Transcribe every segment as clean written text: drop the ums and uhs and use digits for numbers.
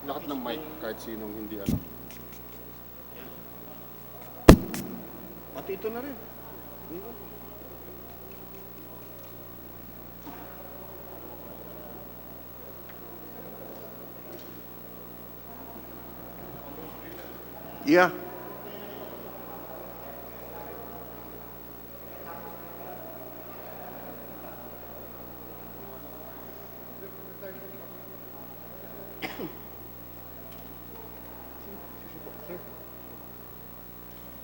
Lahat ng mic, kahit sinong hindi alam. Pati ito na rin. Yeah.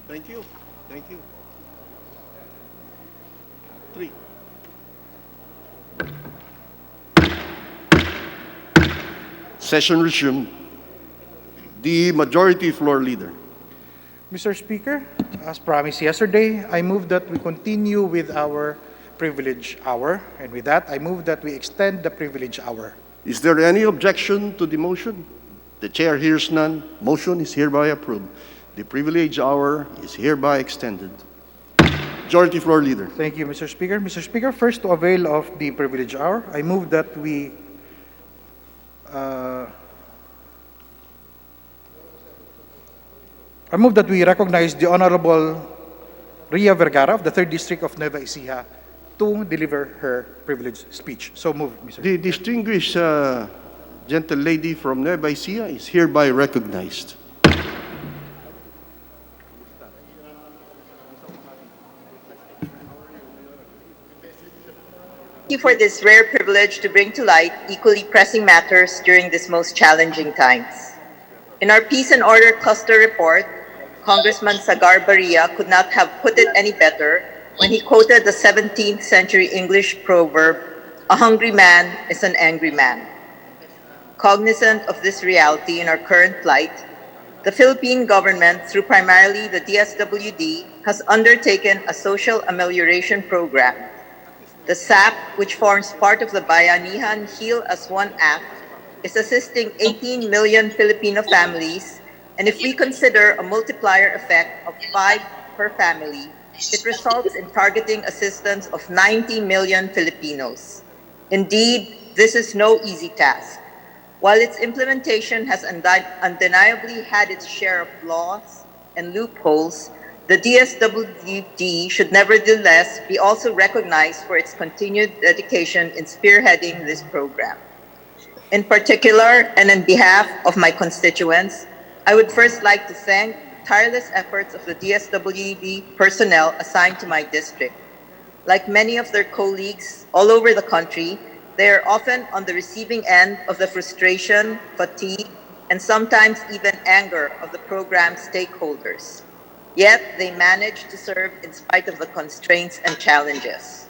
Thank you. Thank you. 3. Session resumed. The majority floor leader. Mr. Speaker, as promised yesterday, I move that we continue with our privilege hour. And with that, I move that we extend the privilege hour. Is there any objection to the motion? The chair hears none. Motion is hereby approved. The privilege hour is hereby extended. Majority floor leader. Thank you, Mr. Speaker. Mr. Speaker, first to avail of the privilege hour, I move that we recognize the Honorable Ria Vergara of the 3rd District of Nueva Ecija to deliver her privileged speech. So move, Mr. The distinguished gentle lady from Nueva Ecija is hereby recognized. Thank you for this rare privilege to bring to light equally pressing matters during this most challenging times. In our Peace and Order Cluster Report, Congressman Sagar Barria could not have put it any better when he quoted the 17th century English proverb, "A hungry man is an angry man." Cognizant of this reality in our current plight, the Philippine government, through primarily the DSWD, has undertaken a social amelioration program. The SAP, which forms part of the Bayanihan Heal as One Act, is assisting 18 million Filipino families, and if we consider a multiplier effect of 5 per family, it results in targeting assistance of 90 million Filipinos. Indeed, this is no easy task. While its implementation has undeniably had its share of flaws and loopholes, the DSWD should nevertheless be also recognized for its continued dedication in spearheading this program. In particular, and on behalf of my constituents, I would first like to thank the tireless efforts of the DSWD personnel assigned to my district. Like many of their colleagues all over the country, they are often on the receiving end of the frustration, fatigue, and sometimes even anger of the program stakeholders. Yet, they managed to serve in spite of the constraints and challenges.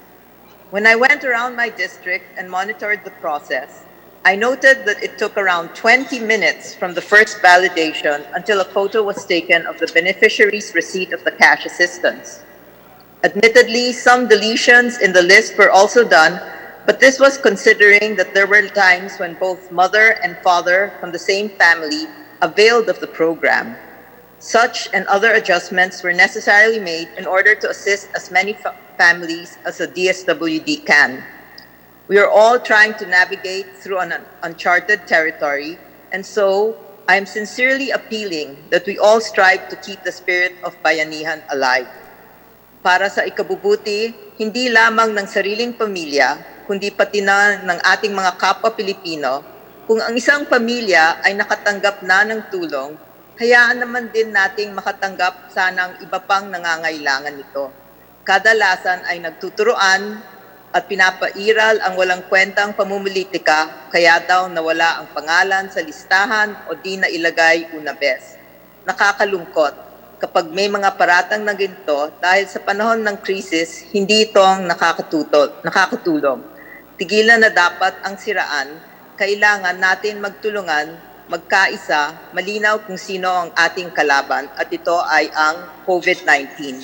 When I went around my district and monitored the process, I noted that it took around 20 minutes from the first validation until a photo was taken of the beneficiary's receipt of the cash assistance. Admittedly, some deletions in the list were also done, but this was considering that there were times when both mother and father from the same family availed of the program. Such and other adjustments were necessarily made in order to assist as many families as the DSWD can. We are all trying to navigate through an uncharted territory, and so I am sincerely appealing that we all strive to keep the spirit of bayanihan alive. Para sa ikabubuti, hindi lamang ng sariling pamilya, kundi pati na ng ating mga kapwa Pilipino, kung ang isang pamilya ay nakatanggap na ng tulong, hayaan naman din nating makatanggap sana ang iba pang nangangailangan nito. Kadalasan ay nagtuturoan at pinapairal ang walang kwentang pamumulitika, kaya daw nawala ang pangalan sa listahan o di na ilagay una bes. Nakakalungkot kapag may mga paratang na ginto dahil sa panahon ng krisis, hindi ito ang nakakatulong. Tigilan na dapat ang siraan, kailangan natin magtulungan magkaisa, malinaw kung sino ang ating kalaban at ito ay ang COVID-19.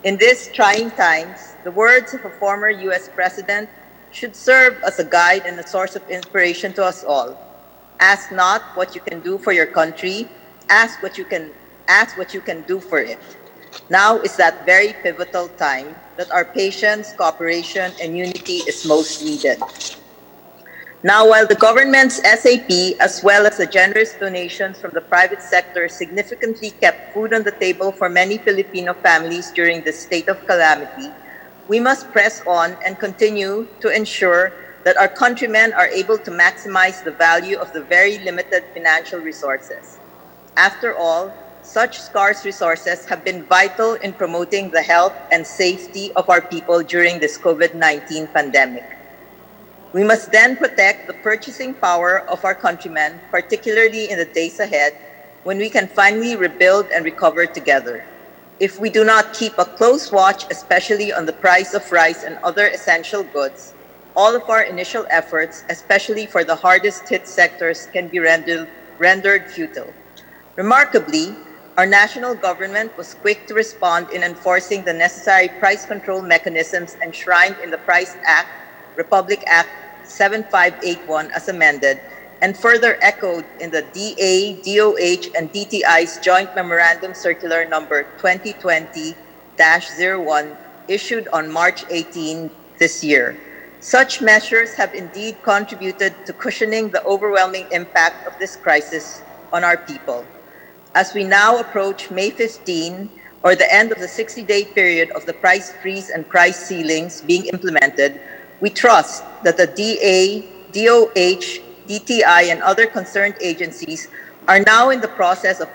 In these trying times, the words of a former U.S. president should serve as a guide and a source of inspiration to us all. Ask not what you can do for your country, ask what you can do for it. Now is that very pivotal time that our patience, cooperation, and unity is most needed. Now, while the government's SAP, as well as the generous donations from the private sector, significantly kept food on the table for many Filipino families during this state of calamity, we must press on and continue to ensure that our countrymen are able to maximize the value of the very limited financial resources. After all, such scarce resources have been vital in promoting the health and safety of our people during this COVID-19 pandemic. We must then protect the purchasing power of our countrymen, particularly in the days ahead, when we can finally rebuild and recover together. If we do not keep a close watch, especially on the price of rice and other essential goods, all of our initial efforts, especially for the hardest hit sectors, can be rendered futile. Remarkably, our national government was quick to respond in enforcing the necessary price control mechanisms enshrined in the Price Act, Republic Act 7581 as amended, and further echoed in the DA, DOH, and DTI's Joint Memorandum Circular number 2020-01 issued on March 18 this year. Such measures have indeed contributed to cushioning the overwhelming impact of this crisis on our people. As we now approach May 15, or the end of the 60-day period of the price freeze and price ceilings being implemented, we trust that the DA, DOH, DTI, and other concerned agencies are now in the process of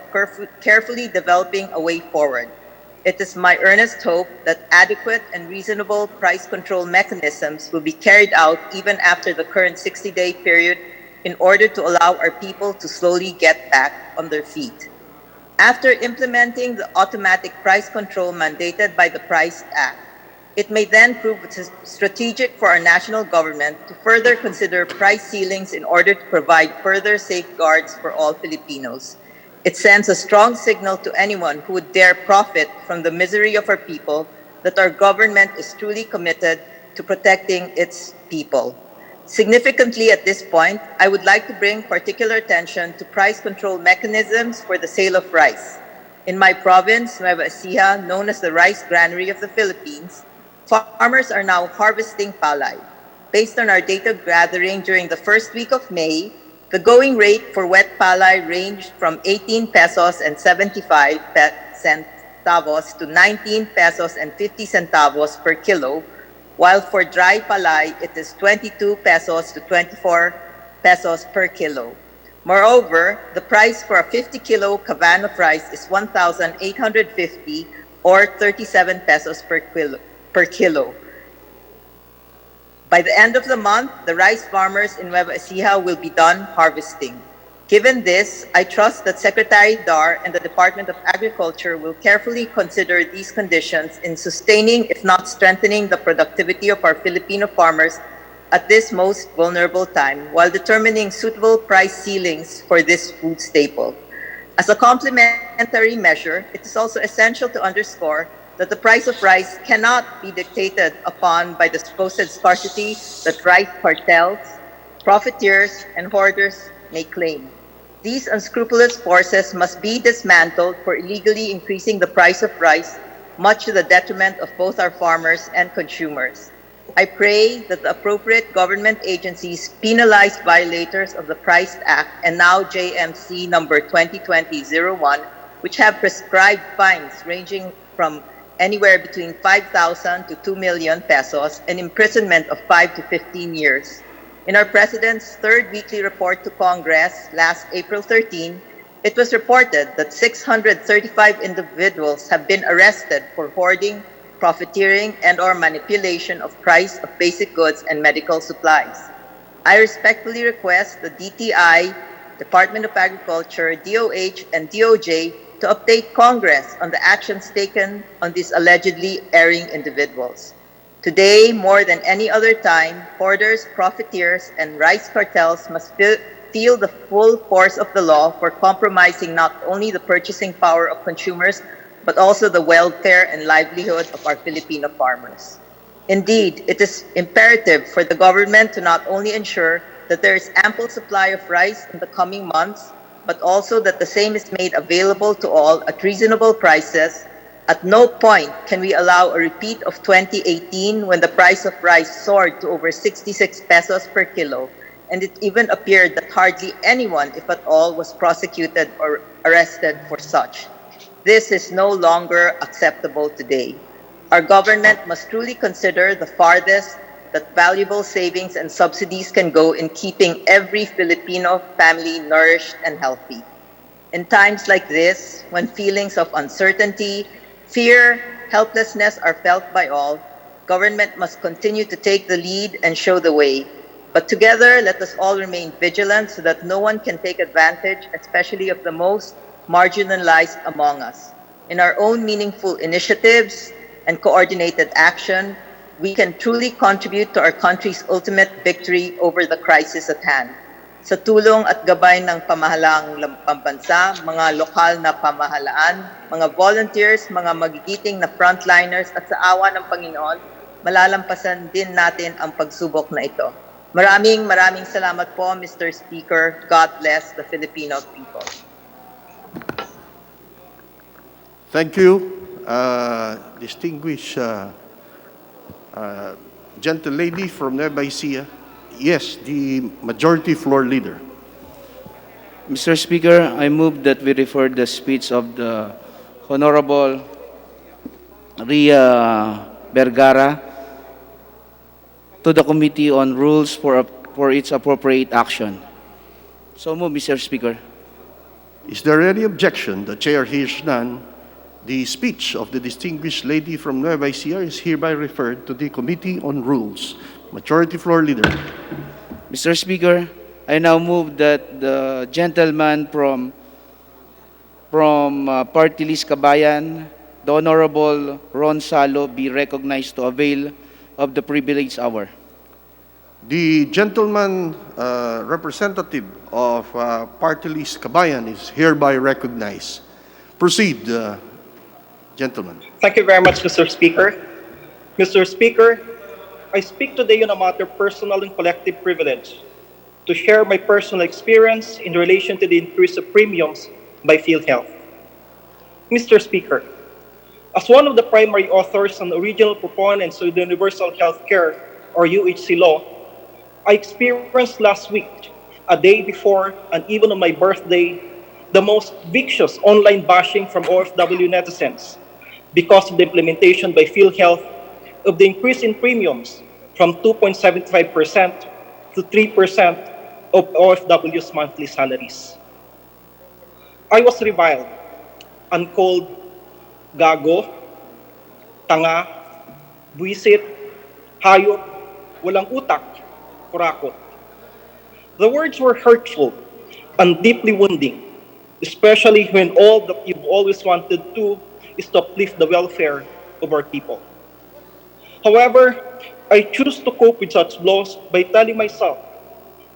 carefully developing a way forward. It is my earnest hope that adequate and reasonable price control mechanisms will be carried out even after the current 60-day period in order to allow our people to slowly get back on their feet. After implementing the automatic price control mandated by the Price Act, it may then prove strategic for our national government to further consider price ceilings in order to provide further safeguards for all Filipinos. It sends a strong signal to anyone who would dare profit from the misery of our people that our government is truly committed to protecting its people. Significantly at this point, I would like to bring particular attention to price control mechanisms for the sale of rice. In my province, Nueva Ecija, known as the rice granary of the Philippines, farmers are now harvesting palay. Based on our data gathering during the first week of May, the going rate for wet palay ranged from 18 pesos and 75 centavos to 19 pesos and 50 centavos per kilo, while for dry palay, it is 22 pesos to 24 pesos per kilo. Moreover, the price for a 50-kilo cavan of rice is 1,850 or 37 pesos per kilo. By the end of the month, the rice farmers in Nueva Ecija will be done harvesting. Given this, I trust that Secretary Dar and the Department of Agriculture will carefully consider these conditions in sustaining, if not strengthening, the productivity of our Filipino farmers at this most vulnerable time, while determining suitable price ceilings for this food staple. As a complementary measure, it is also essential to underscore that the price of rice cannot be dictated upon by the supposed scarcity that rice cartels, profiteers, and hoarders may claim. These unscrupulous forces must be dismantled for illegally increasing the price of rice, much to the detriment of both our farmers and consumers. I pray that the appropriate government agencies penalize violators of the Price Act and now JMC number 2020-01, which have prescribed fines ranging from anywhere between 5,000 to 2 million pesos and imprisonment of 5 to 15 years. In our President's third weekly report to Congress last April 13, it was reported that 635 individuals have been arrested for hoarding, profiteering, and/or manipulation of price of basic goods and medical supplies. I respectfully request the DTI, Department of Agriculture, DOH, and DOJ to update Congress on the actions taken on these allegedly erring individuals. Today, more than any other time, hoarders, profiteers, and rice cartels must feel the full force of the law for compromising not only the purchasing power of consumers, but also the welfare and livelihood of our Filipino farmers. Indeed, it is imperative for the government to not only ensure that there is ample supply of rice in the coming months, but also that the same is made available to all at reasonable prices. At no point can we allow a repeat of 2018 when the price of rice soared to over 66 pesos per kilo, and it even appeared that hardly anyone, if at all, was prosecuted or arrested for such. This is no longer acceptable today. Our government must truly consider the farthest that valuable savings and subsidies can go in keeping every Filipino family nourished and healthy. In times like this, when feelings of uncertainty, fear, helplessness are felt by all, government must continue to take the lead and show the way. But together, let us all remain vigilant so that no one can take advantage, especially of the most marginalized among us. In our own meaningful initiatives and coordinated action, we can truly contribute to our country's ultimate victory over the crisis at hand. Sa tulong at gabay ng pamahalaang pambansa, mga lokal na pamahalaan, mga volunteers, mga magigiting na frontliners at sa awa ng Panginoon, malalampasan din natin ang pagsubok na ito. Maraming salamat po, Mr. Speaker. God bless the Filipino people. Thank you, distinguished gentle lady from Nueva Ecija. Yes, the majority floor leader. Mr. Speaker, I move that we refer the speech of the Honorable Ria Vergara to the Committee on Rules for its appropriate action. So move, Mr. Speaker. Is there any objection? The chair hears none. The speech of the distinguished lady from Nueva Ecija is hereby referred to the Committee on Rules. Majority floor leader. Mr. Speaker, I now move that the gentleman from Party List Kabayan, the Honorable Ron Salo, be recognized to avail of the privileged hour. The gentleman representative of Party List Kabayan is hereby recognized. Proceed, gentlemen. Thank you very much, Mr. Speaker. Mr. Speaker, I speak today on a matter of personal and collective privilege to share my personal experience in relation to the increase of premiums by PhilHealth. Mr. Speaker, as one of the primary authors and original proponents of the Universal Health Care, or UHC law, I experienced last week, a day before and even on my birthday, the most vicious online bashing from OFW netizens because of the implementation by PhilHealth of the increase in premiums from 2.75% to 3% of OFW's monthly salaries. I was reviled and called gago, tanga, buisit, hayop, walang utak, kurakot. The words were hurtful and deeply wounding, especially when all that you've always wanted to is to uplift the welfare of our people. However, I choose to cope with such blows by telling myself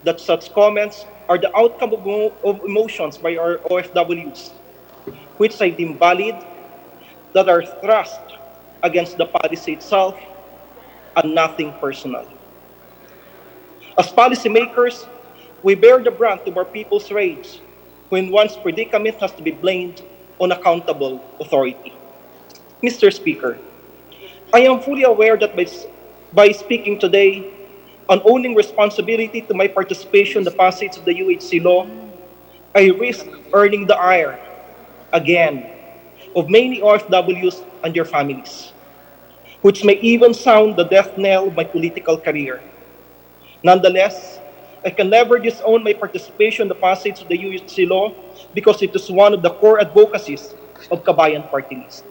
that such comments are the outcome of emotions by our OFWs, which I deem valid, that are thrust against the policy itself and nothing personal. As policymakers, we bear the brunt of our people's rage when one's predicament has to be blamed on accountable authority. Mr. Speaker, I am fully aware that by speaking today and owning responsibility to my participation in the passage of the UHC law, I risk earning the ire, again, of many OFWs and their families, which may even sound the death knell of my political career. Nonetheless, I can never disown my participation in the passage of the UHC law because it is one of the core advocacies of Kabayan Party List.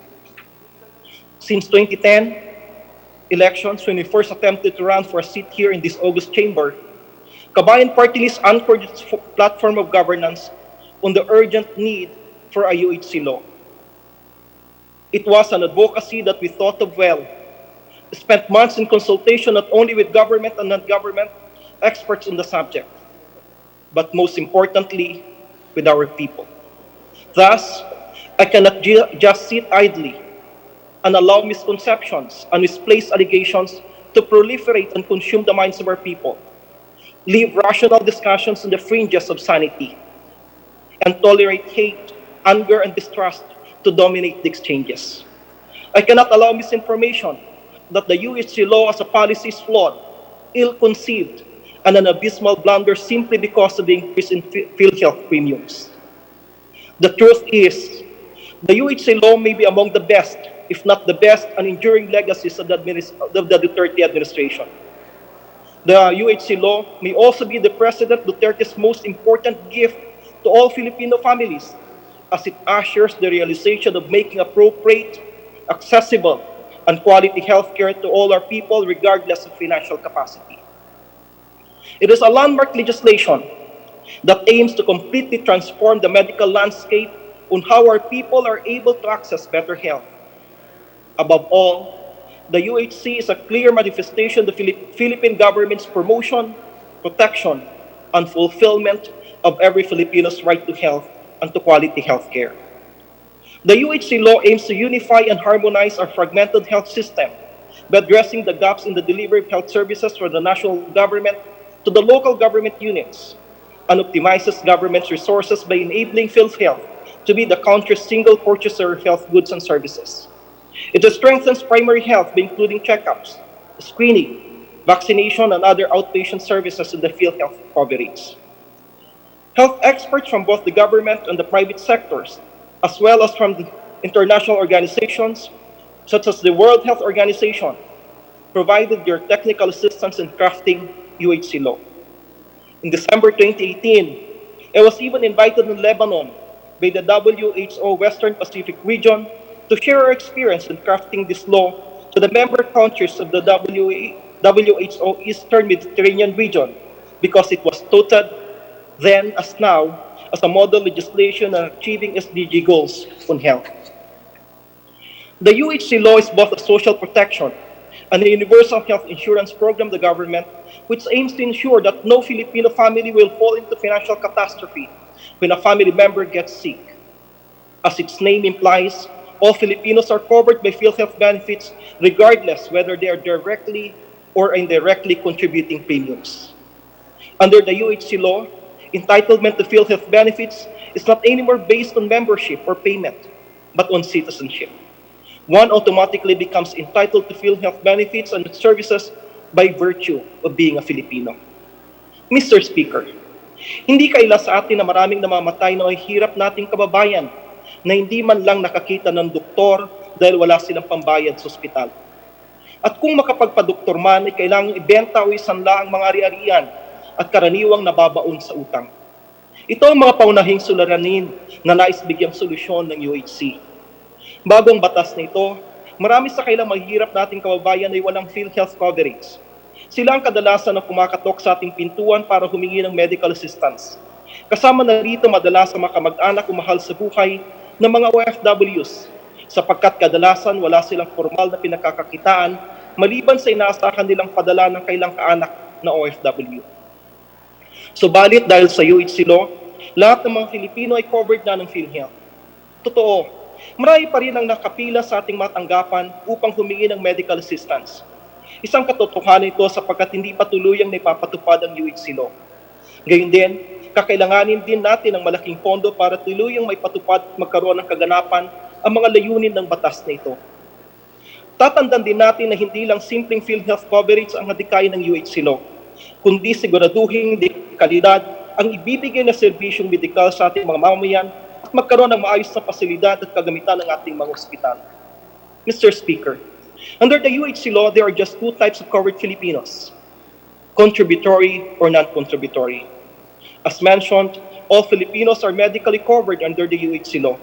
Since 2010 elections, when we first attempted to run for a seat here in this August chamber, Kabayan Party List anchored its platform of governance on the urgent need for a UHC law. It was an advocacy that we thought of well, spent months in consultation not only with government and non-government experts on the subject, but most importantly, with our people. Thus, I cannot just sit idly and allow misconceptions and misplaced allegations to proliferate and consume the minds of our people, leave rational discussions on the fringes of sanity, and tolerate hate, anger, and distrust to dominate the exchanges. I cannot allow misinformation that the UHC law as a policy is flawed, ill-conceived, and an abysmal blunder simply because of the increase in PhilHealth premiums. The truth is, the UHC law may be among the best, if not the best, and enduring legacies of the Duterte administration. The UHC law may also be the President Duterte's most important gift to all Filipino families, as it ushers the realization of making appropriate, accessible, and quality healthcare to all our people regardless of financial capacity. It is a landmark legislation that aims to completely transform the medical landscape on how our people are able to access better health. Above all, the UHC is a clear manifestation of the Philippine government's promotion, protection, and fulfillment of every Filipino's right to health and to quality health care. The UHC law aims to unify and harmonize our fragmented health system by addressing the gaps in the delivery of health services from the national government to the local government units, and optimizes government's resources by enabling PhilHealth to be the country's single purchaser of health goods and services. It strengthens primary health by including checkups, screening, vaccination, and other outpatient services in the PhilHealth coverage. Health experts from both the government and the private sectors, as well as from the international organizations, such as the World Health Organization, provided their technical assistance in crafting UHC law. In December 2018, I was even invited in Lebanon by the WHO Western Pacific region to share our experience in crafting this law to the member countries of the WHO Eastern Mediterranean region, because it was touted then as now as a model legislation on achieving SDG goals on health. The UHC law is both a social protection and a universal health insurance program of the government, which aims to ensure that no Filipino family will fall into financial catastrophe when a family member gets sick. As its name implies, all Filipinos are covered by PhilHealth benefits regardless whether they are directly or indirectly contributing premiums. Under the UHC law, entitlement to PhilHealth benefits is not anymore based on membership or payment, but on citizenship. One automatically becomes entitled to PhilHealth benefits and services by virtue of being a Filipino. Mr. Speaker, hindi kaila sa atin na maraming namamatay na ay hirap nating kababayan na hindi man lang nakakita ng doktor dahil wala silang pambayad sa ospital. At kung makapagpadoktor man, ay kailangang ibenta o isanla ang mga ari-arian at karaniwang nababaon sa utang. Ito ang mga paunahing suliranin na nais bigyang solusyon ng UHC. Bago ang batas na ito, marami sa kailang mahihirap nating kababayan ay walang PhilHealth coverage. Sila ang kadalasan na kumakatok sa ating pintuan para humingi ng medical assistance. Kasama na rito madalas ang mga kamag-anak o mahal sa buhay ng mga OFWs, sapagkat kadalasan wala silang formal na pinakakakitaan maliban sa inaasahan nilang padala ng kailang kaanak na OFW. Subalit dahil sa UHC law, lahat ng mga Filipino ay covered na ng PhilHealth. Totoo, marami pa rin ang nakapila sa ating mga tanggapan upang humingi ng medical assistance. Isang katotohanan ito sapagkat hindi pa tuluyang naipapatupad ang UHC law. Gayun din, kakailanganin din natin ng malaking pondo para tuluyang maipatupad at magkaroon ng kaganapan ang mga layunin ng batas na ito. Tatandaan din natin na hindi lang simpleng PhilHealth coverage ang hadikain ng UHC law, kundi siguraduhin di kalidad ang ibibigay na serbisyong medikal sa ating mga mamamayan at magkaroon ng maayos na pasilidad at kagamitan ng ating mga ospital. Mr. Speaker, under the UHC law, there are just two types of covered Filipinos: contributory or non-contributory. As mentioned, all Filipinos are medically covered under the UHC law.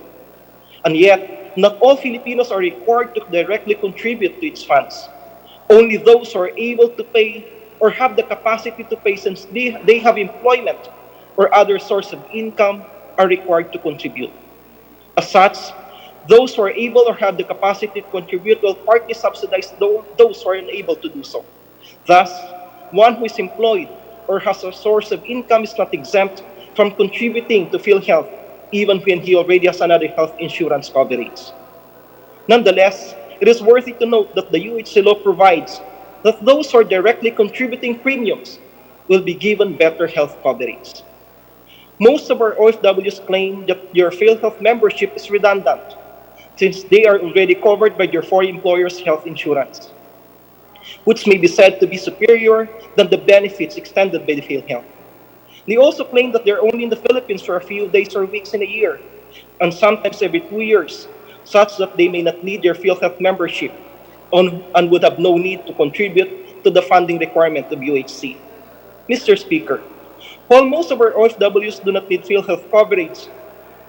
And yet, not all Filipinos are required to directly contribute to its funds. Only those who are able to pay or have the capacity to pay, since they have employment or other source of income, are required to contribute. As such, those who are able or have the capacity to contribute will partly subsidize those who are unable to do so. Thus, one who is employed or has a source of income is not exempt from contributing to PhilHealth even when he already has another health insurance coverage. Nonetheless, it is worthy to note that the UHC law provides that those who are directly contributing premiums will be given better health coverage. Most of our OFWs claim that your PhilHealth membership is redundant since they are already covered by your foreign employer's health insurance, which may be said to be superior than the benefits extended by the PhilHealth. They also claim that they're only in the Philippines for a few days or weeks in a year, and sometimes every 2 years, such that they may not need your PhilHealth membership and would have no need to contribute to the funding requirement of UHC. Mr. Speaker, while most of our OFWs do not need PhilHealth coverage,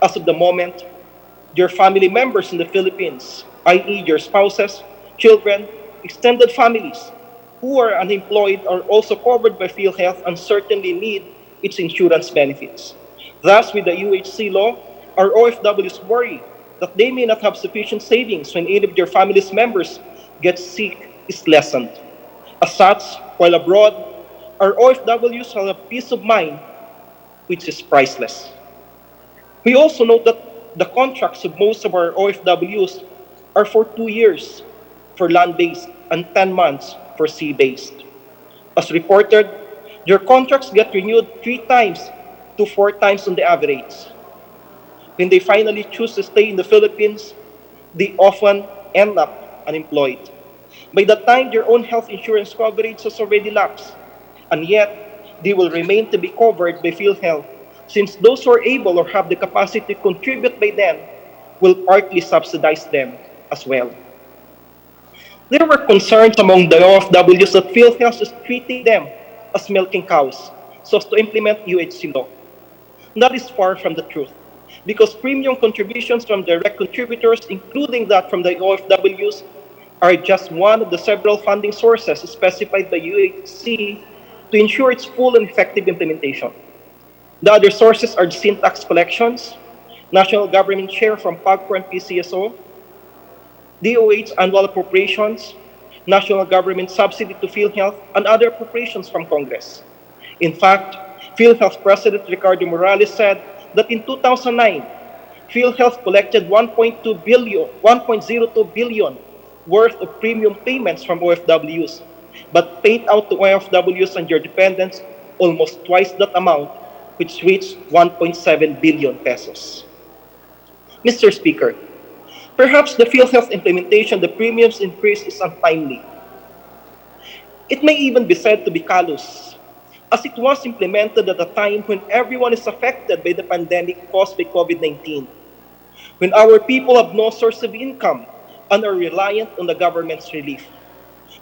as of the moment, your family members in the Philippines, i.e. your spouses, children, extended families, who are unemployed are also covered by PhilHealth and certainly need its insurance benefits. Thus, with the UHC law, our OFWs worry that they may not have sufficient savings when any of their family's members gets sick is lessened. As such, while abroad, our OFWs have peace of mind, which is priceless. We also note that the contracts of most of our OFWs are for 2 years for land-based and 10 months for sea-based. As reported, their contracts get renewed 3 times to 4 times on the average. When they finally choose to stay in the Philippines, they often end up unemployed. By the time their own health insurance coverage has already lapsed, and yet they will remain to be covered by PhilHealth since those who are able or have the capacity to contribute by then will partly subsidize them as well. There were concerns among the OFWs that PhilHealth is treating them as milking cows so as to implement UHC law. That is far from the truth, because premium contributions from direct contributors, including that from the OFWs, are just one of the several funding sources specified by UHC to ensure its full and effective implementation. The other sources are the sin tax collections, national government share from Pacquiao and PCSO, DOH annual appropriations, national government subsidy to PhilHealth, and other appropriations from Congress. In fact, PhilHealth President Ricardo Morales said that in 2009, PhilHealth collected 1.02 billion worth of premium payments from OFWs, but paid out to OFWs and their dependents almost twice that amount, which reached 1.7 billion pesos. Mr. Speaker, perhaps the PhilHealth implementation, the premiums increase is untimely. It may even be said to be callous, as it was implemented at a time when everyone is affected by the pandemic caused by COVID-19, when our people have no source of income and are reliant on the government's relief,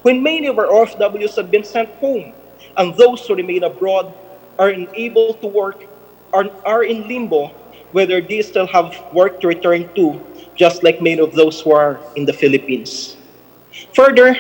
when many of our OFWs have been sent home and those who remain abroad are unable to work or are in limbo whether they still have work to return to, just like many of those who are in the Philippines. Further,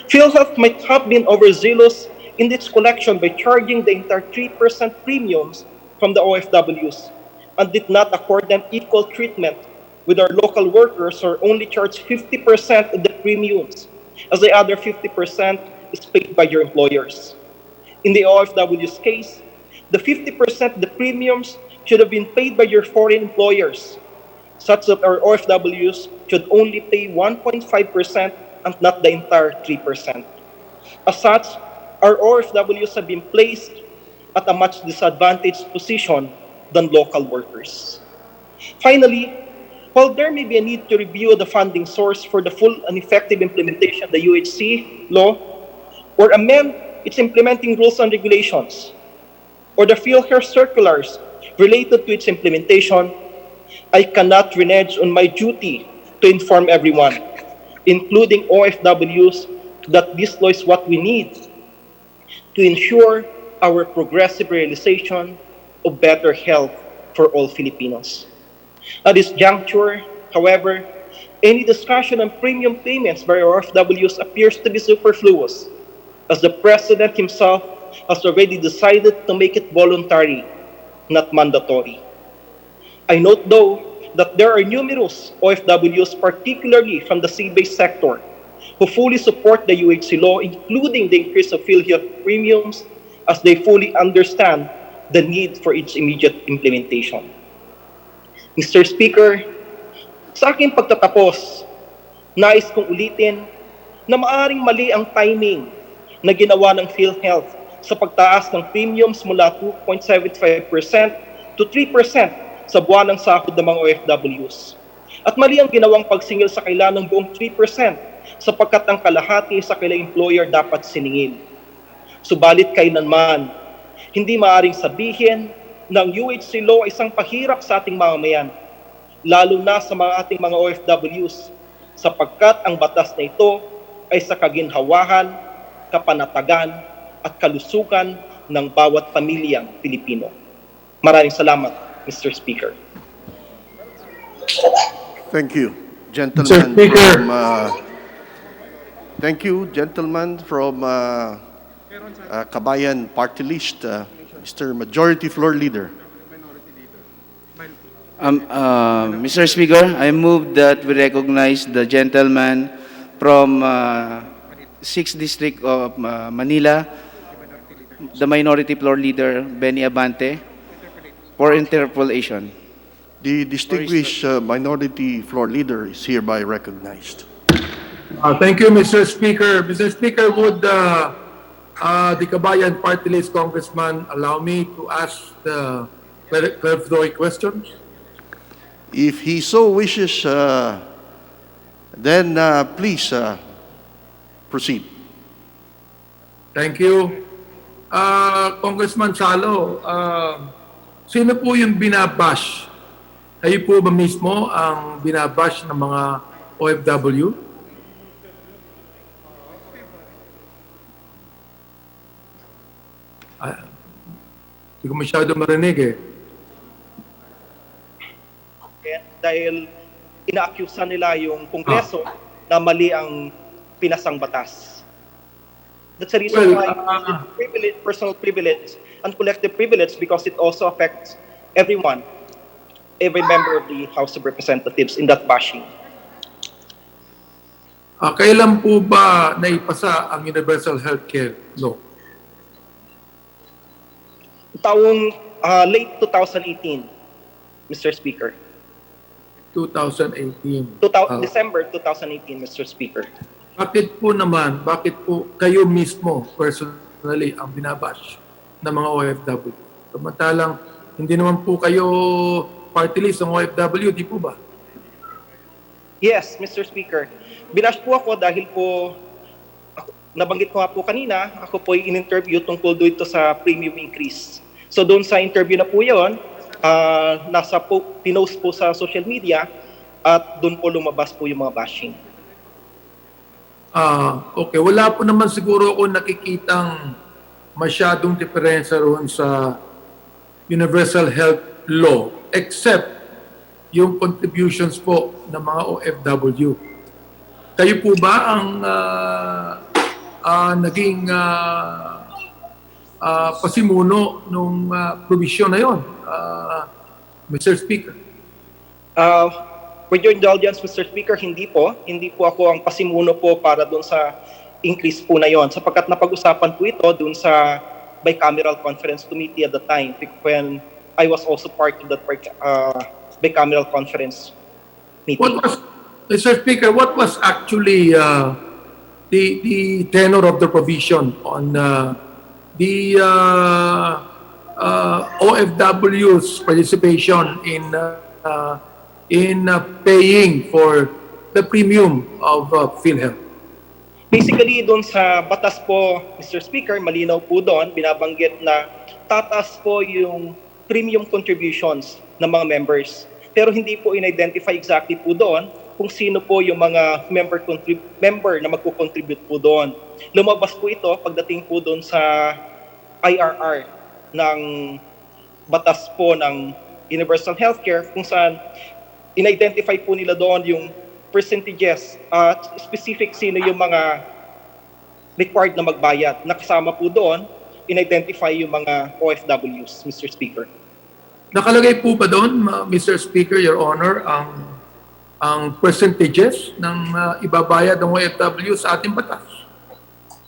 PhilHealth might have been overzealous in its collection by charging the entire 3% premiums from the OFWs and did not accord them equal treatment with our local workers who are only charged 50% of the premiums, as the other 50% is paid by your employers. In the OFW's case, the 50% of the premiums should have been paid by your foreign employers, such that our OFWs should only pay 1.5% and not the entire 3%. As such, our OFWs have been placed at a much disadvantaged position than local workers. Finally, while there may be a need to review the funding source for the full and effective implementation of the UHC law, or amend its implementing rules and regulations, or the PhilHealth circulars related to its implementation, I cannot renege on my duty to inform everyone, including OFWs, that this law is what we need to ensure our progressive realization of better health for all Filipinos. At this juncture, however, any discussion on premium payments by OFWs appears to be superfluous, as the President himself has already decided to make it voluntary, not mandatory. I note, though, that there are numerous OFWs, particularly from the sea-based sector, who fully support the UHC law, including the increase of PhilHealth premiums, as they fully understand the need for its immediate implementation. Mr. Speaker, sa aking pagtatapos, nais kong ulitin na maaring mali ang timing na ginawa ng PhilHealth sa pagtaas ng premiums mula 2.75% to 3% sa buwanang sahod ng mga OFWs. At mali ang ginawang pagsingil sa kailanang buong 3% sapagkat ang kalahati sa kailang employer dapat siningil. Subalit kailanman, hindi maaaring sabihin na ang UHC law ay isang pahirap sa ating mamamayan, lalo na sa mga ating mga OFWs, sapagkat ang batas na ito ay sa kaginhawahan, kapanatagan, at kalusugan ng bawat pamilyang Pilipino. Maraming salamat, Mr. Speaker. Thank you, gentlemen. Mr. Speaker. Thank you, gentlemen from Kabayan Party List, Mr. Majority Floor Leader. Mr. Speaker, I move that we recognize the gentleman from 6th District of Manila, the Minority Floor Leader, Benny Abante, for interpolation. The distinguished Minority Floor Leader is hereby recognized. Thank you, Mr. Speaker. Mr. Speaker, would the Kabayan Party List Congressman allow me to ask the clarifying questions? If he so wishes, then please proceed. Thank you. Congressman Salo, sino po yung binabash? Kayo po ba mismo ang binabash ng mga OFW? Hindi ko masyado marinig eh. Dahil inaakyusan nila yung Kongreso na mali ang pinasang batas. That's the reason why personal privilege and collective privilege, because it also affects everyone, every member of the House of Representatives in that bashing. Kailan po ba naipasa ang Universal Healthcare Law? Taong late 2018, Mr. Speaker. 2018. December 2018, Mr. Speaker. Bakit po kayo mismo personally ang binabash ng mga OFW? Samantalang hindi naman po kayo party list ng OFW, di po ba? Yes, Mr. Speaker. Binash po ako dahil po, nabanggit ko nga po kanina, ako po ay in-interview tungkol dito sa premium increase. So doon sa interview na po yun, pinost po sa social media at doon po lumabas po yung mga bashing. Okay. Wala po naman siguro ako nakikitang masyadong diferensya roon sa Universal Health Law except yung contributions po ng mga OFW. Kayo po ba ang naging pasimuno nung provision na yon, Mr. Speaker? With your indulgence, Mr. Speaker, hindi po ako ang pasimuno po para doon sa increase po na yon, sapagkat napag-usapan po ito doon sa bicameral conference committee at the time when I was also part of that bicameral conference meeting. Mr. Speaker, what was actually the tenor of the provision on the OFW's participation in paying for the premium of PhilHealth? Basically, doon sa batas po, Mr. Speaker, malinaw po doon, binabanggit na tataas po yung premium contributions ng mga members. Pero hindi po in-identify exactly po doon kung sino po yung mga member na magko-contribute po doon. Lumabas po ito pagdating po doon sa IRR ng batas po ng Universal Healthcare, kung saan in-identify po nila doon yung percentages at specific sino yung mga required na magbayad. Nakasama po doon, in-identify yung mga OFWs, Mr. Speaker. Nakalagay po ba doon, Mr. Speaker, Your Honor, ang percentages ng ibabayad ng OFW sa ating batas?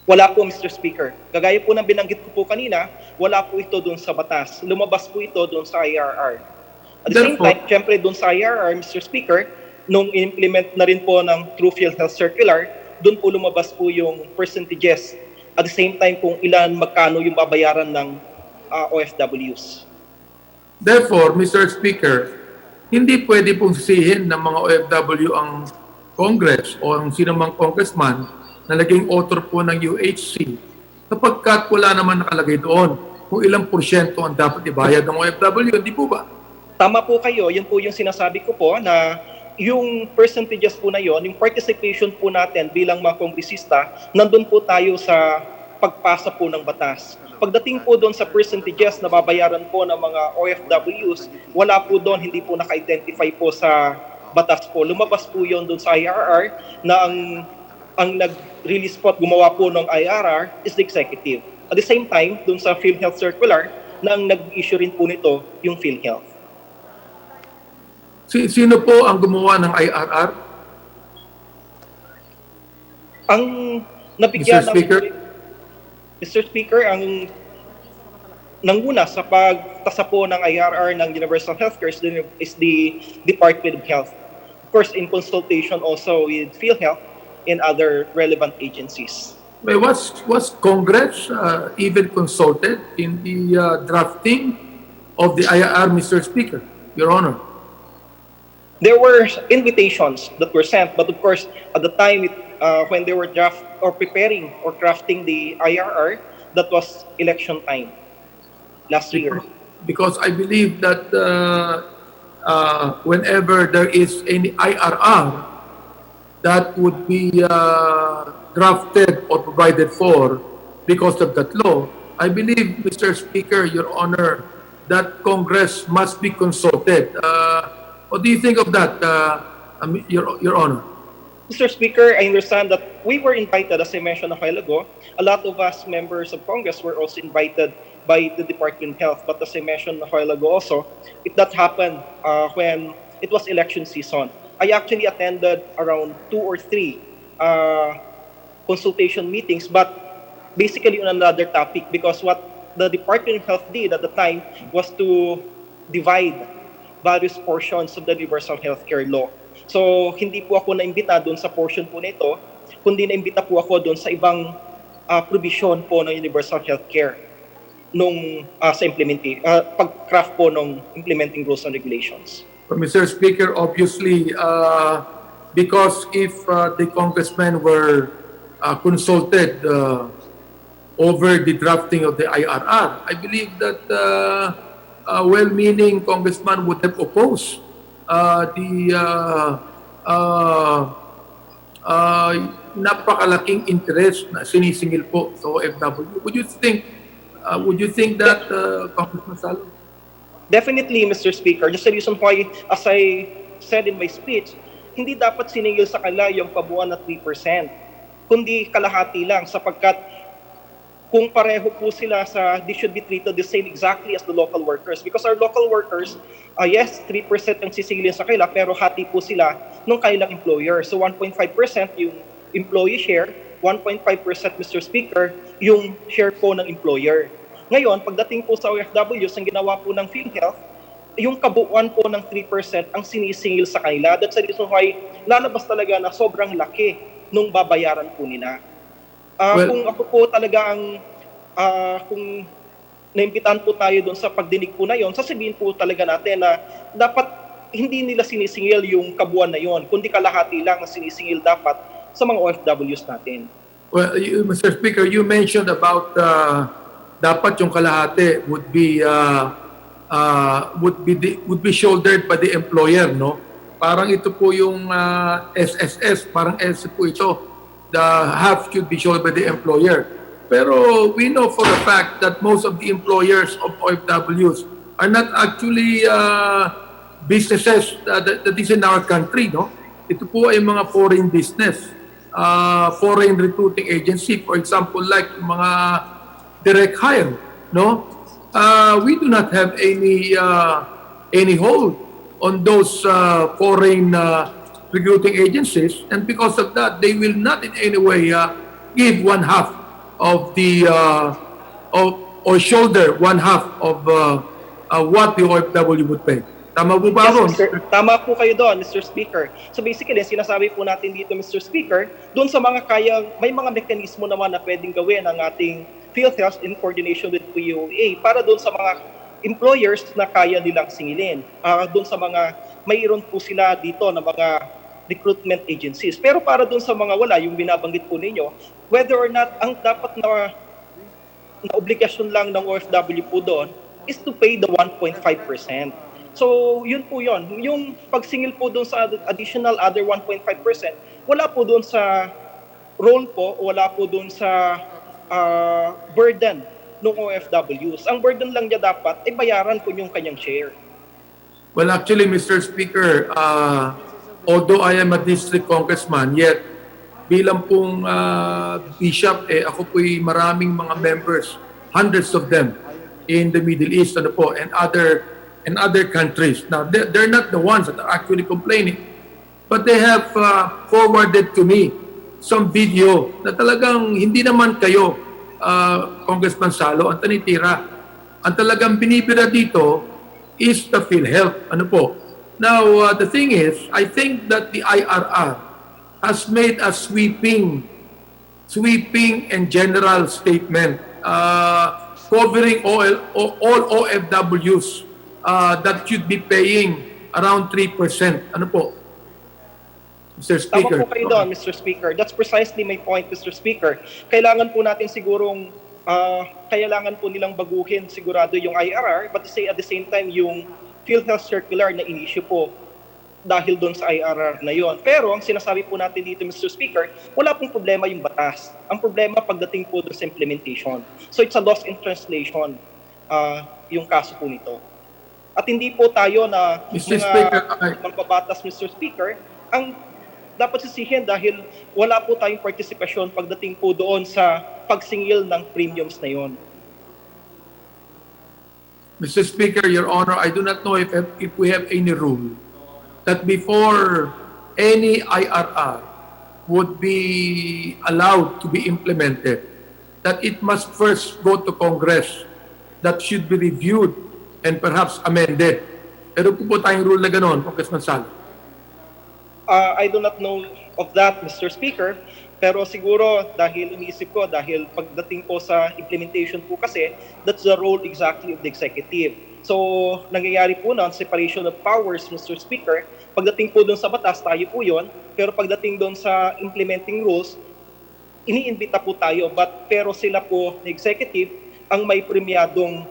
Wala po, Mr. Speaker. Kagaya po ng binanggit ko po kanina, wala po ito doon sa batas. Lumabas po ito doon sa IRR. At the same Therefore- time, syempre doon sa IRR, Mr. Speaker, nung implement na rin po ng True PhilHealth Circular, doon po lumabas po yung percentages. At the same time, kung ilan, magkano yung babayaran ng OFWs. Therefore, Mr. Speaker, hindi pwede pong sisihin ng mga OFW ang Congress o ang sinumang congressman na naging author po ng UHC kapagkat wala naman nakalagay doon kung ilang porsyento ang dapat ibayad ng OFW, hindi po ba? Tama po kayo, yun po yung sinasabi ko po na yung percentages po na yon, yung participation po natin bilang mga kongresista, nandun po tayo sa pagpasa po ng batas. Pagdating po doon sa percentages na babayaran po ng mga OFWs, wala po doon, hindi po naka-identify po sa batas po. Lumabas po yon doon sa IRR na ang nag-release po at gumawa po ng IRR is the executive. At the same time, doon sa PhilHealth Circular, na ang nag-issue rin po nito yung PhilHealth. Sino po ang gumawa ng IRR? Ang nabigyan Mr. Speaker? Mr. Speaker, ang nanguna sa pagtasa po ng IRR ng Universal Healthcare is the Department of Health. Of course, in consultation also with PhilHealth and other relevant agencies. Well, was Congress even consulted in the drafting of the IRR, Mr. Speaker, Your Honor? There were invitations that were sent, but of course, at the time when they were preparing or crafting the IRR, that was election time last year. Because I believe that whenever there is any IRR that would be drafted or provided for because of that law, I believe, Mr. Speaker, Your Honor, that Congress must be consulted. What do you think of that, Your Honor? Mr. Speaker, I understand that we were invited, as I mentioned a while ago. A lot of us members of Congress were also invited by the Department of Health. But as I mentioned a while ago also, that happened when it was election season. I actually attended around 2 or 3 consultation meetings, but basically on another topic, because what the Department of Health did at the time was to divide various portions of the Universal Healthcare Law. So, hindi po ako naimbita doon sa portion po nito, kundi naimbita po ako doon sa ibang provision po ng Universal Healthcare nung sa pag-craft po ng implementing rules and regulations. Mr. Speaker, obviously, because if the congressmen were consulted over the drafting of the IRR, I believe that well-meaning congressman would have opposed the napakalaking interest na sinisingil po sa OFW. Would you think that, Congressman Salo? Definitely, Mr. Speaker. Just the reason why, as I said in my speech, hindi dapat siningil sa kanila yung kabuuan na 3%, kundi kalahati lang, sapagkat kung pareho po sila they should be treated the same exactly as the local workers. Because our local workers, yes, 3% ang sisingilin sa kanila, pero hati po sila ng kanilang employer. So 1.5% yung employee share, 1.5%, Mr. Speaker, yung share po ng employer. Ngayon, pagdating po sa OFWs, ang ginawa po ng PhilHealth, yung kabuuan po ng 3% ang sinisingil sa kanila. That's the reason why lalabas talaga na sobrang laki nung babayaran po nila. Kung ako po talaga kung naimbitahan po tayo doon sa pagdinig po na yon, sasabihin po talaga natin na dapat hindi nila sinisingil yung kabuuan na yon, kundi kalahati lang ang sinisingil dapat sa mga OFWs natin. Well, Mr. Speaker, you mentioned about dapat yung kalahati would be shouldered by the employer, no? Parang ito po yung SSS, parang S po ito. The half should be shouldered by the employer. Pero we know for a fact that most of the employers of OFWs are not actually businesses that is in our country, no? Ito po ay mga foreign business, foreign recruiting agency, for example, like mga direct hire, no? We do not have any hold on those foreign recruiting agencies, and because of that, they will not in any way give one half of the or shoulder one half of what the OFW would pay. Tama po ba Yes, ako? Tama po kayo doon, Mr. Speaker. So basically, sinasabi po natin dito, Mr. Speaker, doon sa mga may mga mekanismo naman na pwedeng gawin ng ating PhilHealth in coordination with POA para doon sa mga employers na kaya nilang singilin. Doon sa mga, mayroon po sila dito na mga recruitment agencies. Pero para doon sa mga wala, yung binabanggit po ninyo, whether or not ang dapat na obligasyon lang ng OFW po doon is to pay the 1.5%. So, yun po yun. Yung pagsingil po doon sa additional other 1.5%, wala po doon sa role po, wala po doon sa burden ng OFWs. Ang burden lang niya dapat ay bayaran po yung kanyang share. Well, actually, Mr. Speaker, although I am a district congressman, yet bilang pong bishop, ako po'y maraming mga members, hundreds of them in the Middle East and other countries. Now, they're not the ones that are actually complaining, but they have forwarded to me some video na talagang hindi naman kayo, Congressman Salo, ang tanitira. Ang talagang binibira dito is the PhilHealth. Ano po? Now, the thing is, I think that the IRR has made a sweeping and general statement covering all OFWs that should be paying around 3%. Ano po? Mr. Speaker. Tama po kayo doon, Mr. Speaker. That's precisely my point, Mr. Speaker. Kailangan po natin sigurong, kailangan po nilang baguhin sigurado yung IRR, but at the same time, yung PhilHealth Circular na in-issue po dahil doon sa IRR na yon. Pero ang sinasabi po natin dito, Mr. Speaker, wala pong problema yung batas. Ang problema pagdating po doon sa implementation. So it's a loss in translation, yung kaso po nito. At hindi po tayo na Mr. Speaker, magbabatas, Mr. Speaker, ang dapat sisihin dahil wala po tayong partisipasyon pagdating po doon sa pagsingil ng premiums na yon. Mr. Speaker, Your Honor, I do not know if we have any rule that before any IRR would be allowed to be implemented, that it must first go to Congress, that should be reviewed and perhaps amended. Pero po tayong rule na gano'n, Congressman Salo. I do not know of that, Mr. Speaker, pero siguro dahil iniisip ko, dahil pagdating po sa implementation po kasi, that's the role exactly of the executive. So, nangyayari po na separation of powers, Mr. Speaker. Pagdating po doon sa batas, tayo po yun. Pero pagdating doon sa implementing rules, iniimbita po tayo. Pero sila po, the executive, ang may premiadong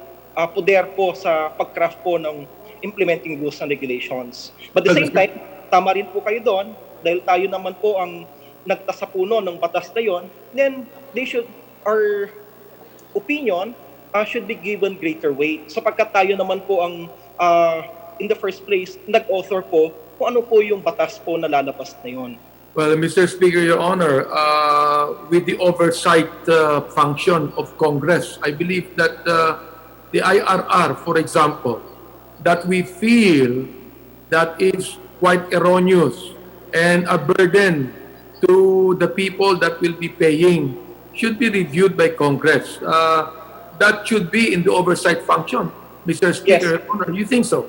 poder po sa pag-craft po ng implementing rules and regulations. But at the same time, tama rin po kayo doon, dahil tayo naman po ang nagtasapuno ng batas na yon, then our opinion should be given greater weight. Sapagkat tayo naman po ang, in the first place, nag-author po kung ano po yung batas po na lalabas na yon. Well, Mr. Speaker, Your Honor, with the oversight function of Congress, I believe that the IRR, for example, that we feel that is quite erroneous and a burden to the people that will be paying should be reviewed by Congress. That should be in the oversight function. Mr. Speaker, Yes. You think so?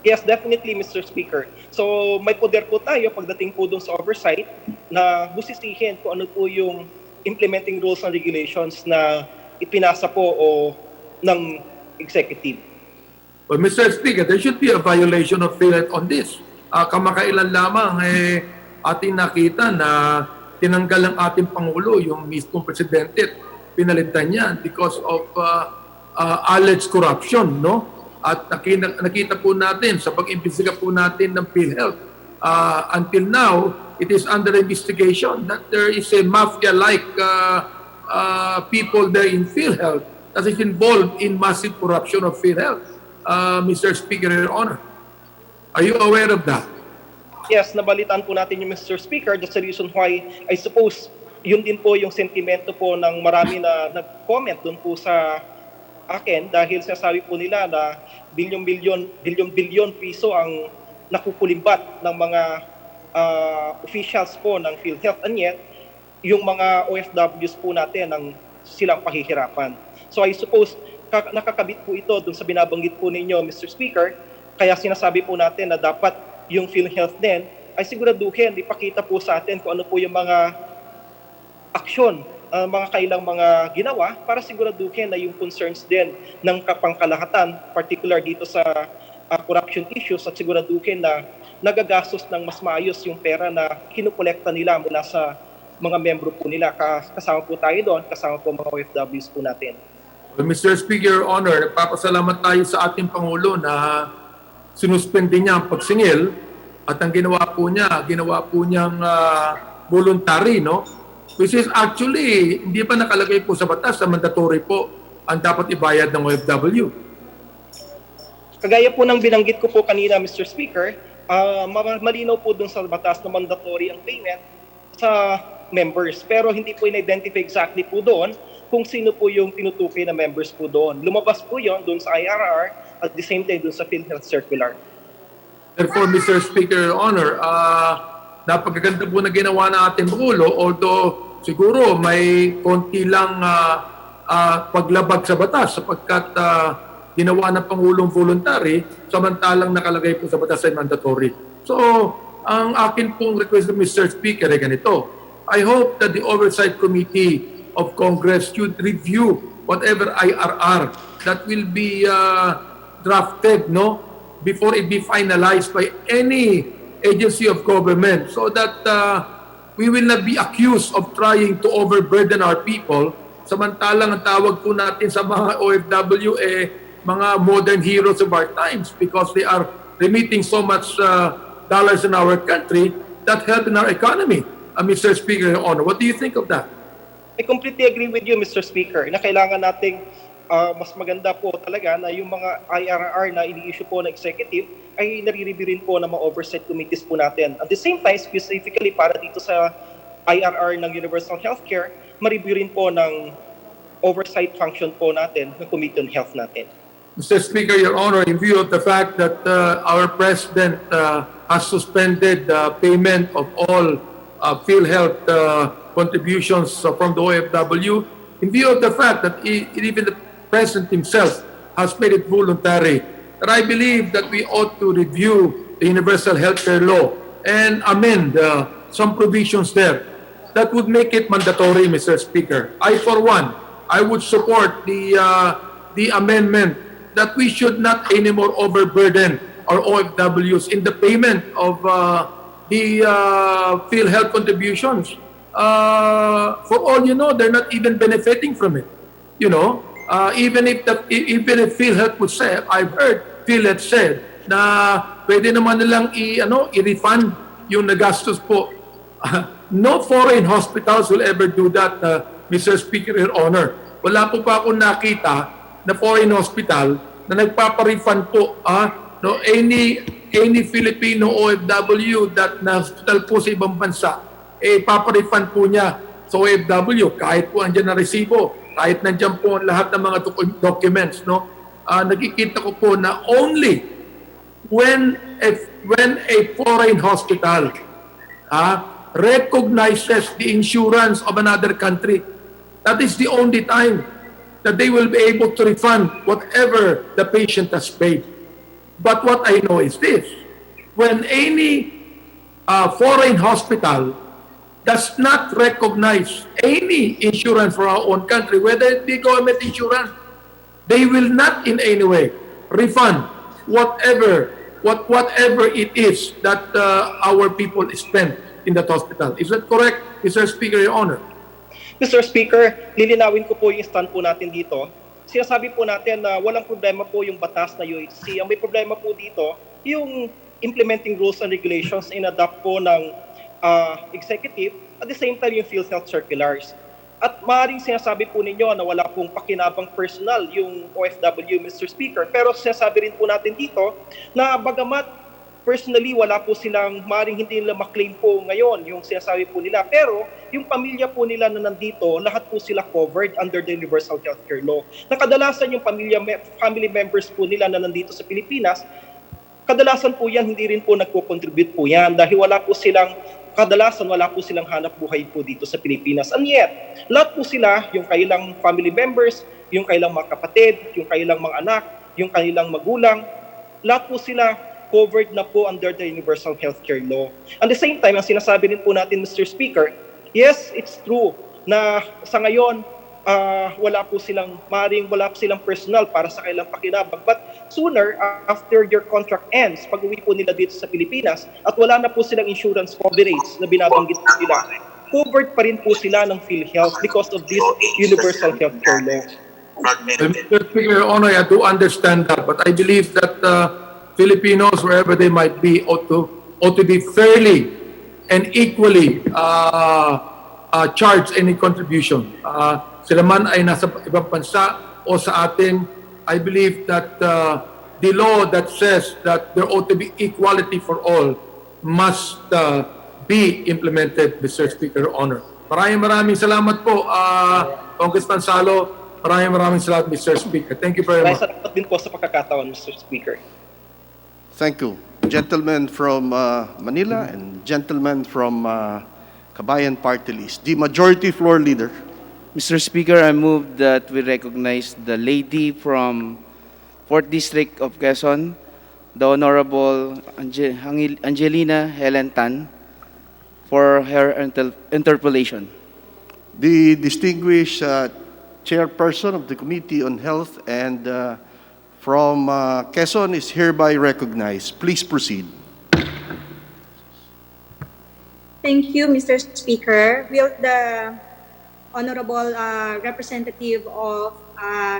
Yes, definitely, Mr. Speaker. So, may poder po tayo pagdating po doon sa oversight na busisihin kung ano po yung implementing rules and regulations na ipinasa po ng executive. Well, Mr. Speaker, there should be a violation of PhilHealth on this. Kamakailan lamang ating nakita na tinanggal ng ating Pangulo yung mismong presidente, pinalitan niya because of alleged corruption, no? At nakita po natin sa pag-imbestiga po natin ng PhilHealth, until now, it is under investigation that there is a mafia-like people there in PhilHealth that is involved in massive corruption of PhilHealth. Mr. Speaker, Your Honor, are you aware of that? Yes, nabalitaan po natin yung Mr. Speaker. That's the reason why I suppose yun din po yung sentimento po ng marami na nag-comment doon po sa akin dahil sinasabi po nila na bilyon piso ang nakukulimbat ng mga officials po ng PhilHealth. And yet, yung mga OFWs po natin, ang silang pahihirapan. So I suppose nakakabit po ito dun sa binabanggit po ninyo, Mr. Speaker, kaya sinasabi po natin na dapat yung PhilHealth din ay siguraduhin, ipakita po sa atin kung ano po yung mga aksyon, mga kailang mga ginawa para siguraduhin na yung concerns din ng kapangkalahatan, particular dito sa corruption issues, at siguraduhin na nagagastos ng mas maayos yung pera na kinukolekta nila mula sa mga membro po nila. Kasama po tayo doon, kasama po mga OFWs po natin. Well, Mr. Speaker, Your Honor, nagpapasalamat tayo sa ating Pangulo na sinuspende niya ang pagsingil at ang ginawa po niyang voluntary, no? Which is actually, hindi pa nakalagay po sa batas na mandatory po ang dapat ibayad ng OFW. Kagaya po ng binanggit ko po kanina, Mr. Speaker, malinaw po dun sa batas na mandatory ang payment sa members. Pero hindi po in-identify exactly po doon kung sino po yung tinutukoy na members po doon. Lumabas po yon doon sa IRR at the same time doon sa PhilHealth Circular. Therefore, Mr. Speaker, Your Honor, napagaganda po na ginawa ng ating Pangulo, although siguro may konti lang paglabag sa batas sapagkat ginawa ng Pangulong voluntary, samantalang nakalagay po sa batas ay mandatory. So, ang akin pong request, Mr. Speaker, ay ganito. I hope that the Oversight Committee of Congress should review whatever IRR that will be drafted, no, before it be finalized by any agency of government, so that we will not be accused of trying to overburden our people. Samantalang ang tawag po natin sa mga OFW mga modern heroes of our times because they are remitting so much dollars in our country that help in our economy. Mr. Speaker, Your Honor, what do you think of that? I completely agree with you, Mr. Speaker, na kailangan nating mas maganda po talaga na yung mga IRR na ini-issue po ng executive ay nare-review rin po ng mga oversight committees po natin. At the same time, specifically para dito sa IRR ng Universal Healthcare, ma-review rin po ng oversight function po natin ng Committee on Health natin. Mr. Speaker, Your Honor, in view of the fact that our President has suspended the payment of all PhilHealth contributions from the OFW, in view of the fact that even the President himself has made it voluntary, that I believe that we ought to review the Universal Healthcare Law and amend some provisions there that would make it mandatory, Mr. Speaker. For one, I would support the amendment that we should not anymore overburden our OFWs in the payment of the PhilHealth contributions. For all you know, they're not even benefiting from it. You know, even if PhilHealth would say, I've heard PhilHealth said na pwede naman nilang i-refund yung nagastos po. No foreign hospitals will ever do that, Mr. Speaker, Your Honor. Wala po pa akong nakita na foreign hospital na nagpapa-refund po any Filipino OFW that na-hospital po sa ibang bansa, papa-refund po niya sa OFW kahit po andyan na resibo, kahit nandyan po lahat ng mga documents, no? Nakikita ko po na only when a foreign hospital recognizes the insurance of another country, that is the only time that they will be able to refund whatever the patient has paid. But what I know is this: when any foreign hospital does not recognize any insurance for our own country, whether it be government insurance, they will not in any way refund whatever it is that our people spend in that hospital. Is that correct, Mr. Speaker, Your Honor? Mr. Speaker, lilinawin ko po yung stand po natin dito. Sinasabi po natin na walang problema po yung batas na UHC. Ang may problema po dito, yung implementing rules and regulations in-adopt po ng executive, at the same time yung PhilHealth circulars. At maaaring sinasabi po ninyo na wala pong pakinabang personal yung OFW, Mr. Speaker. Pero sinasabi rin po natin dito na bagamat personally, wala po silang, maaaring hindi nila maklaim po ngayon yung sinasabi po nila. Pero yung pamilya po nila na nandito, lahat po sila covered under the Universal Healthcare Law. Na kadalasan yung family members po nila na nandito sa Pilipinas, kadalasan po yan, hindi rin po nagko-contribute po yan dahil wala po silang kadalasan wala po silang hanap buhay po dito sa Pilipinas. And yet, lahat po sila, yung kailang family members, yung kailang mga kapatid, yung kailang mga anak, yung kailang magulang, lahat po sila covered na po under the Universal Healthcare Law. At the same time, ang sinasabi rin po natin, Mr. Speaker, yes, it's true na sa ngayon, wala po silang personal para sa kailang pakinabang. But sooner, after your contract ends, pag uwi po nila dito sa Pilipinas, at wala na po silang insurance coverage na binabanggit po nila, covered pa rin po sila ng PhilHealth because of this Universal Healthcare Law. Mr. Speaker, Your Honor, I do understand that, but I believe that Filipinos, wherever they might be, ought to be fairly and equally charged any contribution. Sila man ay nasa ibang bansa o sa atin, I believe that the law that says that there ought to be equality for all must be implemented, Mr. Speaker, Your Honor. Maraming salamat po, Congressman Salo. Maraming salamat, Mr. Speaker. Thank you very much. Salamat din po sa pagkakataon, Mr. Speaker. Thank you. Gentleman from Manila and gentleman from Kabayan Party List. The Majority Floor Leader. Mr. Speaker, I move that we recognize the lady from 4th District of Quezon, the Honorable Angelina Helen Tan, for her interpolation. The distinguished chairperson of the Committee on Health and from Quezon is hereby recognized. Please proceed. Thank you, Mr. Speaker. Will the Honorable Representative of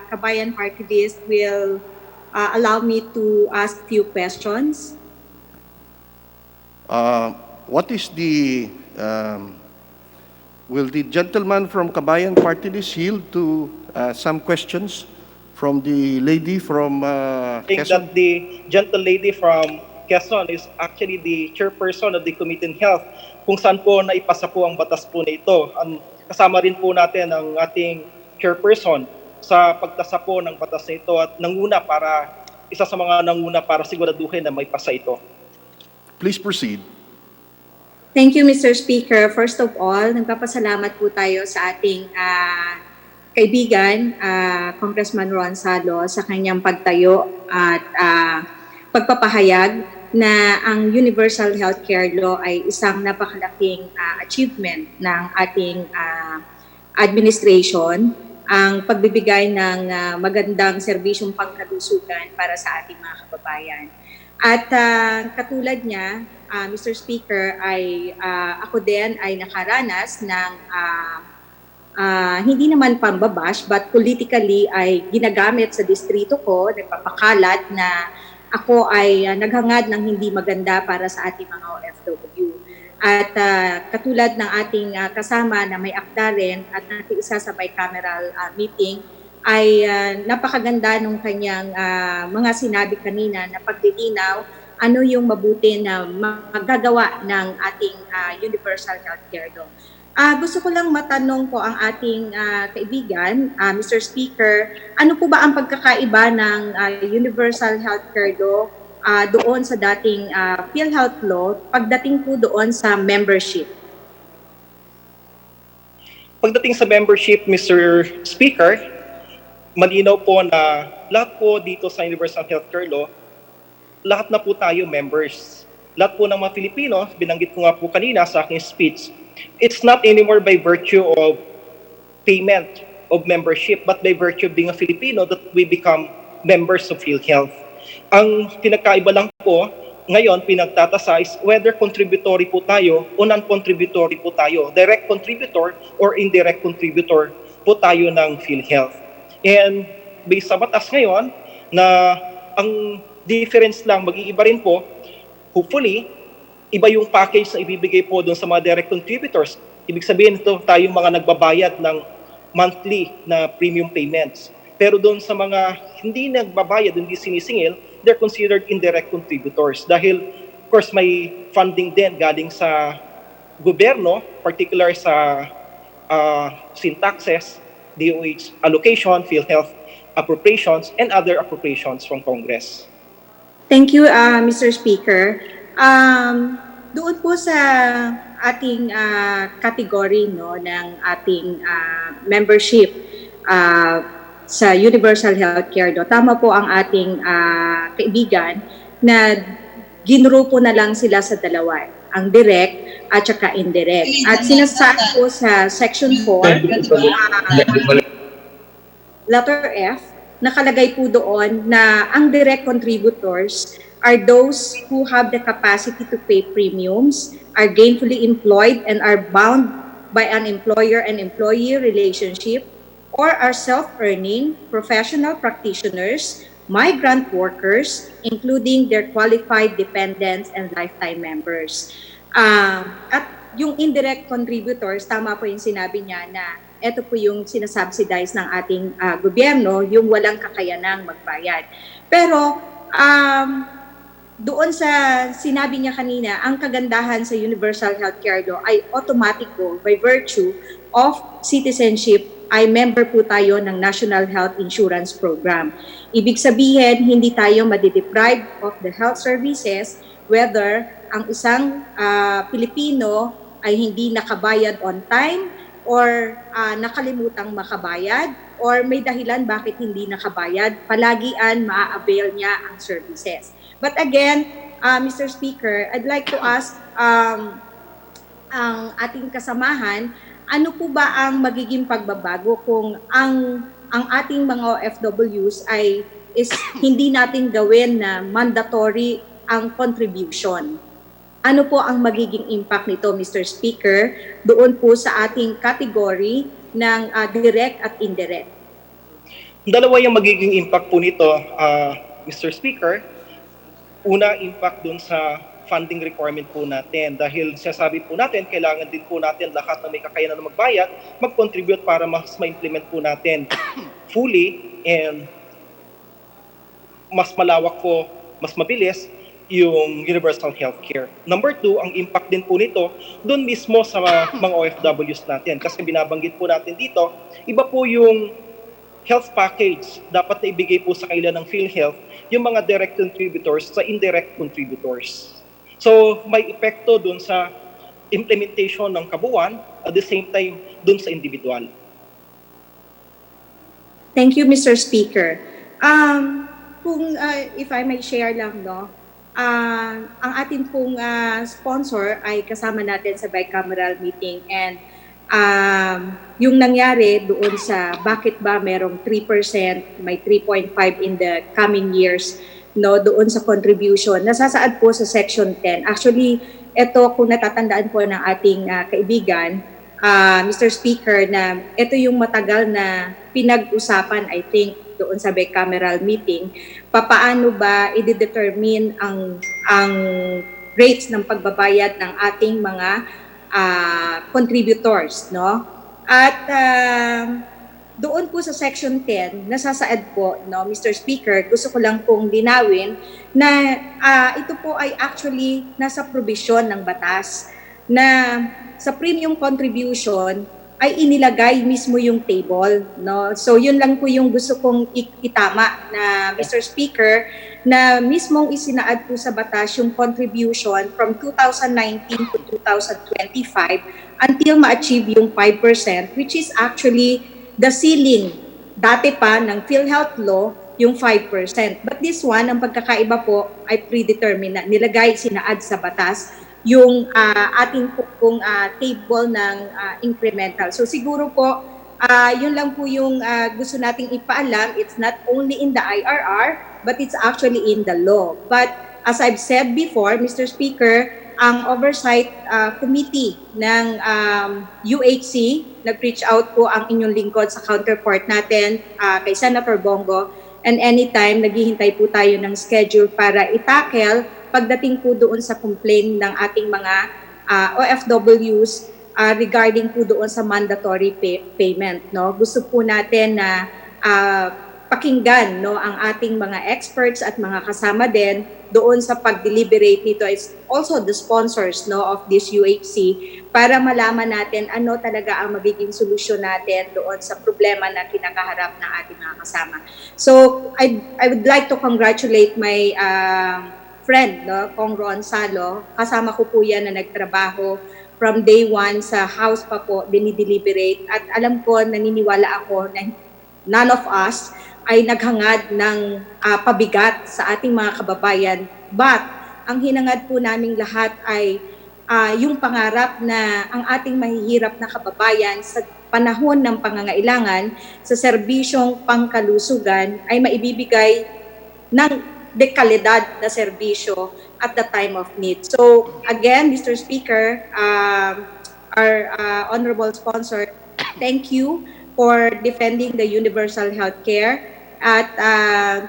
Kabayan Party List will allow me to ask few questions? What is the will the gentleman from Kabayan Party List yield to some questions from the lady from I think Quezon? that the gentle lady from Quezon is actually the chairperson of the Committee on Health, kung saan po naipasa po ang batas po na ito. Kasama rin po natin ang ating chairperson sa pagtasa po ng batas na ito at isa sa mga nanguna para siguraduhin na may pasa ito. Please proceed. Thank you, Mr. Speaker. First of all, nagpapasalamat po tayo sa ating kaibigan, Congressman Ron Salo, sa kanyang pagtayo at pagpapahayag na ang Universal Healthcare Law ay isang napakalaking achievement ng ating administration, ang pagbibigay ng magandang serbisyong pangkalusugan para sa ating mga kababayan. At katulad niya, Mr. Speaker, ay ako din ay nakaranas ng hindi naman pambabash but politically ay ginagamit sa distrito ko, nagpapakalat na ako ay naghangad ng hindi maganda para sa ating mga OFW. At katulad ng ating kasama na may akda rin at nakiisa sa bicameral meeting, ay napakaganda nung kanyang mga sinabi kanina na paglilinaw ano yung mabuti na magagawa ng ating Universal Healthcare Law. Gusto ko lang matanong po ang ating kaibigan, Mr. Speaker, ano po ba ang pagkakaiba ng Universal Healthcare Law doon sa dating PhilHealth Law pagdating po doon sa membership? Pagdating sa membership, Mr. Speaker, malinaw po na lahat po dito sa Universal Healthcare Law, lahat na po tayo members. Lahat po ng mga Pilipino, binanggit ko nga po kanina sa aking speech, it's not anymore by virtue of payment of membership, but by virtue of being a Filipino that we become members of PhilHealth. Ang pinagkaiba lang po, ngayon pinagtatasa is whether contributory po tayo o non-contributory po tayo, direct contributor or indirect contributor po tayo ng PhilHealth. And based sa batas ngayon, na ang difference lang, mag-iiba rin po, hopefully, iba yung package na ibibigay po doon sa mga direct contributors. Ibig sabihin ito tayong mga nagbabayad ng monthly na premium payments. Pero doon sa mga hindi nagbabayad, hindi sinisingil, they're considered indirect contributors. Dahil, of course, may funding din galing sa gobyerno, particular sa sin taxes, DOH allocation, PhilHealth appropriations, and other appropriations from Congress. Thank you, Mr. Speaker. Doon po sa ating category no ng ating membership uh, sa universal healthcare do. Tama po ang ating kaibigan na ginrupo na lang sila sa dalawa, ang direct at saka indirect. At sinasabi po sa section 4, letter F, nakalagay po doon na ang direct contributors are those who have the capacity to pay premiums, are gainfully employed, and are bound by an employer and employee relationship, or are self-earning, professional practitioners, migrant workers, including their qualified dependents and lifetime members. At yung indirect contributors, tama po yung sinabi niya na ito po yung sinasubsidize ng ating gobyerno, yung walang kakayanang magbayad. Pero doon sa sinabi niya kanina, ang kagandahan sa Universal Healthcare Law ay automatic po by virtue of citizenship ay member po tayo ng National Health Insurance Program. Ibig sabihin, hindi tayo madideprive of the health services whether ang isang Pilipino ay hindi nakabayad on time or nakalimutang makabayad or may dahilan bakit hindi nakabayad, palagian maa-avail niya ang services. But again, Mr. Speaker, I'd like to ask ang ating kasamahan, ano po ba ang magiging pagbabago kung ang ating mga OFWs is hindi natin gawin na mandatory ang contribution? Ano po ang magiging impact nito, Mr. Speaker, doon po sa ating category ng direct at indirect? Dalawa yung magiging impact po nito, Mr. Speaker. Una, impact dun sa funding requirement po natin. Dahil sinasabi po natin, kailangan din po natin lahat na may kakayanan na magbayad, mag-contribute para mas ma-implement po natin fully and mas malawak po, mas mabilis yung universal healthcare. Number 2, ang impact din po nito doon mismo sa mga OFWs natin. Kasi binabanggit po natin dito, iba po yung health package dapat na ibigay po sa kanila ng PhilHealth yung mga direct contributors sa indirect contributors. So may epekto doon sa implementation ng kabuuan at the same time doon sa individual. Thank you, Mr. Speaker. Kung if I may share lang, no, ang ating pong sponsor ay kasama natin sa bicameral meeting and yung nangyari doon sa bakit ba merong 3%, may 3.5 in the coming years, no, doon sa contribution. Nasasaad po sa Section 10. Actually, ito kung natatandaan po ng ating kaibigan, Mr. Speaker, na ito yung matagal na pinag-usapan, I think, doon sa bicameral meeting, papaano ba i-determine ang rates ng pagbabayad ng ating mga contributors, no? At doon po sa Section 10, nasasaad po, no, Mr. Speaker, gusto ko lang pong linawin na ito po ay actually nasa provision ng batas na sa premium contribution ay inilagay mismo yung table, no? So yun lang po yung gusto kong itama na Mr. Speaker, na mismong isinaad po sa batas yung contribution from 2019 to 2025 until ma-achieve yung 5%, which is actually the ceiling. Dati pa ng PhilHealth law, yung 5%. But this one, ang pagkakaiba po ay predetermined na. Nilagay, sinaad sa batas yung ating pong table ng incremental. So siguro po, yun lang po yung gusto nating ipaalam. It's not only in the IRR, but it's actually in the law. But as I've said before, Mr. Speaker, ang oversight committee ng UHC, nag-reach out po ang inyong lingkod sa counterpart natin kay Senator Bongo, and anytime naghihintay po tayo ng schedule para itackle pagdating po doon sa complaint ng ating mga OFWs regarding po doon sa mandatory payment, no? Gusto po natin na pakinggan, no, ang ating mga experts at mga kasama din doon sa pag-deliberate nito, is also the sponsors, no, of this UHC, para malaman natin ano talaga ang magiging solusyon natin doon sa problema na kinakaharap ng ating mga kasama. So I would like to congratulate my friend, no, Kong Ron Salo. Kasama ko po yan na nagtrabaho from day one sa House pa po dinideliberate at alam ko, naniniwala ako na none of us ay naghangad ng pabigat sa ating mga kababayan. But ang hinangad po naming lahat ay yung pangarap na ang ating mahihirap na kababayan sa panahon ng pangangailangan sa serbisyong pangkalusugan ay maibibigay ng dekalidad na serbisyo at the time of need. So again, Mr. Speaker, our honorable sponsor, thank you for defending the universal health care at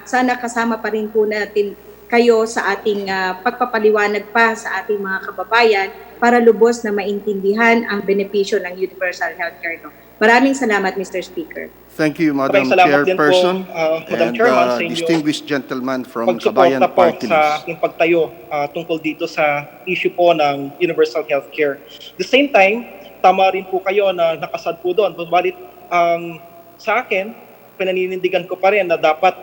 sana kasama pa rin po natin kayo sa ating pagpapaliwanag pa sa ating mga kababayan para lubos na maintindihan ang benepisyo ng universal health care. Maraming salamat, Mr. Speaker. Thank you, Madam Maraming salamat din po, Chairperson, Madam and Chairman, sa inyong distinguished gentleman from pagsuporta Kabayan po Party sa List. aking pagtayo tungkol dito sa issue po ng universal healthcare. The same time, tama rin po kayo na nakasad po doon. Balit sa akin, pinaninindigan ko pa rin na dapat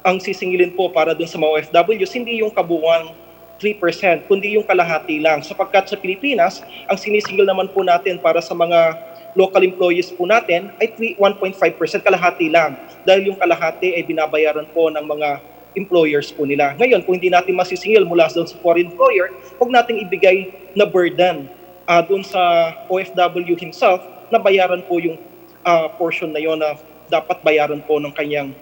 ang sisingilin po para doon sa mga OFWs, hindi yung kabuuan 3%, kundi yung kalahati lang. Sapagkat sa Pilipinas, ang sinisingil naman po natin para sa mga local employees po natin ay 1.5%, kalahati lang. Dahil yung kalahati ay binabayaran po ng mga employers po nila. Ngayon, kung hindi natin masisingil mula doon sa foreign employer, huwag nating ibigay na burden doon sa OFW himself na bayaran po yung portion na yon na dapat bayaran po ng kanyang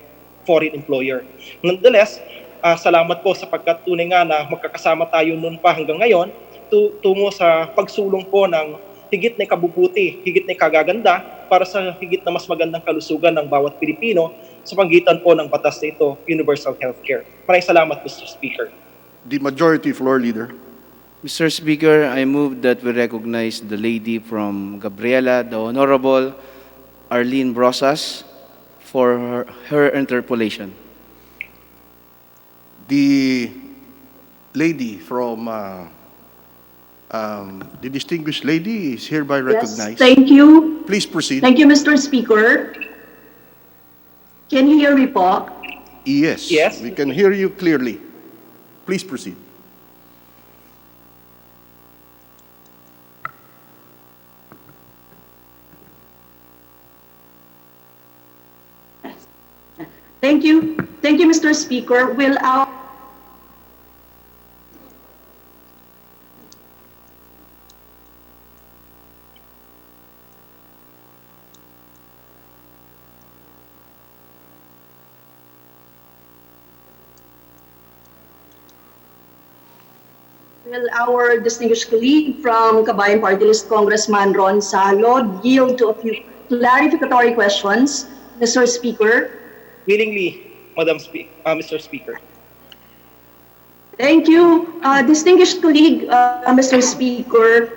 foreign employer. Nonetheless, salamat po sapagkat tunay nga na magkakasama tayo noon pa hanggang ngayon tungo sa pagsulong po ng higit na kabubuti, higit na kagaganda para sa higit na mas magandang kalusugan ng bawat Pilipino sa pagitan po ng batas na ito, Universal Healthcare. Maraming salamat, Mr. Speaker. The majority floor leader. Mr. Speaker, I move that we recognize the lady from Gabriela, the Honorable Arlene Brosas, for her interpolation. The lady from, the distinguished lady is hereby recognized. Yes, thank you. Please proceed. Thank you, Mr. Speaker. Can you hear me po? Yes, Yes. we can hear you clearly. Please proceed. Thank you. Thank you, Mr. Speaker. Will our distinguished colleague from Kabayan Party List, Congressman Ron Salo, yield to a few clarificatory questions? Mr. Speaker. Willingly, Mr. Speaker. Thank you. Distinguished colleague, Mr. Speaker,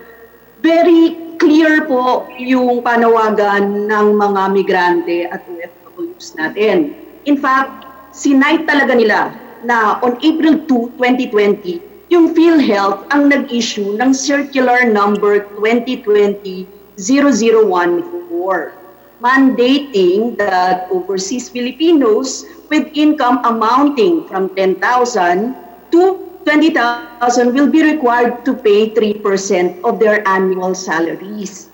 very clear po yung panawagan ng mga migrante at OFWs natin. In fact, sinight talaga nila na on April 2, 2020, yung PhilHealth ang nag-issue ng Circular Number 2020-0014, mandating that overseas Filipinos with income amounting from 10,000 to 20,000 will be required to pay 3% of their annual salaries.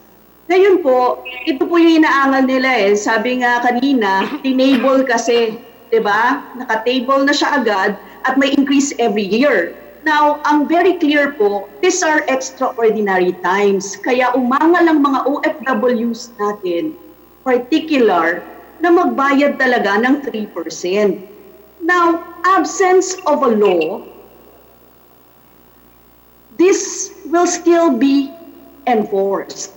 Ngayon po, ito po yung inaangal nila eh. Sabi nga kanina, tinable kasi, di ba? Naka-table na siya agad at may increase every year. Now, ang very clear po, these are extraordinary times. Kaya umangal ang mga OFWs natin, particular, na magbayad talaga ng 3%. Now, absence of a law, this will still be enforced.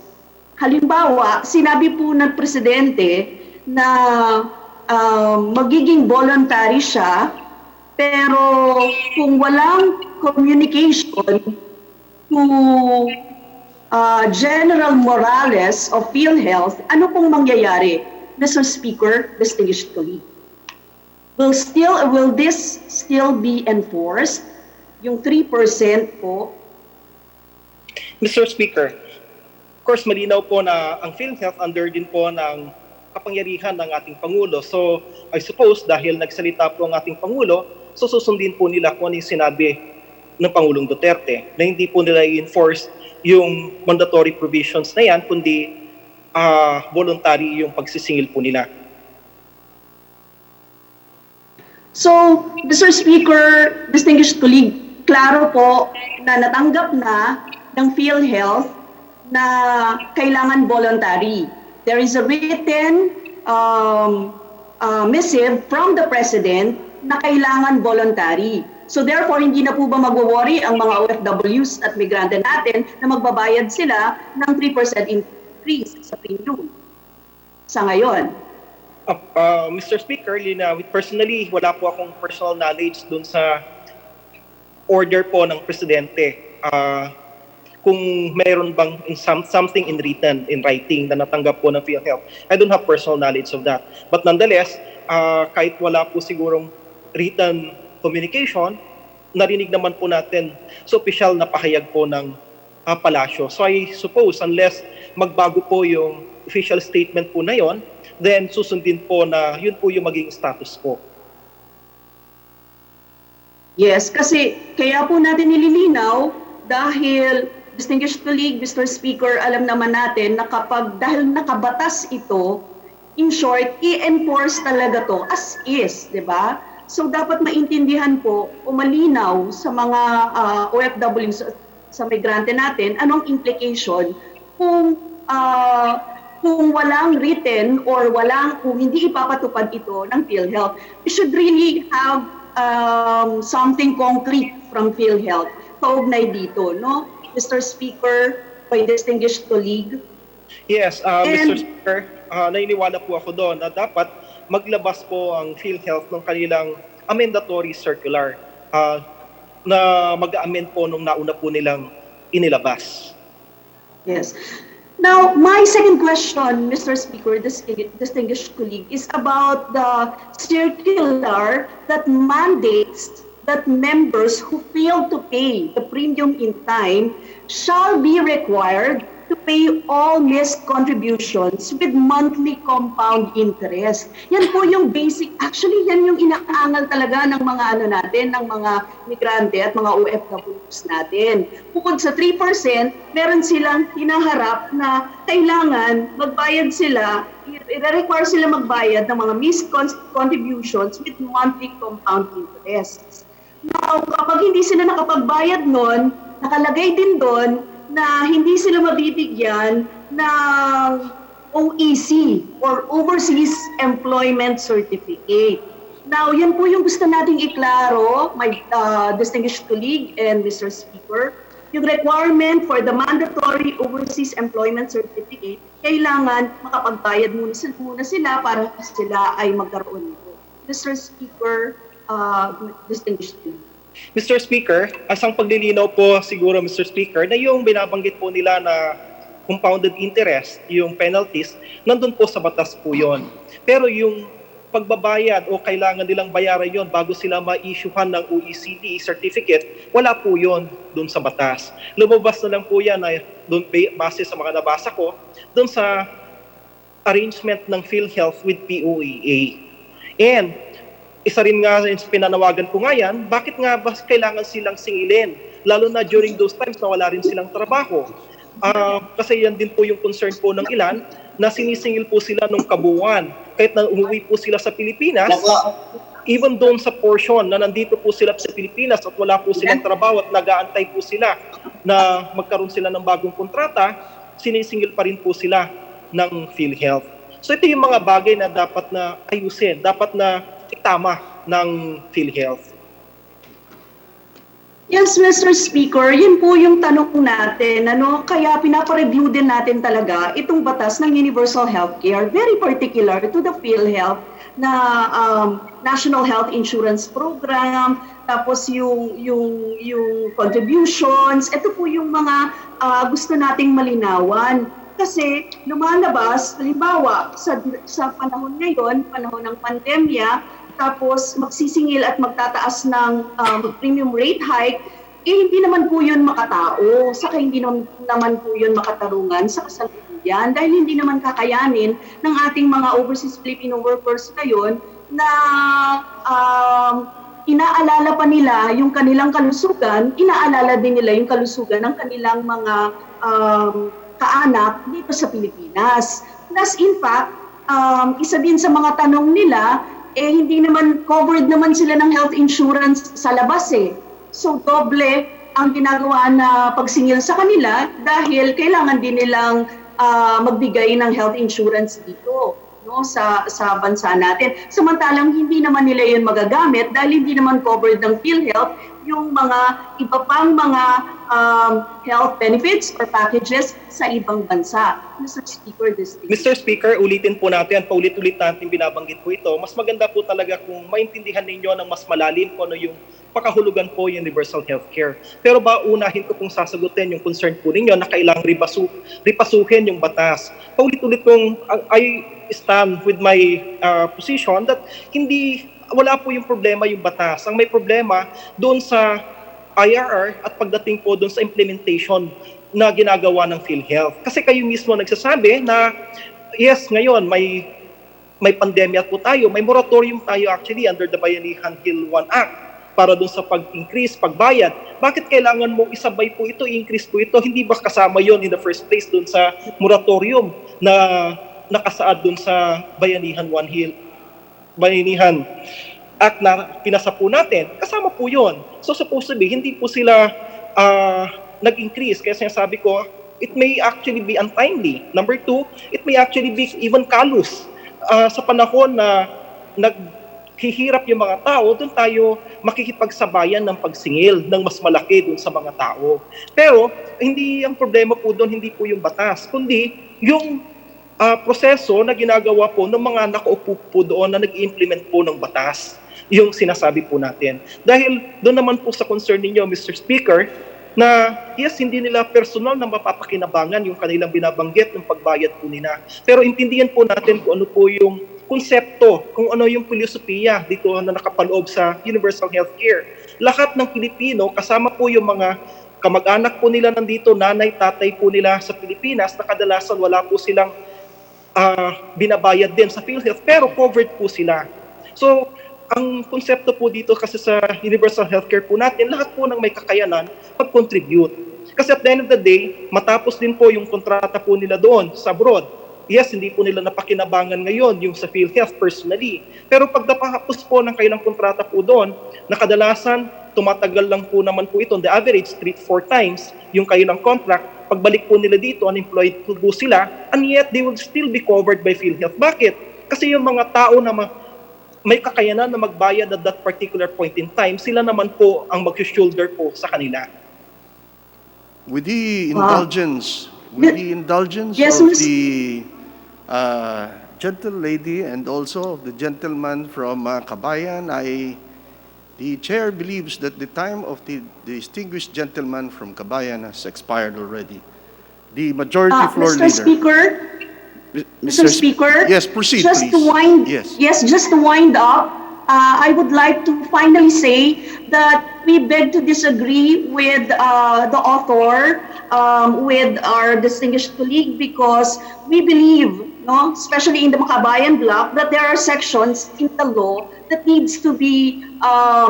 Halimbawa, sinabi po ng Presidente na magiging voluntary siya, pero kung walang communication to General Morales of PhilHealth, ano pong mangyayari? Mr. Speaker, distinguished colleague. Will this still be enforced? Yung 3% po? Mr. Speaker, of course, malinaw po na ang PhilHealth under din po ng kapangyarihan ng ating Pangulo. So, I suppose, dahil nagsalita po ang ating Pangulo, susundin po nila kung ano yung sinabi ng Pangulong Duterte, na hindi po nila i-enforce yung mandatory provisions na yan, kundi voluntary yung pagsisingil po nila. So, Mr. Speaker, distinguished colleague, klaro po na natanggap na ng PhilHealth na kailangan voluntary. There is a written missive from the President na kailangan voluntary. So therefore, hindi na po ba magwo-worry ang mga OFWs at migrante natin na magbabayad sila ng 3% increase sa premium sa ngayon? Mr. Speaker, personally, wala po akong personal knowledge dun sa order po ng Presidente. Kung mayroon bang something in writing na natanggap po ng PhilHealth. I don't have personal knowledge of that. But nonetheless, kahit wala po sigurong written communication, narinig naman po natin sa opisyal na pahayag po ng palasyo. So I suppose, unless magbago po yung official statement po na yon, then susundin po na yun po yung maging status quo. Yes, kasi kaya po natin nililinaw dahil, distinguished colleague, Mr. Speaker, alam naman natin na dahil nakabatas ito, in short, i-enforce talaga to as is, di ba? So dapat maintindihan po o malinaw sa mga OFW sa migrante natin, anong implication kung walang written or kung hindi ipapatupad ito ng PhilHealth. We should really have something concrete from PhilHealth kaugnay dito, no? Mr. Speaker, my distinguished colleague. Yes, Mr. Speaker, naniniwala po ako doon na dapat maglabas po ang PhilHealth ng kanilang amendatory circular na mag-amend po nung nauna po nilang inilabas. Yes. Now, my second question, Mr. Speaker, distinguished colleague, is about the circular that mandates that members who fail to pay the premium in time shall be required to pay all missed contributions with monthly compound interest. Yan po yung basic, actually yan yung inaangal talaga ng mga natin, ng mga migrante at mga OFWs natin. Bukod sa 3%, meron silang hinaharap na kailangan magbayad sila, i-require sila magbayad ng mga missed contributions with monthly compound interest. Now, kapag hindi sila nakapagbayad nun, nakalagay din doon na hindi sila mabibigyan ng OEC or Overseas Employment Certificate. Now, yan po yung gusto nating iklaro, my distinguished colleague and Mr. Speaker, yung requirement for the mandatory Overseas Employment Certificate, kailangan makapagbayad muna sila para sila ay magkaroon nito. Mr. Speaker, distinguished colleague. Mr. Speaker, asang paglilinaw po siguro, Mr. Speaker, na yung binabanggit po nila na compounded interest, yung penalties, nandun po sa batas po yon. Pero yung pagbabayad o kailangan nilang bayaran yon bago sila ma-issuehan ng OECD certificate, wala po yon dun sa batas. Lumabas na lang po yan na dun, base sa mga nabasa ko, dun sa arrangement ng PhilHealth with POEA. And isa rin nga pinanawagan ko nga yan, bakit nga ba kailangan silang singilin? Lalo na during those times na wala rin silang trabaho. Kasi yan din po yung concern po ng ilan na sinisingil po sila nung kabuuan. Kahit na umuwi po sila sa Pilipinas, even doon sa portion na nandito po sila sa Pilipinas at wala po silang trabaho at nag-aantay po sila na magkaroon sila ng bagong kontrata, sinisingil pa rin po sila ng PhilHealth. So ito yung mga bagay na dapat na ayusin, dapat na itama ng PhilHealth. Yes, Mr. Speaker, yun po yung tanong natin. Kaya pinapareview din natin talaga itong batas ng Universal Healthcare, very particular to the PhilHealth na National Health Insurance Program, tapos yung contributions. Ito po yung mga gusto nating malinawan. Kasi lumalabas, halimbawa, sa panahon ngayon, panahon ng pandemya, tapos magsisingil at magtataas ng premium rate hike, hindi naman po yun makatao, saka hindi naman po yun makatarungan sa kasalukuyan dahil hindi naman kakayanin ng ating mga overseas Filipino workers ngayon na inaalala pa nila yung kanilang kalusugan, inaalala din nila yung kalusugan ng kanilang mga kaanak dito sa Pilipinas. Plus, in fact, isa din sa mga tanong nila, hindi naman covered naman sila ng health insurance sa labas eh. So, doble ang ginagawa na pagsingil sa kanila dahil kailangan din nilang magbigay ng health insurance dito, no, sa bansa natin. Samantalang hindi naman nila yun magagamit dahil hindi naman covered ng PhilHealth yung mga iba pang mga health benefits or packages sa ibang bansa. Mr. Speaker, Mr. Speaker, ulitin po natin, paulit-ulit natin binabanggit po ito. Mas maganda po talaga kung maintindihan ninyo ng mas malalim kung ano yung pakahulugan po yung universal healthcare. Pero unahin ko pong sasagutin yung concern po ninyo na kailangang ripasuhin yung batas. Paulit-ulit kong I stand with my position that wala po yung problema yung batas. Ang may problema doon sa IRR at pagdating po doon sa implementation na ginagawa ng PhilHealth. Kasi kayo mismo nagsasabi na yes, ngayon may pandemya po tayo, may moratorium tayo actually under the Bayanihan Hill 1 Act para doon sa pag-increase, pagbayad. Bakit kailangan mo isabay po ito, i-increase po ito? Hindi ba kasama yon in the first place doon sa moratorium na nakasaad doon sa Bayanihan Act na pinasa po natin? Kasama po yon. So supposed to be, hindi po sila nag-increase. Kaya sinasabi ko, it may actually be untimely. Number two, it may actually be even callous. Sa panahon na naghihirap yung mga tao, doon tayo makikipagsabayan ng pagsingil ng mas malaki doon sa mga tao. Pero hindi ang problema po doon, hindi po yung batas, kundi yung proseso na ginagawa po ng mga nakaupo po doon na nag-implement po ng batas, yung sinasabi po natin. Dahil doon naman po sa concern ninyo, Mr. Speaker, na yes, hindi nila personal na mapapakinabangan yung kanilang binabanggit ng pagbayad po nila. Pero intindihan po natin kung ano po yung konsepto, kung ano yung filosofiya dito na nakapaloob sa universal healthcare. Lahat ng Pilipino, kasama po yung mga kamag-anak po nila nandito, nanay, tatay po nila sa Pilipinas, na kadalasan wala po silang binabayad din sa PhilHealth, pero covered po sila. So, ang konsepto po dito kasi sa universal healthcare po natin, lahat po ng may kakayanan mag-contribute. Kasi at the end of the day, matapos din po yung kontrata po nila doon sa abroad. Yes, hindi po nila napakinabangan ngayon yung sa PhilHealth personally. Pero pag napahapos po ng kailang kontrata po doon, na kadalasan tumatagal lang po naman po ito, on the average 3-4 times yung kailang contract. Pagbalik po nila dito, unemployed po sila, and yet they will still be covered by PhilHealth. Bakit? Kasi yung mga tao na may kakayanan na magbayad at that particular point in time, sila naman po ang mag-shoulder po sa kanila. With the indulgence, Yes, of the gentle lady and also of the gentleman from Kabayan, the chair believes that the time of the distinguished gentleman from Kabayan has expired already. The majority floor Mr. leader. Speaker, Mr. Speaker, Yes, proceed, just please. to wind, Yes. just to wind up, I would like to finally say that we beg to disagree with the author, with our distinguished colleague, because we believe, no, especially in the Makabayan block, that there are sections in the law that needs to be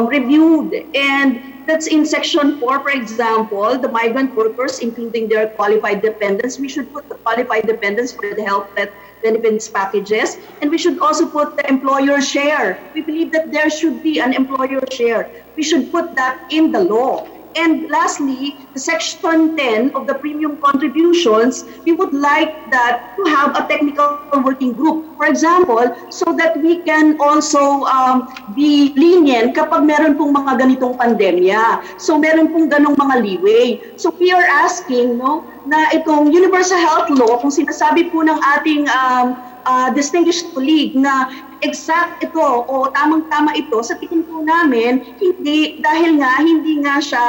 reviewed, and that's in Section 4, for example, the migrant workers, including their qualified dependents. We should put the qualified dependents for the health benefits packages, and we should also put the employer share. We believe that there should be an employer share. We should put that in the law. And lastly, the Section 10 of the premium contributions, we would like that to have a technical working group, for example, so that we can also be lenient kapag meron pong mga ganitong pandemya. So meron pong ganong mga leeway. So we are asking, no, na itong universal health law, kung sinasabi po ng ating distinguished colleague na exact ito o tamang-tama ito, sa tingin po namin, hindi, dahil nga hindi nga siya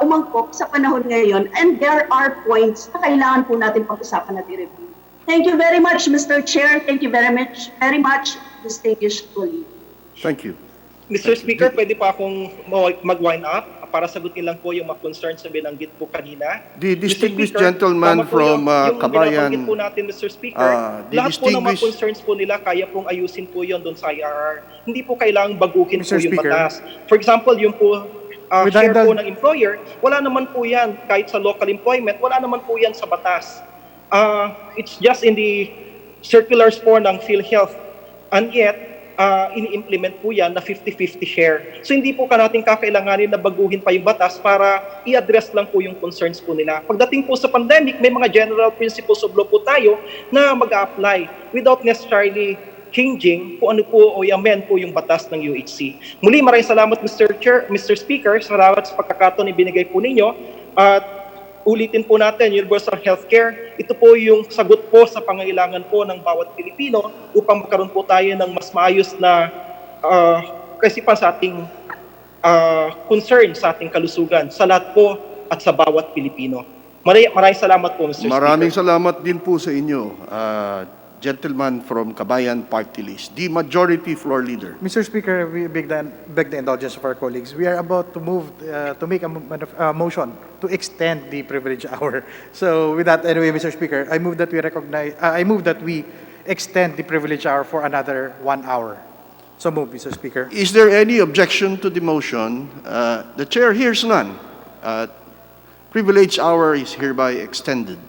umangkop sa panahon ngayon, and there are points na kailangan po natin pag-usapan at i-review. Thank you very much, Mr. Chair. Thank you very much, distinguished colleague. Thank you. Mr. Speaker, pwede pa akong mag-wind up? para sagutin lang po yung mga concerns na binanggit po kanina. The Mr. distinguished Speaker, gentleman tama po from yung Kabayan, binabanggit po natin, Mr. Speaker, the lahat po ng mga distinguished- concerns po nila, kaya pong ayusin po yun doon sa IRR. Hindi po kailangang baguhin Mr. po yung Speaker. batas. For example, yung po With share that- po ng employer, wala naman po yan kahit sa local employment, wala naman po yan sa batas. It's just in the circulars po ng PhilHealth. And yet, ini-implement po yan na 50-50 share. So hindi po natin kakailanganin na baguhin pa yung batas para i-address lang po yung concerns po nila. Pagdating po sa pandemic, may mga general principles of law po tayo na mag-a-apply without necessarily changing kung ano po o i-amend po yung batas ng UHC. Muli, maraming salamat Mr. Speaker, salamat sa pagkakataon na binigay po ninyo. At ulitin po natin, universal healthcare, ito po yung sagot po sa pangangailangan po ng bawat Pilipino upang magkaroon po tayo ng mas maayos na kaisipan sa ating concern sa ating kalusugan, sa lahat po at sa bawat Pilipino. Maraming salamat po, Mr. maraming Speaker. salamat din po sa inyo, gentleman from Kabayan Party List, the majority floor leader. Mr. Speaker, we beg the indulgence of our colleagues. We are about to move to make a motion to extend the privilege hour. So, with that, anyway, Mr. Speaker, I move that we extend the privilege hour for another 1 hour. So move, Mr. Speaker. Is there any objection to the motion? The chair hears none. Privilege hour is hereby extended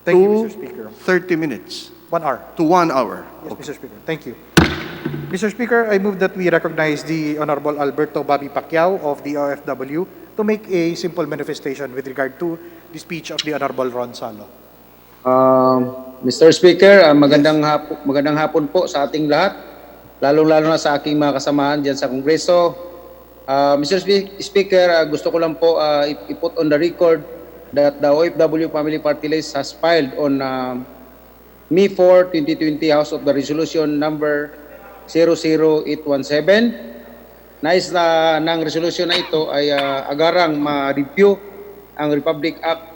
Thank to you, Mr. Speaker. 30 minutes. 1 hour. To 1 hour. Yes, Mr. Speaker. Thank you. Mr. Speaker, I move that we recognize the Honorable Alberto Bobby Pacquiao of the OFW to make a simple manifestation with regard to the speech of the Honorable Ron Salo. Mr. Speaker, magandang hapon po sa ating lahat, lalong-lalo na sa aking mga kasamahan diyan sa Kongreso. Mr. Speaker, gusto ko lang po i-put on the record that the OFW Family Party List has filed on May 4, 2020 House of the Resolution number 00817. Nais na ng resolution na ito ay agarang ma-review ang Republic Act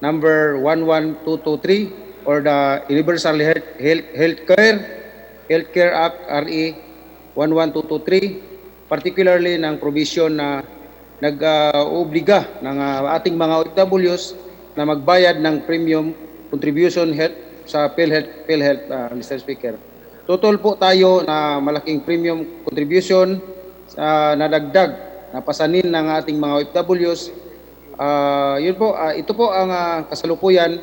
number 11223 or the Universal Healthcare Act RE 11223, particularly ng provision na nag-obliga ng ating mga OFWs na magbayad ng premium contribution sa PhilHealth, Mr. Speaker. Total po tayo na malaking premium contribution na dagdag na pasanin ng ating mga OFWs. Ito po ang kasalukuyan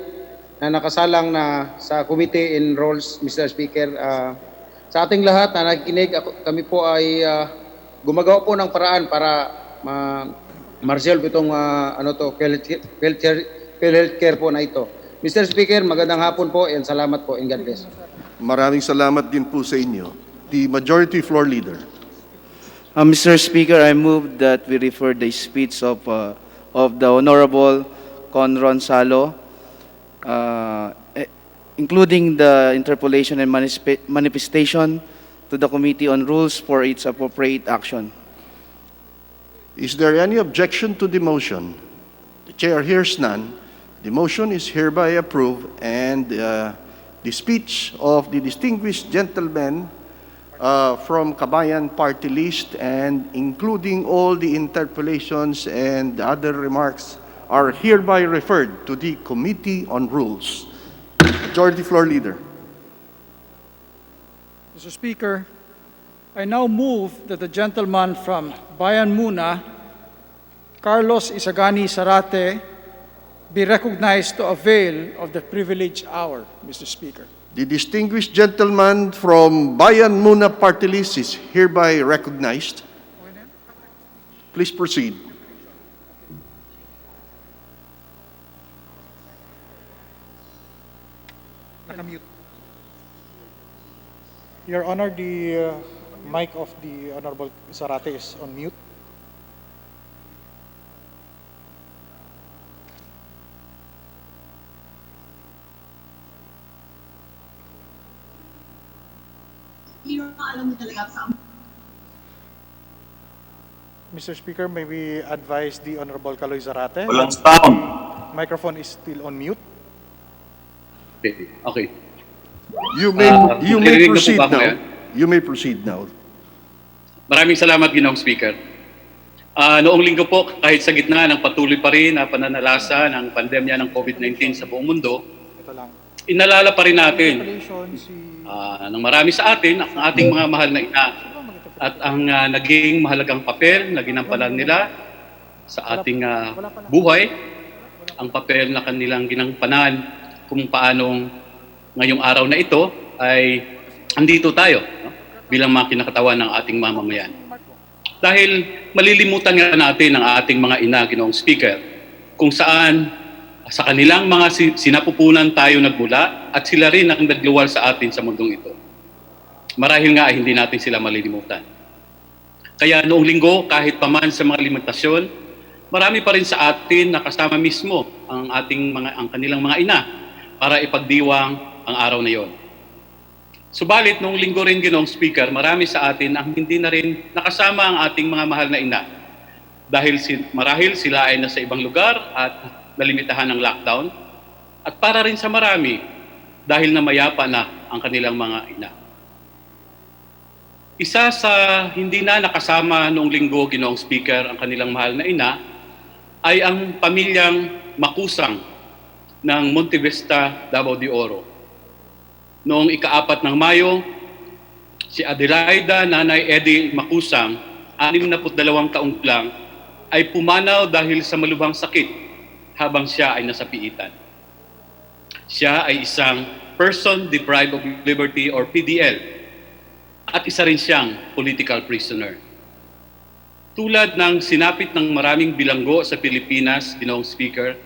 na nakasalang na sa Committee in Roles, Mr. Speaker. Sa ating lahat na nakikinig, kami po ay gumagawa po ng paraan para ma-resolve itong PhilHealthcare po na ito. Mr. Speaker, magandang hapon po and salamat po and God bless. Maraming salamat din po sa inyo. The majority floor leader. Mr. Speaker, I move that we refer the speech of the Honorable Conron Salo, including the interpolation and manifestation to the Committee on Rules for its appropriate action. Is there any objection to the motion? The chair hears none. The motion is hereby approved, and the speech of the distinguished gentleman from Kabayan Party List, and including all the interpolations and other remarks, are hereby referred to the Committee on Rules. Majority Floor Leader. Mr. Speaker, I now move that the gentleman from Bayan Muna, Carlos Isagani Sarate, be recognized to avail of the privilege hour, Mr. Speaker. The distinguished gentleman from Bayan Muna Party List is hereby recognized. Please proceed. Nakamute. Your Honor, the mic of the Honorable Sarate is on mute. Mr. Speaker, may we advise the Honorable Kaloy Zarate? Walang sound. Microphone is still on mute. Okay. You may naririnig na po proceed ba ako now. ngayon? You may proceed now. Maraming salamat, Ginoong Speaker. Noong linggo po, kahit sa gitna ng patuloy pa rin na pananalasa ng pandemya ng COVID-19 sa buong mundo, inalala pa rin natin ng marami sa atin ang ating mga mahal na ina at ang naging mahalagang papel na ginampalan nila sa ating buhay, ang papel na kanilang ginampanan kung paanong ngayong araw na ito ay andito tayo, no? Bilang mga kinakatawan ng ating mamamayan. Dahil malilimutan nga natin ang ating mga ina, Ginoong Speaker, kung saan sa kanilang mga sinapupunan tayo nagmula at sila rin ang nagluwal sa atin sa mundong ito. Marahil nga ay hindi natin sila malilimutan. Kaya noong linggo, kahit paman sa mga limitasyon, marami pa rin sa atin na kasama mismo ang kanilang mga ina para ipagdiwang ang araw na iyon. Subalit, noong linggo rin, Ginoong Speaker, marami sa atin ang hindi na rin nakasama ang ating mga mahal na ina. Dahil marahil sila ay nasa ibang lugar at nalimitahan ng lockdown. At para rin sa marami, dahil namayapa na ang kanilang mga ina. Isa sa hindi na nakasama noong linggo, Ginoong Speaker, ang kanilang mahal na ina, ay ang pamilyang Makusang ng Monte Vista, Davao de Oro. Noong ika-4 ng Mayo, si Adelaida Nanay Eddie Makusang, 62 taong lang, ay pumanaw dahil sa malubhang sakit habang siya ay nasa piitan. Siya ay isang person deprived of liberty or PDL at isa rin siyang political prisoner. Tulad ng sinapit ng maraming bilanggo sa Pilipinas, Ginoong Speaker,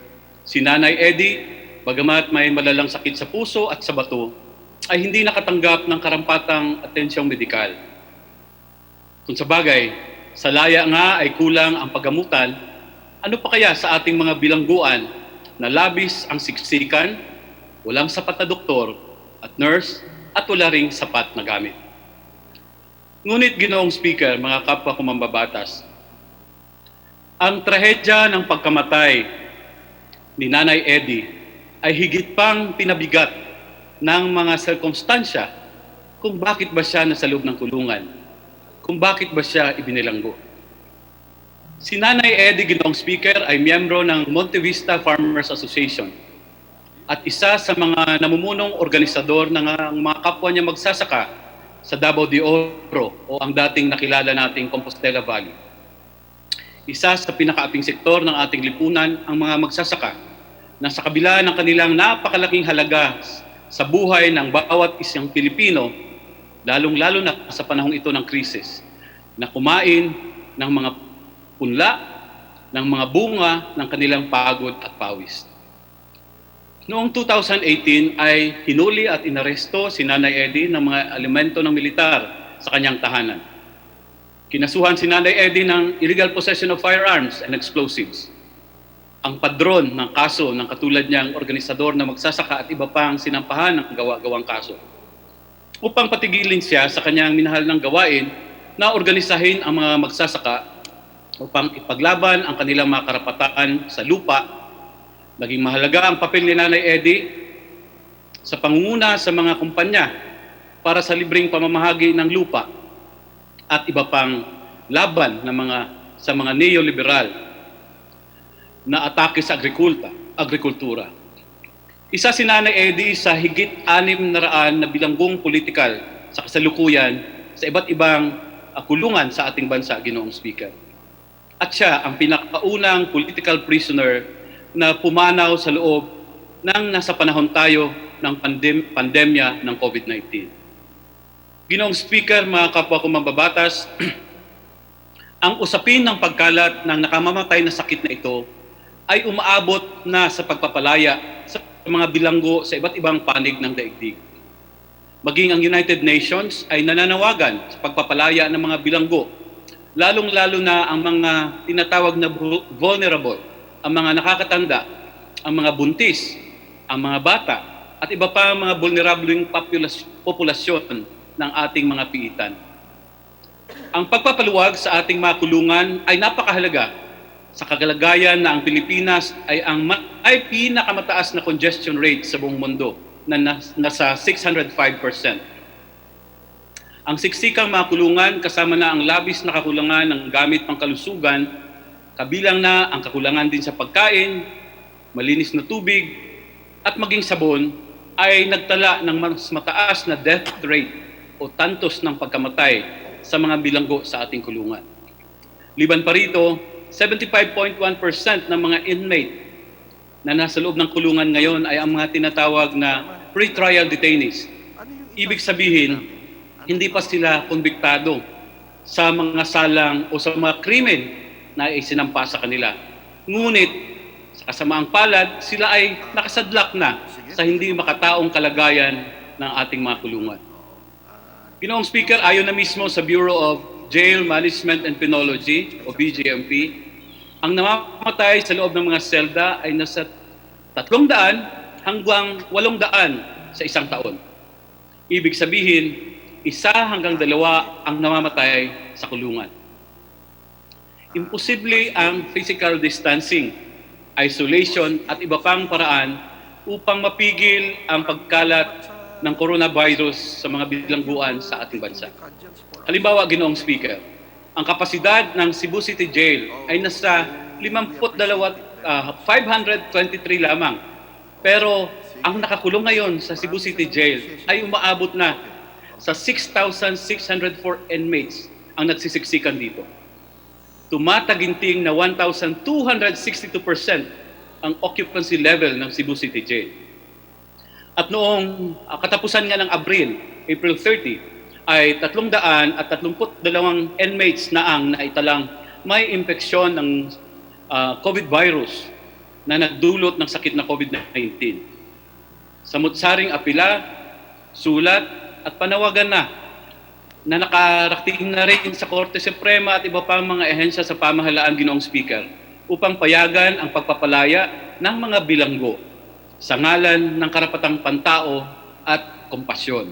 si Nanay Eddie, bagamat may malalang sakit sa puso at sa bato, ay hindi nakatanggap ng karampatang atensyong medikal. Kung sa bagay, sa laya nga ay kulang ang paggamutan, ano pa kaya sa ating mga bilangguan na labis ang siksikan, walang sapat na doktor at nurse at wala ring sapat na gamit. Ngunit, Ginoong Speaker, mga kapwa ko mambabatas, ang trahedya ng pagkamatay ni Nanay Eddie ay higit pang pinabigat ng mga sirkumstansya kung bakit ba siya nasa loob ng kulungan, kung bakit ba siya ibinilanggo. Si Nanay Eddie, Ginoong Speaker, ay miyembro ng Monte Vista Farmers Association at isa sa mga namumunong organisador ng mga kapwa niya magsasaka sa Davao de Oro o ang dating nakilala nating Compostela Valley. Isa sa pinakaaping sektor ng ating lipunan ang mga magsasaka na sa kabila ng kanilang napakalaking halaga sa buhay ng bawat isang Pilipino, lalong-lalo na sa panahong ito ng krisis, na kumain ng mga punla, ng mga bunga ng kanilang pagod at pawis. Noong 2018 ay hinuli at inaresto si Nanay Eddie ng mga elemento ng militar sa kanyang tahanan. Kinasuhan si Nanay Eddie ng illegal possession of firearms and explosives. Ang padron ng kaso ng katulad niyang organisador na magsasaka at iba pang sinampahan ng gawa-gawang kaso. Upang patigilin siya sa kanyang minahal ng gawain na organisahin ang mga magsasaka upang ipaglaban ang kanilang mga karapatan sa lupa, naging mahalaga ang papel ni Nanay Eddie sa pangunguna sa mga kumpanya para sa libreng pamamahagi ng lupa at iba pang laban sa mga neoliberal na atake sa agrikultura. Isa si Nanay Eddie sa higit 600 na bilanggong politikal sa kasalukuyan sa iba't ibang kulungan sa ating bansa, Ginoong Speaker. At siya ang pinakaunang political prisoner na pumanaw sa loob ng nasa panahon tayo ng pandemya ng COVID-19. Ginoong Speaker, mga kapwa ko mambabatas, ang usapin ng pagkalat ng nakamamatay na sakit na ito ay umaabot na sa pagpapalaya sa mga bilanggo sa iba't ibang panig ng daigdig. Maging ang United Nations ay nananawagan sa pagpapalaya ng mga bilanggo, lalong-lalo na ang mga tinatawag na vulnerable, ang mga nakakatanda, ang mga buntis, ang mga bata, at iba pa mga vulnerableng populasyon ng ating mga piitan. Ang pagpapaluwag sa ating mga kulungan ay napakahalaga sa kagalagayan na ang Pilipinas ay pinakamataas na congestion rate sa buong mundo na nasa 605%. Ang siksikang mga kulungan kasama na ang labis na kakulangan ng gamit pangkalusugan, kabilang na ang kakulangan din sa pagkain, malinis na tubig, at maging sabon ay nagtala ng mas mataas na death rate o tantos ng pagkamatay sa mga bilanggo sa ating kulungan. Liban pa rito, 75.1% ng mga inmate na nasa loob ng kulungan ngayon ay ang mga tinatawag na pre-trial detainees. Ibig sabihin, hindi pa sila konbiktado sa mga salang o sa mga krimen na isinampa sa kanila. Ngunit, sa kasamaang palad, sila ay nakasadlak na sa hindi makataong kalagayan ng ating mga kulungan. Ginoong Speaker, ayon na mismo sa Bureau of Jail Management and Penology o BJMP, ang namamatay sa loob ng mga selda ay nasa 300 hanggang 800 sa isang taon. Ibig sabihin, 1 hanggang 2 ang namamatay sa kulungan. Imposible ang physical distancing, isolation at iba pang paraan upang mapigil ang pagkalat ng coronavirus sa mga bilangguan sa ating bansa. Halimbawa, Ginoong Speaker, ang kapasidad ng Cebu City Jail ay nasa 523 lamang. Pero ang nakakulong ngayon sa Cebu City Jail ay umaabot na sa 6,604 inmates ang nagsisiksikan dito. Tumataginting na 1,262% ang occupancy level ng Cebu City Jail. At noong katapusan nga ng April 30, ay 332 inmates na ang naitalang may impeksyon ng COVID virus na nagdulot ng sakit na COVID-19. Samut-saring apila, sulat, at panawagan na nakarating na rin sa Korte Suprema at iba pang mga ehensya sa pamahalaan, Ginoong Speaker, upang payagan ang pagpapalaya ng mga bilanggo sa ngalan ng karapatang pantao at kompasyon.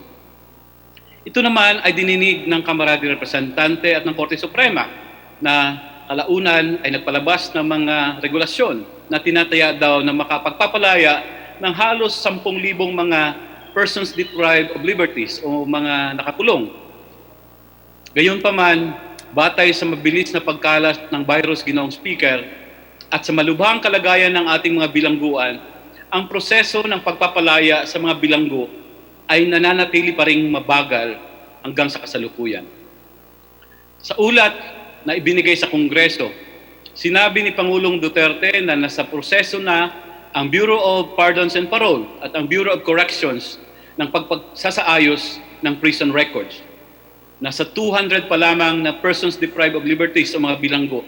Ito naman ay dininig ng Kamara de Representante at ng Korte Suprema na kalaunan ay nagpalabas ng mga regulasyon na tinataya daw na makapagpapalaya ng halos 10,000 mga persons deprived of liberties o mga nakakulong. Gayunpaman, batay sa mabilis na pagkalat ng virus, Ginoong Speaker, at sa malubhang kalagayan ng ating mga bilangguan, ang proseso ng pagpapalaya sa mga bilanggo ay nananatili pa ring mabagal hanggang sa kasalukuyan. Sa ulat na ibinigay sa Kongreso, sinabi ni Pangulong Duterte na nasa proseso na ang Bureau of Pardons and Parole at ang Bureau of Corrections ng pagsasaayos ng prison records. Nasa 200 pa lamang na persons deprived of liberties o mga bilanggo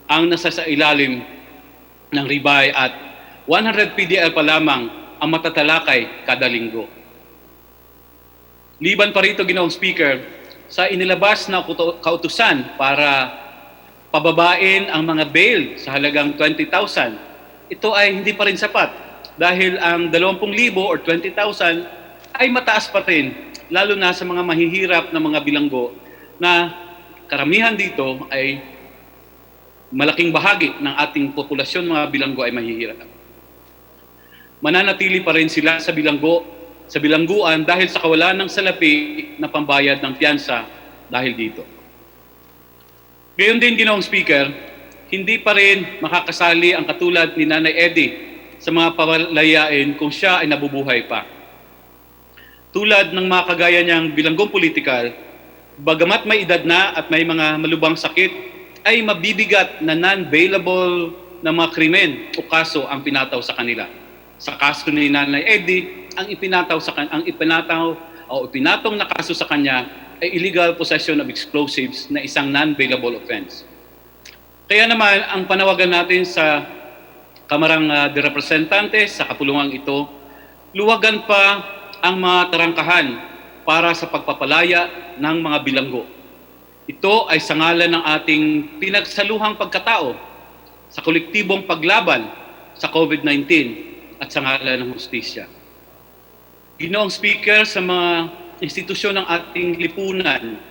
ang nasa sa ilalim ng ribay at 100 PDL pa lamang ang matatalakay kada linggo. Liban pa rito, Ginoong Speaker, sa inilabas na kautusan para pababain ang mga bail sa halagang 20,000, ito ay hindi pa rin sapat dahil ang 20,000 or 20,000 ay mataas pa rin, lalo na sa mga mahihirap na mga bilanggo na karamihan dito ay malaking bahagi ng ating populasyon mga bilanggo ay mahihirap. Mananatili pa rin sila sa bilangguan dahil sa kawalan ng salapi na pambayad ng piyansa dahil dito. Gayon din, Ginoong Speaker, hindi pa rin makakasali ang katulad ni Nanay Eddie sa mga pamalayain kung siya ay nabubuhay pa. Tulad ng mga kagaya niyang bilanggong politikal, bagamat may edad na at may mga malubhang sakit, ay mabibigat na non-bailable na mga krimen o kaso ang pinataw sa kanila. Sa kaso ni Nanay Eddie, ang ipinatong na kaso sa kanya ay illegal possession of explosives na isang non-bailable offense. Kaya naman, ang panawagan natin sa Kamarang de Representantes sa kapulungang ito, luwagan pa ang mga tarangkahan para sa pagpapalaya ng mga bilanggo. Ito ay sa ngalan ng ating pinagsaluhang pagkatao sa kolektibong paglaban sa COVID-19 at sa ngalan ng hustisya. Ginoong Speaker, sa mga institusyon ng ating lipunan,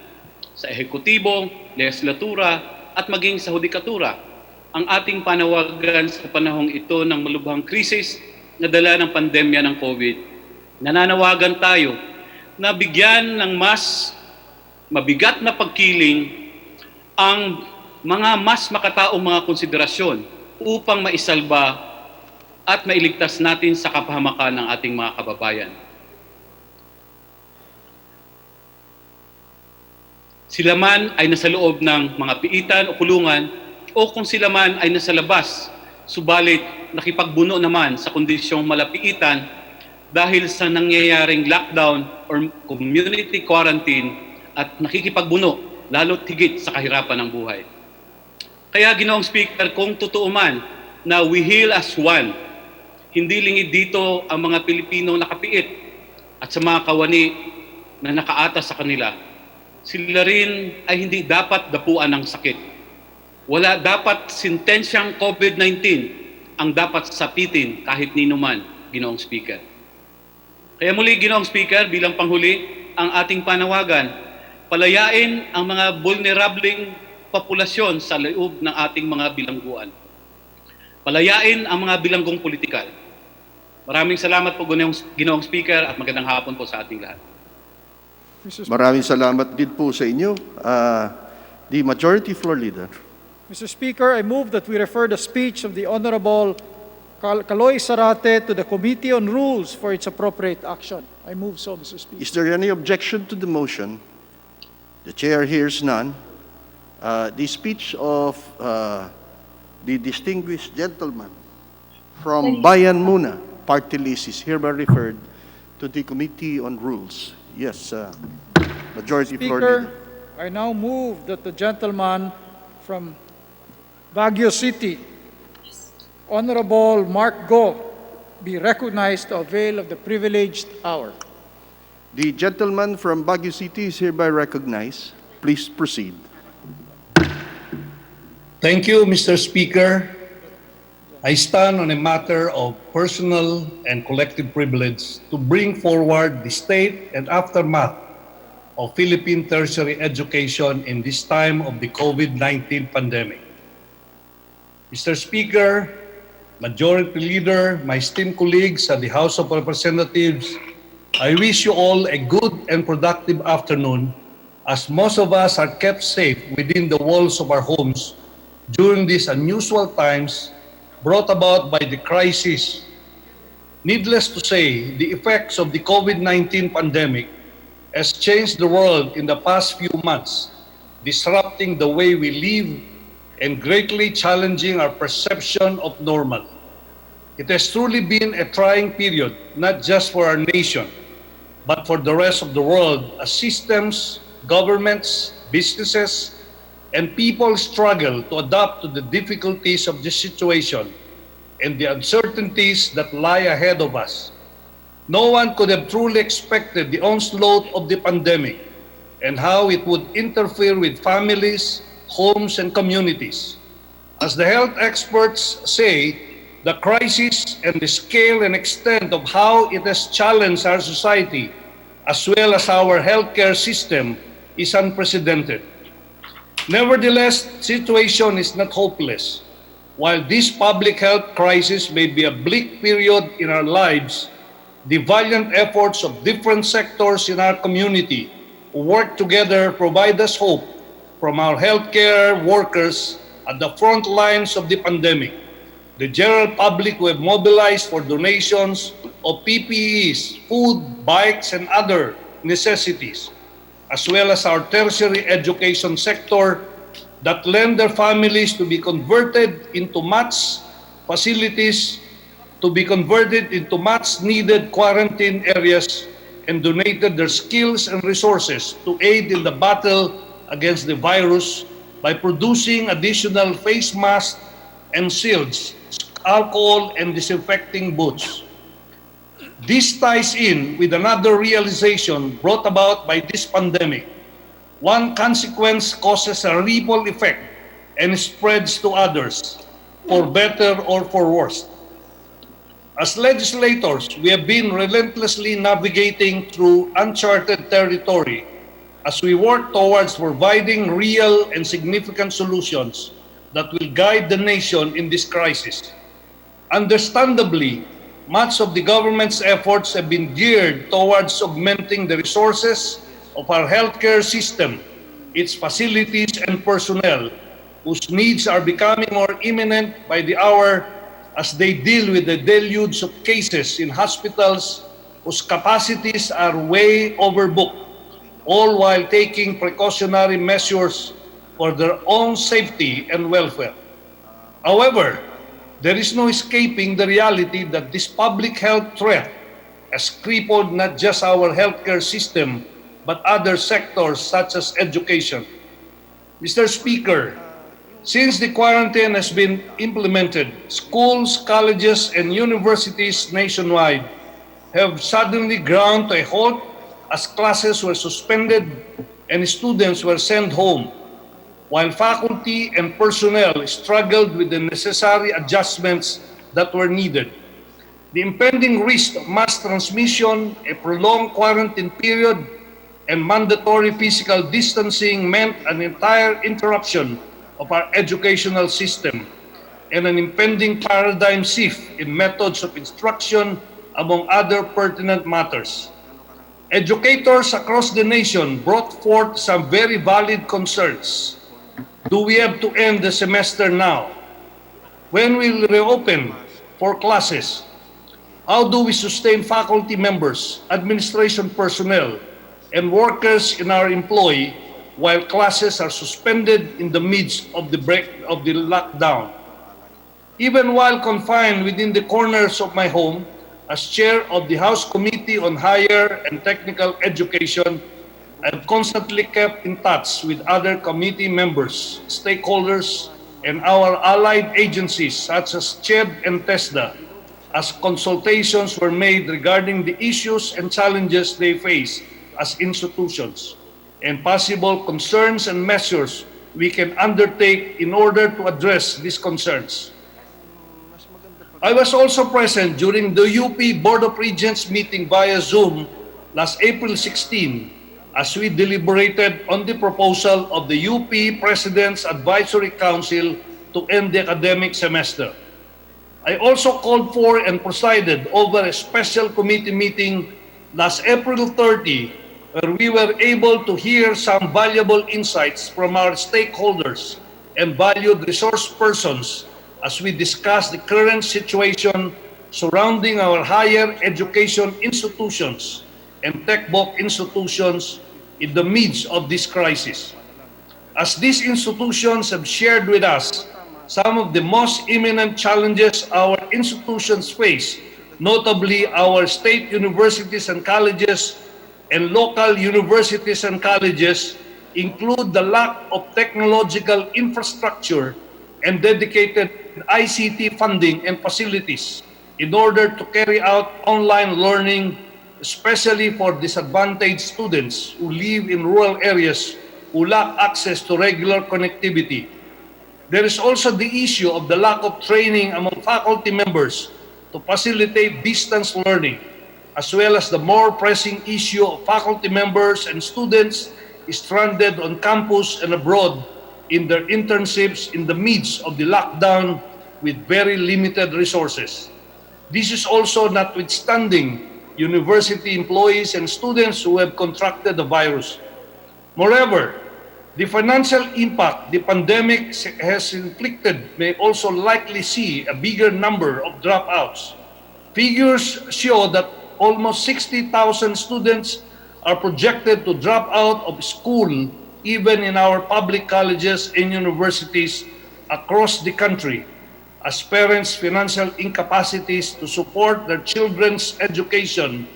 sa ehekutibo, legislatura, at maging sa hudikatura, ang ating panawagan sa panahong ito ng malubhang krisis na dala ng pandemya ng COVID, nananawagan tayo na bigyan ng mas mabigat na pagkiling ang mga mas makataong mga konsiderasyon upang maisalba at mailigtas natin sa kapahamakan ng ating mga kababayan. Sila man ay nasa loob ng mga piitan o kulungan o kung sila man ay nasa labas, subalit nakipagbuno naman sa kondisyong malapiitan dahil sa nangyayaring lockdown or community quarantine at nakikipagbuno lalo't higit sa kahirapan ng buhay. Kaya Ginoong Speaker, kung totoo man na we heal as one, hindi lingid dito ang mga Pilipino nakapiit at sa mga kawani na nakaatas sa kanila. Sila rin ay hindi dapat dapuan ng sakit. Wala dapat sentensyang COVID-19 ang dapat sapitin kahit nino man, Ginoong Speaker. Kaya muli, Ginoong Speaker, bilang panghuli, ang ating panawagan, palayain ang mga vulnerableng populasyon sa loob ng ating mga bilangguan. Palayain ang mga bilanggong politikal. Maraming salamat po, Ginoong Speaker, at magandang hapon po sa ating lahat. Maraming salamat din po sa inyo. The Majority Floor Leader. Mr. Speaker, I move that we refer the speech of the Honorable Kaloy Sarate to the Committee on Rules for its appropriate action. I move so, Mr. Speaker. Is there any objection to the motion? The Chair hears none. The speech of the distinguished gentleman from Bayan Muna Party List is hereby referred to the Committee on Rules. Yes, Majority Floor Speaker, Leader. I now move that the gentleman from Baguio City, Honorable Mark Go, be recognized to avail of the privileged hour. The gentleman from Baguio City is hereby recognized. Please proceed. Thank you, Mr. Speaker. I stand on a matter of personal and collective privilege to bring forward the state and aftermath of Philippine tertiary education in this time of the COVID-19 pandemic. Mr. Speaker, Majority Leader, my esteemed colleagues at the House of Representatives, I wish you all a good and productive afternoon as most of us are kept safe within the walls of our homes during these unusual times brought about by the crisis. Needless to say, the effects of the COVID-19 pandemic has changed the world in the past few months, disrupting the way we live and greatly challenging our perception of normal. It has truly been a trying period, not just for our nation, but for the rest of the world as systems, governments, businesses, and people struggle to adapt to the difficulties of this situation and the uncertainties that lie ahead of us. No one could have truly expected the onslaught of the pandemic and how it would interfere with families, homes, and communities. As the health experts say, the crisis and the scale and extent of how it has challenged our society, as well as our healthcare system, is unprecedented. Nevertheless, the situation is not hopeless. While this public health crisis may be a bleak period in our lives, the valiant efforts of different sectors in our community who work together provide us hope, from our healthcare workers at the front lines of the pandemic, the general public who have mobilized for donations of PPEs, food, bikes, and other necessities, as well as our tertiary education sector that lend their families to be converted into much facilities, to be converted into much needed quarantine areas, and donated their skills and resources to aid in the battle against the virus by producing additional face masks and shields, alcohol, and disinfecting booths. This ties in with another realization brought about by this pandemic. One consequence causes a ripple effect and spreads to others, for better or for worse. As legislators, we have been relentlessly navigating through uncharted territory as we work towards providing real and significant solutions that will guide the nation in this crisis. Understandably, much of the government's efforts have been geared towards augmenting the resources of our healthcare system, its facilities and personnel, whose needs are becoming more imminent by the hour as they deal with the deluge of cases in hospitals whose capacities are way overbooked, all while taking precautionary measures for their own safety and welfare. However, there is no escaping the reality that this public health threat has crippled not just our healthcare system, but other sectors such as education. Mr. Speaker, since the quarantine has been implemented, schools, colleges, and universities nationwide have suddenly ground to a halt as classes were suspended and students were sent home, while faculty and personnel struggled with the necessary adjustments that were needed. The impending risk of mass transmission, a prolonged quarantine period, and mandatory physical distancing meant an entire interruption of our educational system and an impending paradigm shift in methods of instruction, among other pertinent matters. Educators across the nation brought forth some very valid concerns. Do we have to end the semester now? When will we reopen for classes? How do we sustain faculty members, administration personnel, and workers in our employ while classes are suspended in the midst of the lockdown? Even while confined within the corners of my home, as chair of the House Committee on Higher and Technical Education, I've constantly kept in touch with other committee members, stakeholders, and our allied agencies such as CHED and TESDA, as consultations were made regarding the issues and challenges they face as institutions, and possible concerns and measures we can undertake in order to address these concerns. I was also present during the UP Board of Regents meeting via Zoom last April 16 as we deliberated on the proposal of the UP President's Advisory Council to end the academic semester. I also called for and presided over a special committee meeting last April 30 where we were able to hear some valuable insights from our stakeholders and valued resource persons as we discuss the current situation surrounding our higher education institutions and tech-book institutions in the midst of this crisis. As these institutions have shared with us some of the most imminent challenges our institutions face, notably our state universities and colleges and local universities and colleges, include the lack of technological infrastructure and dedicated ICT funding and facilities in order to carry out online learning, especially for disadvantaged students who live in rural areas who lack access to regular connectivity. There is also the issue of the lack of training among faculty members to facilitate distance learning, as well as the more pressing issue of faculty members and students stranded on campus and abroad in their internships in the midst of the lockdown with very limited resources. This is also notwithstanding university employees and students who have contracted the virus. Moreover, the financial impact the pandemic has inflicted may also likely see a bigger number of dropouts. Figures show that almost 60,000 students are projected to drop out of school even in our public colleges and universities across the country, as parents' financial incapacities to support their children's education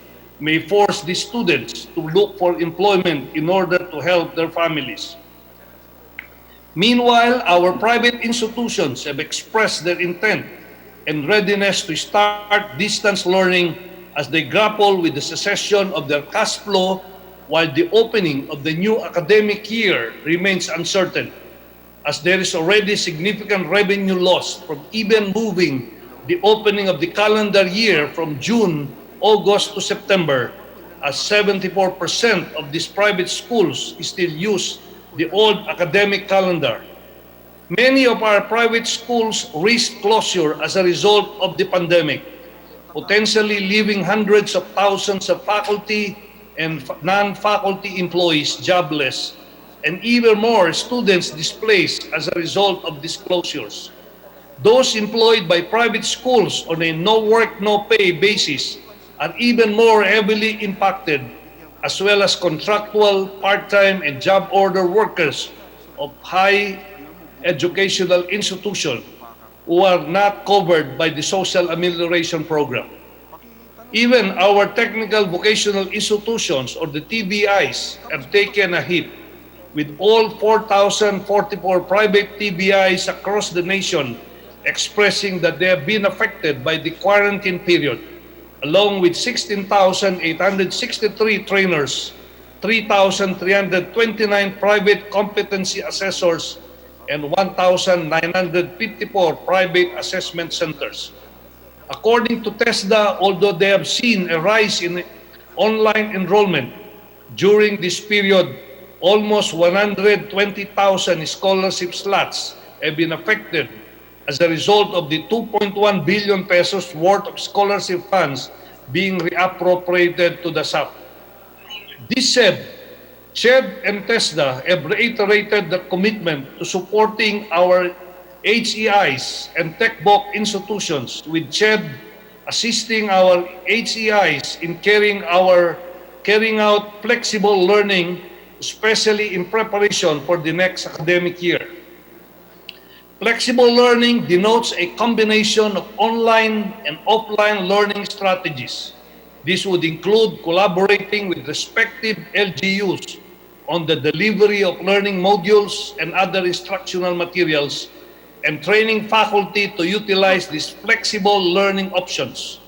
may force these students to look for employment in order to help their families. Meanwhile, our private institutions have expressed their intent and readiness to start distance learning as they grapple with the cessation of their cash flow while the opening of the new academic year remains uncertain, as there is already significant revenue loss from even moving the opening of the calendar year from June, August to September, as 74% of these private schools still use the old academic calendar. Many of our private schools risk closure as a result of the pandemic, potentially leaving hundreds of thousands of faculty and non-faculty employees jobless, and even more students displaced as a result of these closures. Those employed by private schools on a no work, no pay basis are even more heavily impacted, as well as contractual, part-time, and job order workers of high educational institutions who are not covered by the Social Amelioration Program. Even our technical vocational institutions, or the TVIs, have taken a hit, with all 4,044 private TVIs across the nation expressing that they have been affected by the quarantine period, along with 16,863 trainers, 3,329 private competency assessors, and 1,954 private assessment centers. According to TESDA, although they have seen a rise in online enrollment during this period, almost 120,000 scholarship slots have been affected as a result of the 2.1 billion pesos worth of scholarship funds being reappropriated to the SAP. This said, CHED and TESDA have reiterated their commitment to supporting our HEIs and TechBoc institutions, with CHED assisting our HEIs in carrying out flexible learning, especially in preparation for the next academic year. Flexible learning denotes a combination of online and offline learning strategies. This would include collaborating with respective LGUs on the delivery of learning modules and other instructional materials, and training faculty to utilize these flexible learning options.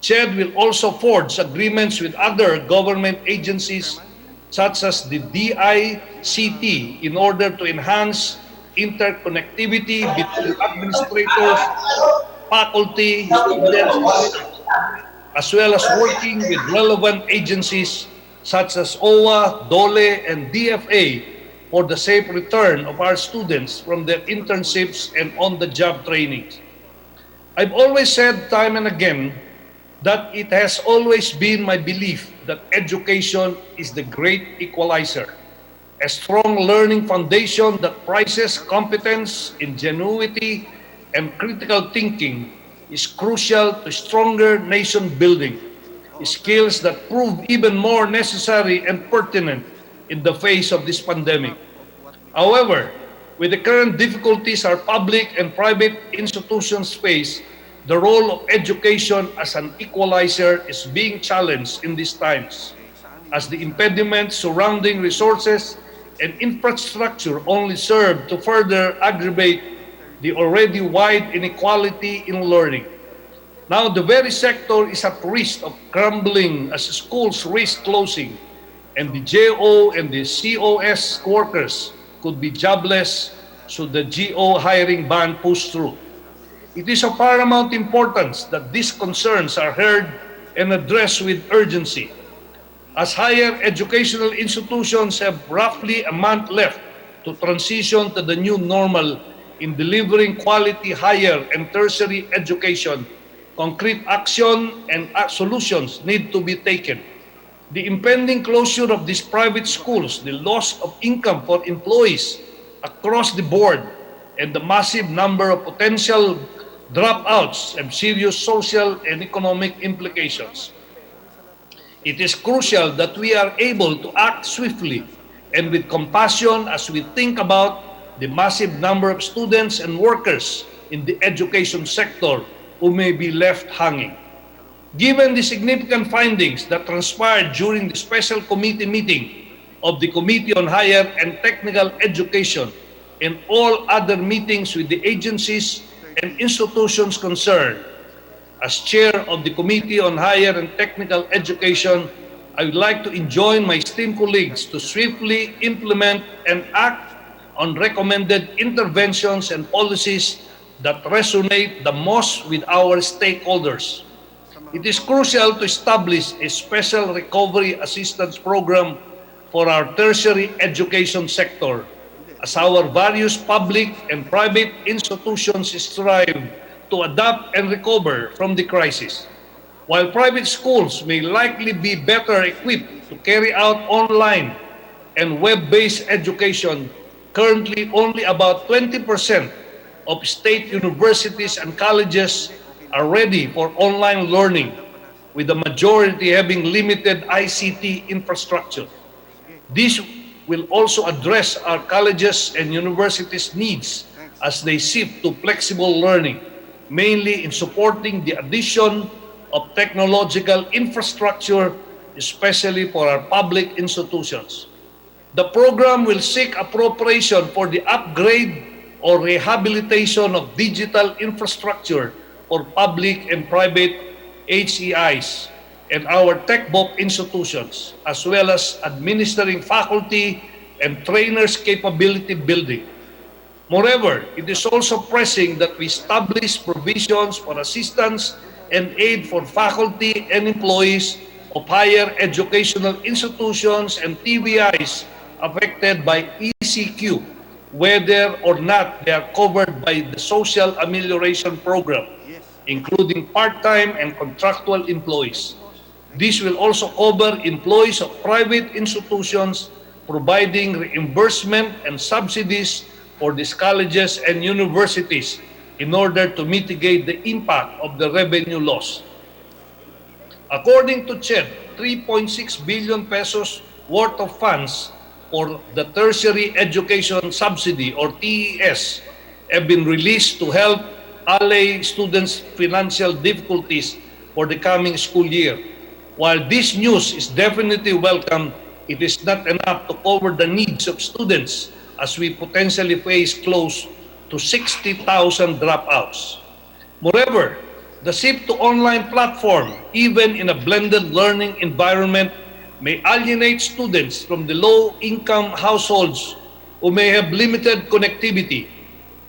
CHED will also forge agreements with other government agencies such as the DICT in order to enhance interconnectivity between administrators, faculty, students, and teachers, as well as working with relevant agencies such as OWA, DOLE, and DFA for the safe return of our students from their internships and on-the-job trainings. I've always said time and again that it has always been my belief that education is the great equalizer, a strong learning foundation that prizes competence, ingenuity, and critical thinking is crucial to stronger nation building, skills that prove even more necessary and pertinent in the face of this pandemic. However, with the current difficulties our public and private institutions face, the role of education as an equalizer is being challenged in these times, as the impediments surrounding resources and infrastructure only serve to further aggravate the already wide inequality in learning. Now, the very sector is at risk of crumbling as schools risk closing, and the JO and the COS workers could be jobless should the GO hiring ban push through. It is of paramount importance that these concerns are heard and addressed with urgency, as higher educational institutions have roughly a month left to transition to the new normal in delivering quality higher and tertiary education. Concrete action and solutions need to be taken. The impending closure of these private schools, the loss of income for employees across the board, and the massive number of potential dropouts have serious social and economic implications. It is crucial that we are able to act swiftly and with compassion as we think about the massive number of students and workers in the education sector who may be left hanging. Given the significant findings that transpired during the special committee meeting of the Committee on Higher and Technical Education and all other meetings with the agencies and institutions concerned, as chair of the Committee on Higher and Technical Education, I would like to enjoin my esteemed colleagues to swiftly implement and act on recommended interventions and policies that resonate the most with our stakeholders. It is crucial to establish a special recovery assistance program for our tertiary education sector, as our various public and private institutions strive to adapt and recover from the crisis. While private schools may likely be better equipped to carry out online and web-based education. Currently, only about 20% of state universities and colleges are ready for online learning, with the majority having limited ICT infrastructure. This will also address our colleges and universities' needs as they shift to flexible learning, mainly in supporting the addition of technological infrastructure, especially for our public institutions. The program will seek appropriation for the upgrade or rehabilitation of digital infrastructure for public and private HEIs and our TechBOP institutions, as well as administering faculty and trainers' capability building. Moreover, it is also pressing that we establish provisions for assistance and aid for faculty and employees of higher educational institutions and TBIs affected by ECQ, whether or not they are covered by the Social Amelioration Program, including part-time and contractual employees. This will also cover employees of private institutions providing reimbursement and subsidies for these colleges and universities in order to mitigate the impact of the revenue loss. According to CHED, 3.6 billion pesos worth of funds for the Tertiary Education Subsidy or TES have been released to help allay students' financial difficulties for the coming school year. While this news is definitely welcome, it is not enough to cover the needs of students as we potentially face close to 60,000 dropouts. Moreover, the shift to online platform, even in a blended learning environment, may alienate students from the low-income households who may have limited connectivity.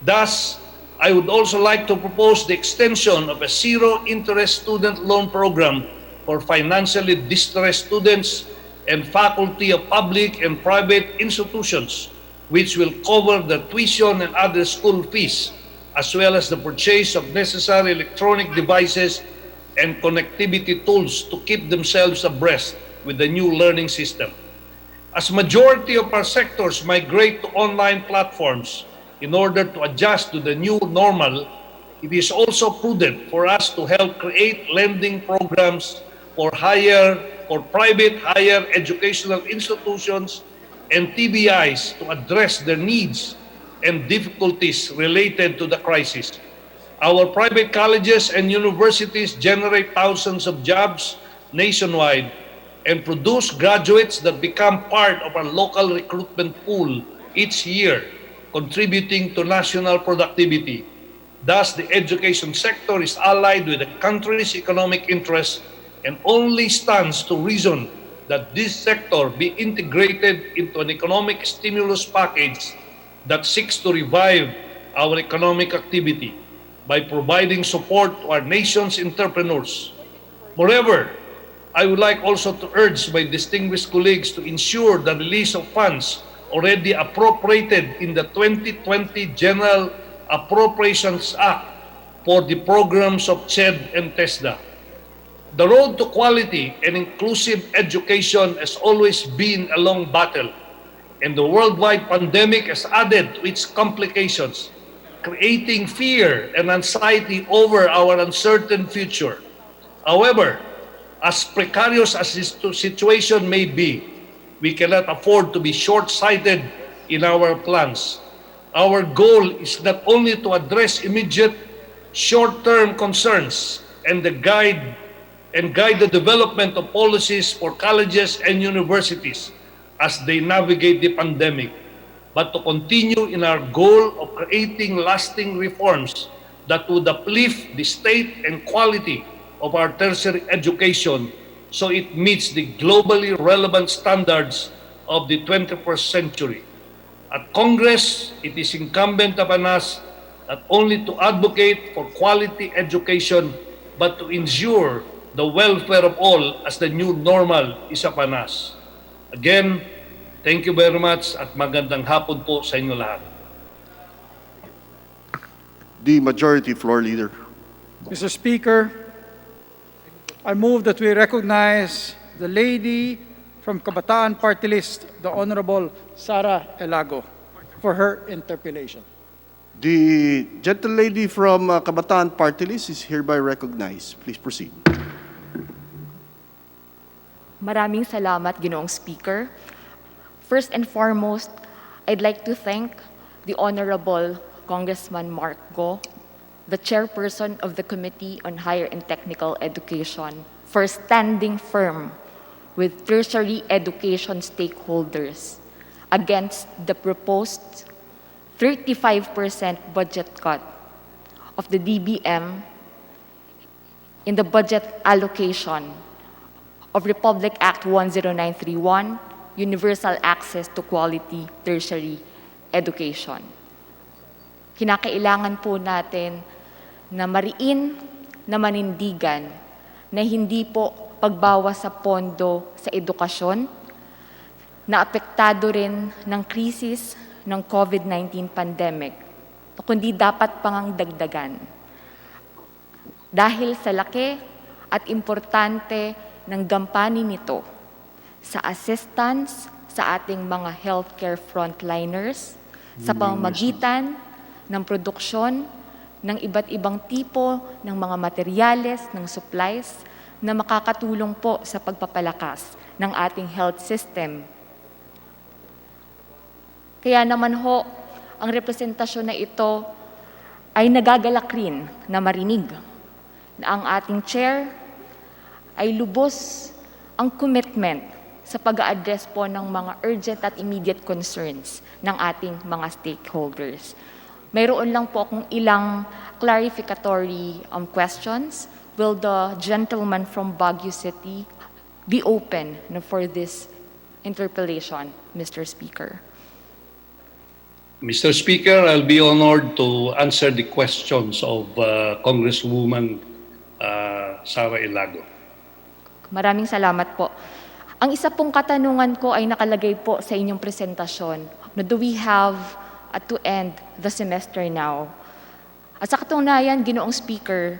Thus, I would also like to propose the extension of a zero-interest student loan program for financially distressed students and faculty of public and private institutions, which will cover the tuition and other school fees, as well as the purchase of necessary electronic devices and connectivity tools to keep themselves abreast with the new learning system. As majority of our sectors migrate to online platforms in order to adjust to the new normal, it is also prudent for us to help create lending programs for private higher educational institutions and TBIs to address their needs and difficulties related to the crisis. Our private colleges and universities generate thousands of jobs nationwide and produce graduates that become part of our local recruitment pool each year, contributing to national productivity. Thus, the education sector is allied with the country's economic interests and only stands to reason that this sector be integrated into an economic stimulus package that seeks to revive our economic activity by providing support to our nation's entrepreneurs. Moreover, I would like also to urge my distinguished colleagues to ensure the release of funds already appropriated in the 2020 General Appropriations Act for the programs of CHED and TESDA. The road to quality and inclusive education has always been a long battle, and the worldwide pandemic has added to its complications, creating fear and anxiety over our uncertain future. However, as precarious as this situation may be, we cannot afford to be short-sighted in our plans. Our goal is not only to address immediate short-term concerns and guide the development of policies for colleges and universities as they navigate the pandemic, but to continue in our goal of creating lasting reforms that would uplift the state and quality of our tertiary education so it meets the globally relevant standards of the 21st century. At Congress, it is incumbent upon us not only to advocate for quality education, but to ensure the welfare of all as the new normal is upon us. Again, thank you very much at magandang hapon po sa inyo lahat. The Majority Floor Leader. Mr. Speaker, I move that we recognize the lady from Kabataan Party List, the Honorable Sara Elago, for her interpellation. The gentlelady from Kabataan Party List is hereby recognized. Please proceed. Maraming salamat, Ginoong Speaker. First and foremost, I'd like to thank the Honorable Congressman Mark Go, the chairperson of the Committee on Higher and Technical Education, for standing firm with tertiary education stakeholders against the proposed 35% budget cut of the DBM in the budget allocation of Republic Act 10931, Universal Access to Quality Tertiary Education. Kinakailangan po natin na mariin na manindigan na hindi po pagbawas sa pondo sa edukasyon, na apektado rin ng krisis ng COVID-19 pandemic, kundi dapat pangang dagdagan. Dahil sa laki at importante ng gampanin nito sa assistance sa ating mga healthcare frontliners, sa pamamagitan ng produksyon ng iba't ibang tipo ng mga materyales, ng supplies, na makakatulong po sa pagpapalakas ng ating health system. Kaya naman ho, ang representasyon na ito ay nagagalak rin na marinig na ang ating chair ay lubos ang commitment sa pag-a-address po ng mga urgent at immediate concerns ng ating mga stakeholders. Mayroon lang po akong ilang clarificatory questions. Will the gentleman from Baguio City be open for this interpellation, Mr. Speaker? Mr. Speaker, I'll be honored to answer the questions of Congresswoman Sara Elago. Maraming salamat po. Ang isa pong katanungan ko ay nakalagay po sa inyong presentasyon. Do we have to end the semester now? At sa katunayan, Ginoong Speaker,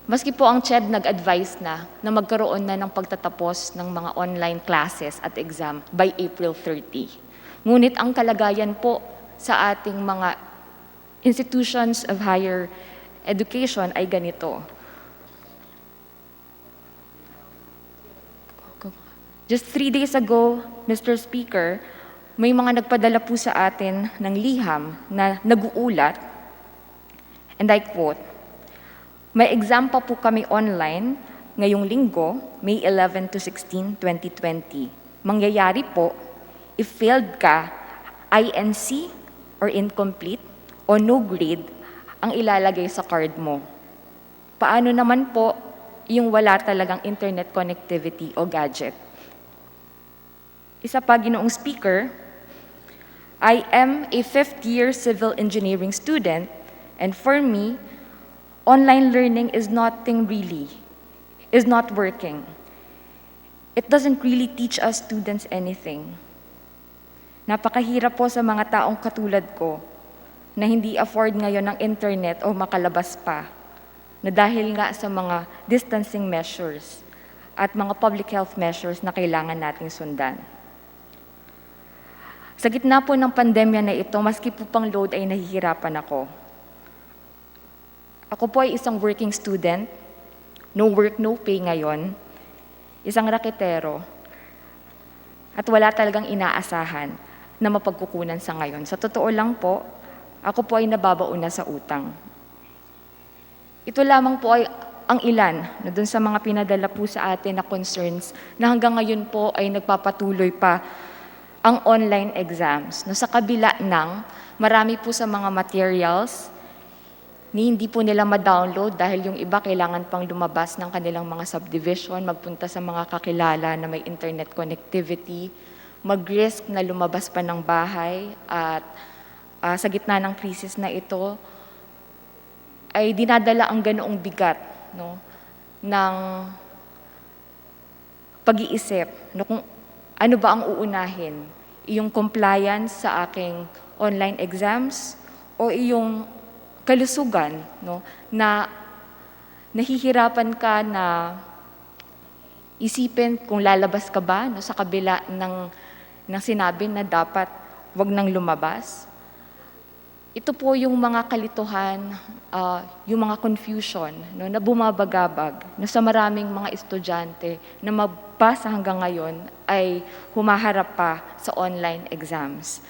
maski po ang CHED nag-advise na magkaroon na ng pagtatapos ng mga online classes at exam by April 30. Ngunit ang kalagayan po sa ating mga institutions of higher education ay ganito. Just 3 days ago, Mr. Speaker, may mga nagpadala po sa atin ng liham na nag-uulat, and I quote, "May exam pa po kami online ngayong linggo, May 11 to 16, 2020. Mangyayari po, if failed ka, INC or incomplete o no grade ang ilalagay sa card mo. Paano naman po yung wala talagang internet connectivity o gadget?" Isa pa, Ginoong Speaker, I am a 5th-year civil engineering student, and for me, online learning is not working. It doesn't really teach us students anything. Napakahirap po sa mga taong katulad ko na hindi afford ngayon ng internet o makalabas pa, na dahil nga sa mga distancing measures at mga public health measures na kailangan nating sundan. Sa gitna po ng pandemya na ito, maski po pang load ay nahihirapan ako. Ako po ay isang working student, no work, no pay ngayon, isang raketero, at wala talagang inaasahan na mapagkukunan sa ngayon. Sa totoo lang po, ako po ay nababauna sa utang. Ito lamang po ay ang ilan na dun sa mga pinadala po sa atin na concerns na hanggang ngayon po ay nagpapatuloy pa ang online exams. No, sa kabila ng marami po sa mga materials ni hindi po nila ma-download dahil yung iba kailangan pang lumabas ng kanilang mga subdivision, magpunta sa mga kakilala na may internet connectivity, mag-risk na lumabas pa ng bahay at sa gitna ng krisis na ito ay dinadala ang ganoong bigat, no, ng pag-iisip, no, kung ano ba ang uunahin? Iyong compliance sa aking online exams o iyong kalusugan, no, na nahihirapan ka na Isipin kung lalabas ka ba sa kabila ng sinabi na dapat wag nang lumabas. Ito po yung mga kalituhan, yung mga confusion na bumabagabag sa maraming mga estudyante na mabasa hanggang ngayon ay humaharap pa sa online exams.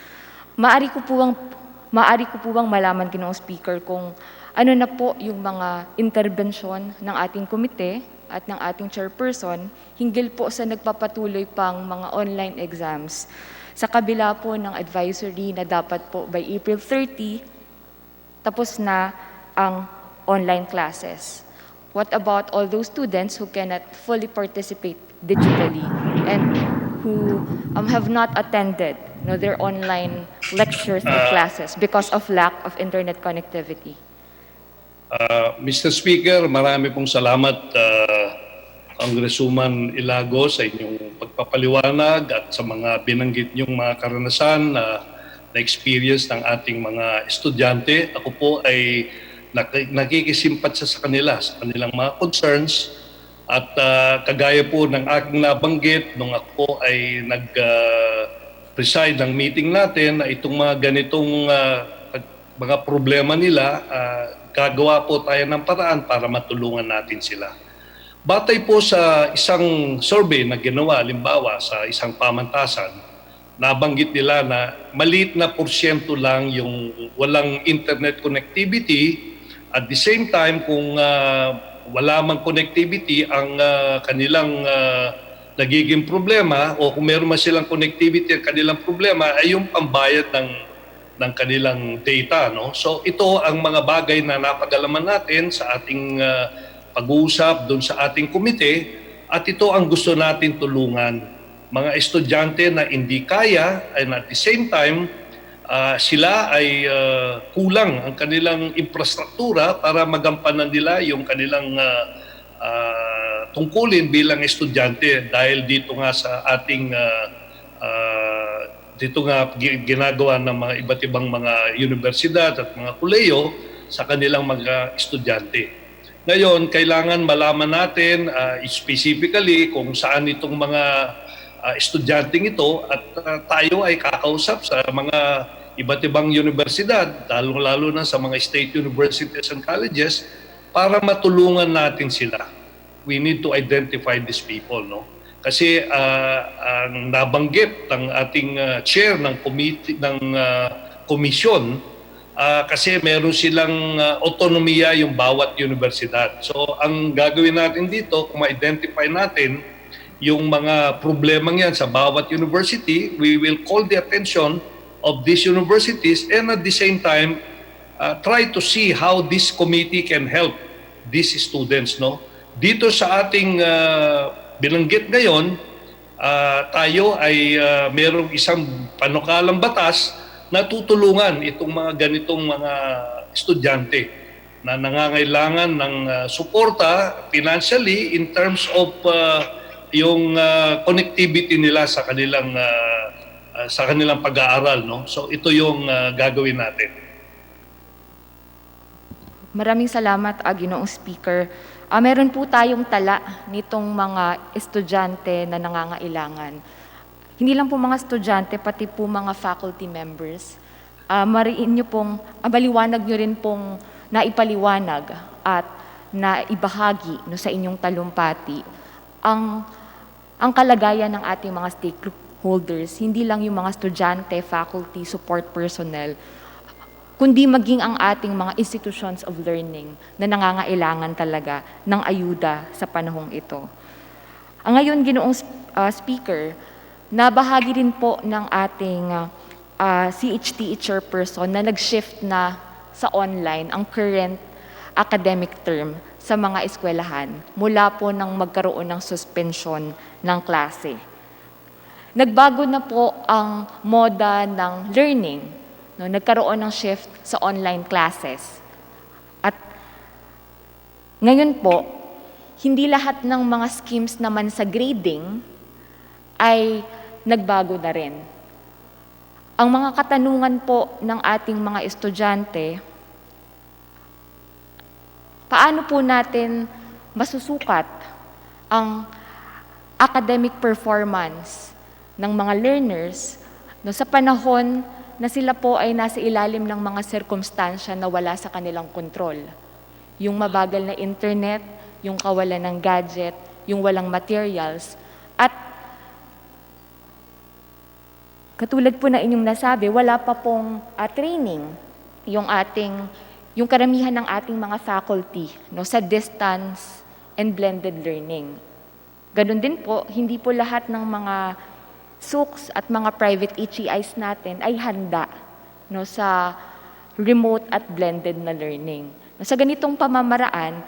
Maari ko po bang malaman, Ginoong Speaker, kung ano na po yung mga interbensyon ng ating komite at ng ating chairperson hinggil po sa nagpapatuloy pang mga online exams sa kabila po ng advisory na dapat po by April 30, tapos na ang online classes. What about all those students who cannot fully participate digitally and who have not attended their online lectures or classes because of lack of internet connectivity? Mr. Speaker, marami pong salamat, Congresswoman Ilago, sa inyong pagpapaliwanag at sa mga binanggit niyong mga karanasan na experience ng ating mga estudyante. Ako po ay nakikisimpatsa sa kanilang mga concerns at kagaya po ng aking nabanggit nung ako po ay preside ng meeting natin na itong mga ganitong mga problema nila, gagawa po tayo ng paraan para matulungan natin sila. Batay po sa isang survey na ginawa, halimbawa sa isang pamantasan, nabanggit nila na maliit na porsyento lang yung walang internet connectivity. At the same time, kung wala mang connectivity, ang kanilang nagiging problema, o kung meron man silang connectivity, ang kanilang problema ay yung pambayad ng kanilang data. No? So ito ang mga bagay na napag-alaman natin sa ating pag-uusap doon sa ating komite, at ito ang gusto natin tulungan. Mga estudyante na hindi kaya, and at the same time, sila ay kulang ang kanilang infrastruktura para magampanan nila yung kanilang tungkulin bilang estudyante, dahil dito nga sa ating dito nga ginagawa ng mga iba't ibang mga universidad at mga kuleyo sa kanilang mga estudyante. Ngayon, kailangan malaman natin specifically kung saan itong mga estudyanteng ito, at tayo ay kakausap sa mga iba't ibang universidad, lalo na sa mga state universities and colleges, para matulungan natin sila. We need to identify these people, no? Kasi ang nabanggit ng ating chair ng committee ng komisyon, kasi meron silang autonomiya yung bawat universidad. So ang gagawin natin dito, kung ma-identify natin yung mga problemang yan sa bawat university, we will call the attention of these universities, and at the same time, try to see how this committee can help these students. No? Dito sa ating binanggit ngayon, tayo ay merong isang panukalang batas na tutulungan itong mga ganitong mga estudyante na nangangailangan ng suporta financially in terms of yung connectivity nila sa kanilang pag-aaral, no? So ito yung gagawin natin. Maraming salamat, Ginoong Speaker. Meron po tayong tala nitong mga estudyante na nangangailangan. Hindi lang po mga estudyante, pati po mga faculty members. Mariin nyo pong, maliwanag nyo rin pong naipaliwanag at naibahagi sa inyong talumpati ang kalagayan ng ating mga stakeholders, hindi lang yung mga estudyante, faculty, support personnel, kundi maging ang ating mga institutions of learning na nangangailangan talaga ng ayuda sa panahong ito. Ngayon, Ginoong Speaker, nabahagi rin po ng ating CHTE chairperson na nag-shift na sa online ang current academic term sa mga eskwelahan mula po nang magkaroon ng suspension ng klase. Nagbago na po ang moda ng learning. No? Nagkaroon ng shift sa online classes. At ngayon po, hindi lahat ng mga schemes naman sa grading ay nagbago na rin. Ang mga katanungan po ng ating mga estudyante, paano po natin masusukat ang academic performance ng mga learners sa panahon na sila po ay nasa ilalim ng mga sirkumstansya na wala sa kanilang kontrol. Yung mabagal na internet, yung kawalan ng gadget, yung walang materials, at katulad po na inyong nasabi, wala pa pong training yung karamihan ng ating mga faculty sa distance and blended learning. Ganun din po, hindi po lahat ng mga SUCs at mga private HEIs natin ay handa sa remote at blended na learning. Sa ganitong pamamaraan,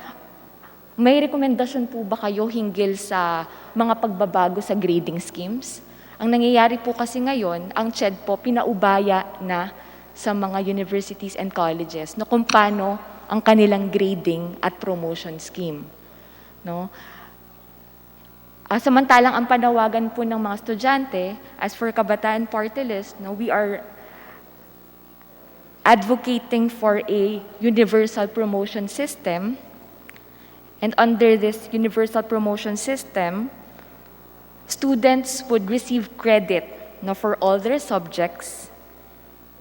may rekomendasyon po ba kayo hinggil sa mga pagbabago sa grading schemes? Ang nangyayari po kasi ngayon, ang CHED po pinaubaya na sa mga universities and colleges kung paano ang kanilang grading at promotion scheme. Samantalang ang panawagan po ng mga estudyante, as for Kabataan Party List, we are advocating for a universal promotion system. And under this universal promotion system, students would receive credit for all their subjects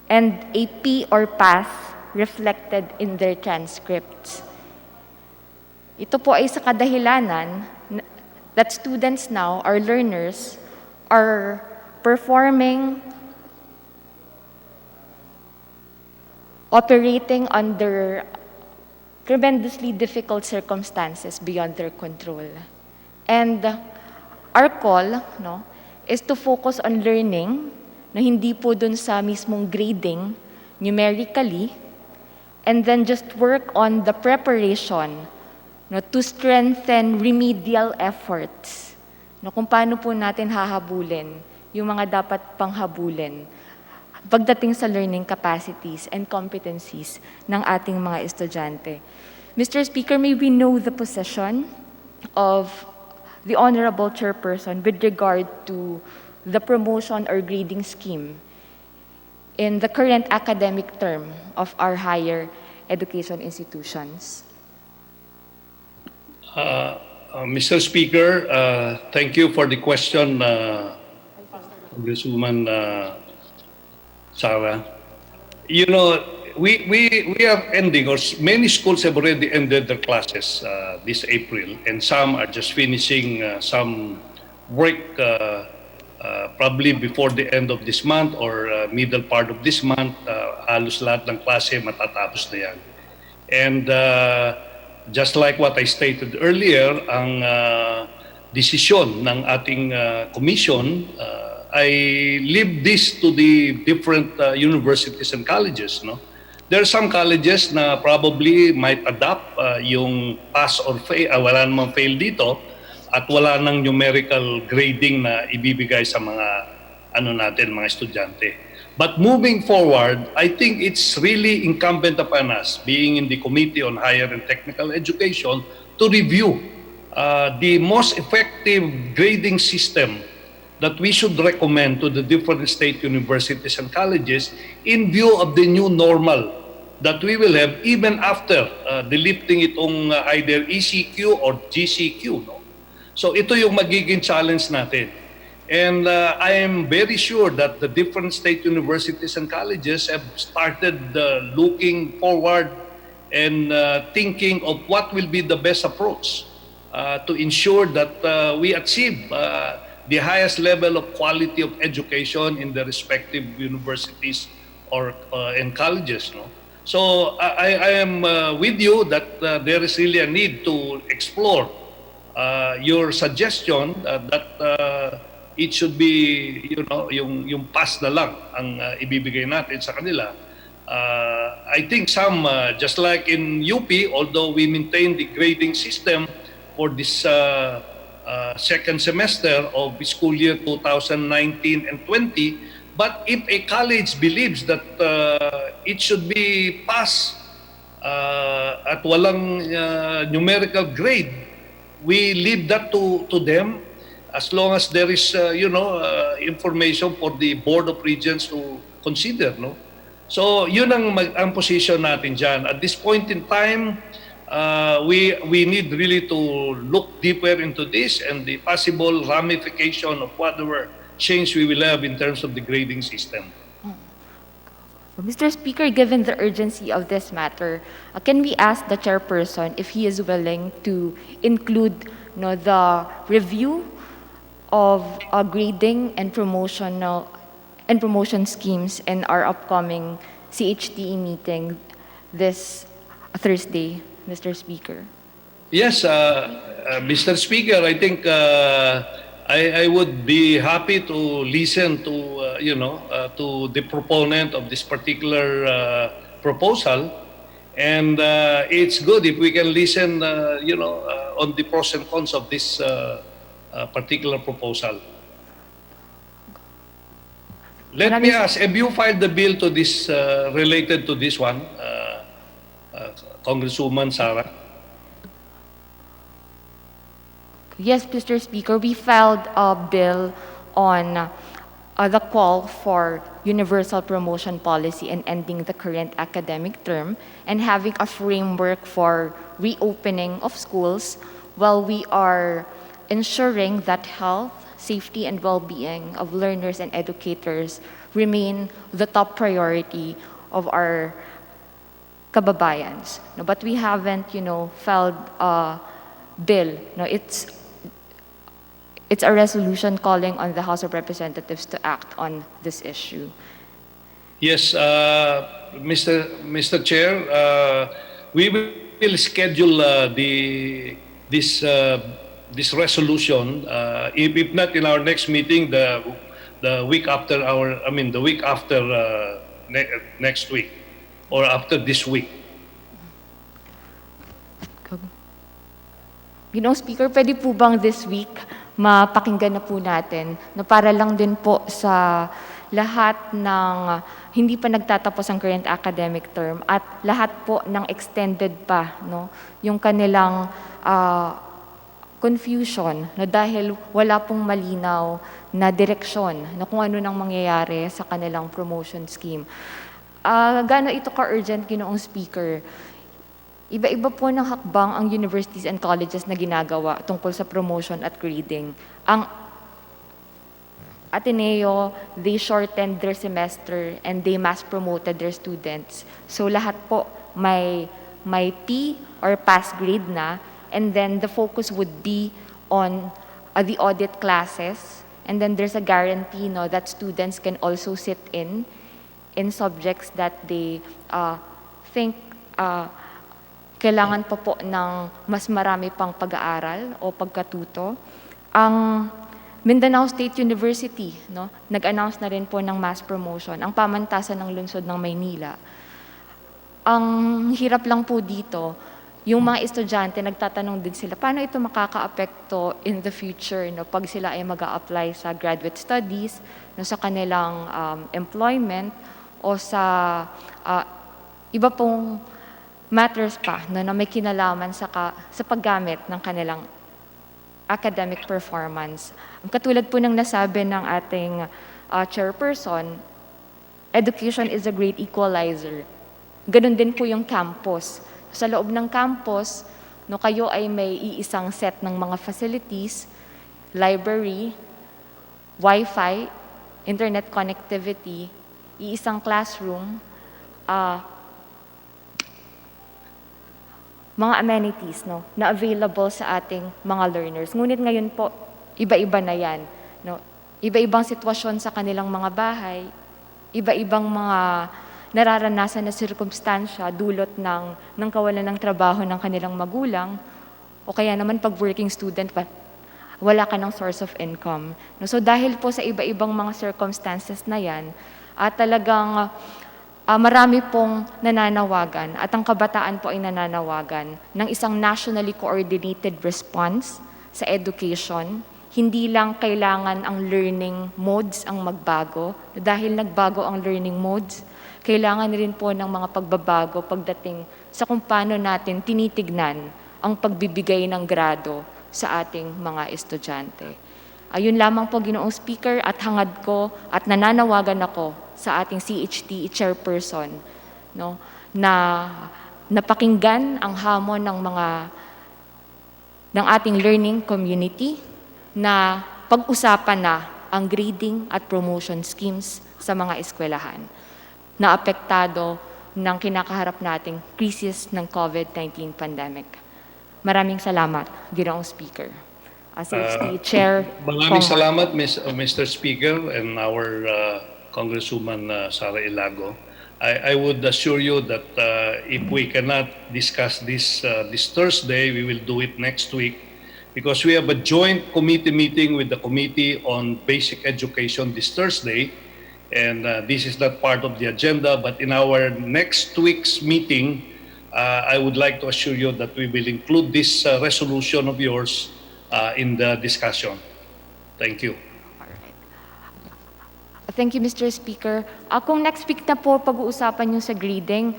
and a P or pass reflected in their transcripts. Ito po ay sa kadahilanan that students now, our learners, are performing, operating under tremendously difficult circumstances beyond their control. And our call is to focus on learning, hindi po dun sa mismong grading numerically, and then just work on the preparation to strengthen remedial efforts. Kung paano po natin hahabulin yung mga dapat panghabulin pagdating sa learning capacities and competencies ng ating mga estudyante. Mr. Speaker, may we know the position of the Honorable Chairperson with regard to the promotion or grading scheme in the current academic term of our higher education institutions? Mr. Speaker, thank you for the question, Congresswoman Sarah. You know, we are ending, or many schools have already ended their classes this April, and some are just finishing some work probably before the end of this month or middle part of this month. Halos lahat ng klase matatapos na yan. And just like what I stated earlier, ang desisyon ng ating commission, I leave this to the different universities and colleges. There are some colleges na probably might adopt yung pass or fail, wala namang fail dito, at wala nang numerical grading na ibibigay sa mga mga estudyante. But moving forward, I think it's really incumbent upon us, being in the Committee on Higher and Technical Education, to review the most effective grading system that we should recommend to the different state universities and colleges in view of the new normal that we will have even after the lifting itong either ECQ or GCQ. So ito yung magiging challenge natin. And I am very sure that the different state universities and colleges have started looking forward and thinking of what will be the best approach to ensure that we achieve the highest level of quality of education in the respective universities or and colleges. So I am with you that there is really a need to explore your suggestion that it should be, yung pass na lang ang ibibigay natin sa kanila. I think some, just like in UP, although we maintain the grading system for this second semester of school year 2019 and 20, but if a college believes that it should be passed at walang numerical grade, we leave that to them, as long as there is information for the Board of Regents to consider. So yun ang position natin dyan. At this point in time, we need really to look deeper into this and the possible ramification of whatever change we will have in terms of the grading system. Mr. Speaker, given the urgency of this matter, can we ask the chairperson if he is willing to include the review of grading and promotion schemes in our upcoming CHTE meeting this Thursday, Mr. Speaker? Yes, Mr. Speaker, I think I would be happy to listen to to the proponent of this particular proposal, and it's good if we can listen on the pros and cons of this particular proposal. Let me ask, have you filed the bill to this related to this one, Congresswoman Sara? Yes, Mr. Speaker, we filed a bill on the call for universal promotion policy and ending the current academic term and having a framework for reopening of schools while we are ensuring that health, safety, and well-being of learners and educators remain the top priority of our kababayans. No, but we haven't, filed a bill. No, it's a resolution calling on the House of Representatives to act on this issue. Yes, Mr. Chair, we will schedule this resolution, if not in our next meeting, the week after next week or after this week. Speaker, pwede po bang this week mapakinggan na po natin na para lang din po sa lahat ng hindi pa nagtatapos ang current academic term at lahat po ng extended pa, yung kanilang confusion dahil wala pong malinaw na direksyon na kung ano nang mangyayari sa kanilang promotion scheme. Gaano ito ka-urgent, Ginoong Speaker? Iba-iba po ng hakbang ang universities and colleges na ginagawa tungkol sa promotion at grading. Ang Ateneo, they shortened their semester and they mass-promoted their students. So lahat po may P or pass grade na, and then the focus would be on the audit classes, and then there's a guarantee that students can also sit in subjects that they think kailangan pa po ng mas marami pang pag-aaral o pagkatuto. Ang Mindanao State University, nag-announce na rin po ng mass promotion, ang pamantasan ng lungsod ng Maynila. Ang hirap lang po dito, yung mga estudyante, nagtatanong din sila, paano ito makaka-apekto in the future pag sila ay mag-a-apply sa graduate studies, sa kanilang employment, o sa iba pong matters pa na may kinalaman sa paggamit ng kanilang academic performance. Katulad po ng nasabi ng ating chairperson, education is a great equalizer. Ganun din po yung campus. Sa loob ng campus, kayo ay may iisang set ng mga facilities, library, Wi-Fi, internet connectivity, iisang classroom, mga amenities na available sa ating mga learners. Ngunit ngayon po, iba-iba na yan. Iba-ibang sitwasyon sa kanilang mga bahay, iba-ibang mga nararanasan na sirkumstansya dulot ng kawalan ng trabaho ng kanilang magulang, o kaya naman pag working student pa, wala ka ng source of income. So dahil po sa iba-ibang mga circumstances na yan, talagang marami pong nananawagan at ang kabataan po ay nananawagan ng isang nationally coordinated response sa education. Hindi lang kailangan ang learning modes ang magbago. Dahil nagbago ang learning modes, kailangan rin po ng mga pagbabago pagdating sa kung paano natin tinitignan ang pagbibigay ng grado sa ating mga estudyante. Ayun lamang po, Ginoong Speaker, at hangad ko at nananawagan ako sa ating CHT chairperson na napakinggan ang hamon ng ating learning community na pag-usapan na ang grading at promotion schemes sa mga eskwelahan na apektado ng kinakaharap nating krisis ng COVID-19 pandemic. Maraming salamat, Ginoong Speaker. As the Chair, Maraming salamat, Mr. Speaker and our Congresswoman Sara Ilago. I would assure you that if we cannot discuss this Thursday, we will do it next week because we have a joint committee meeting with the Committee on Basic Education this Thursday, and this is not part of the agenda, but in our next week's meeting, I would like to assure you that we will include this resolution of yours in the discussion. Thank you. Thank you, Mr. Speaker. Kung next week na po pag-uusapan yung sa grading,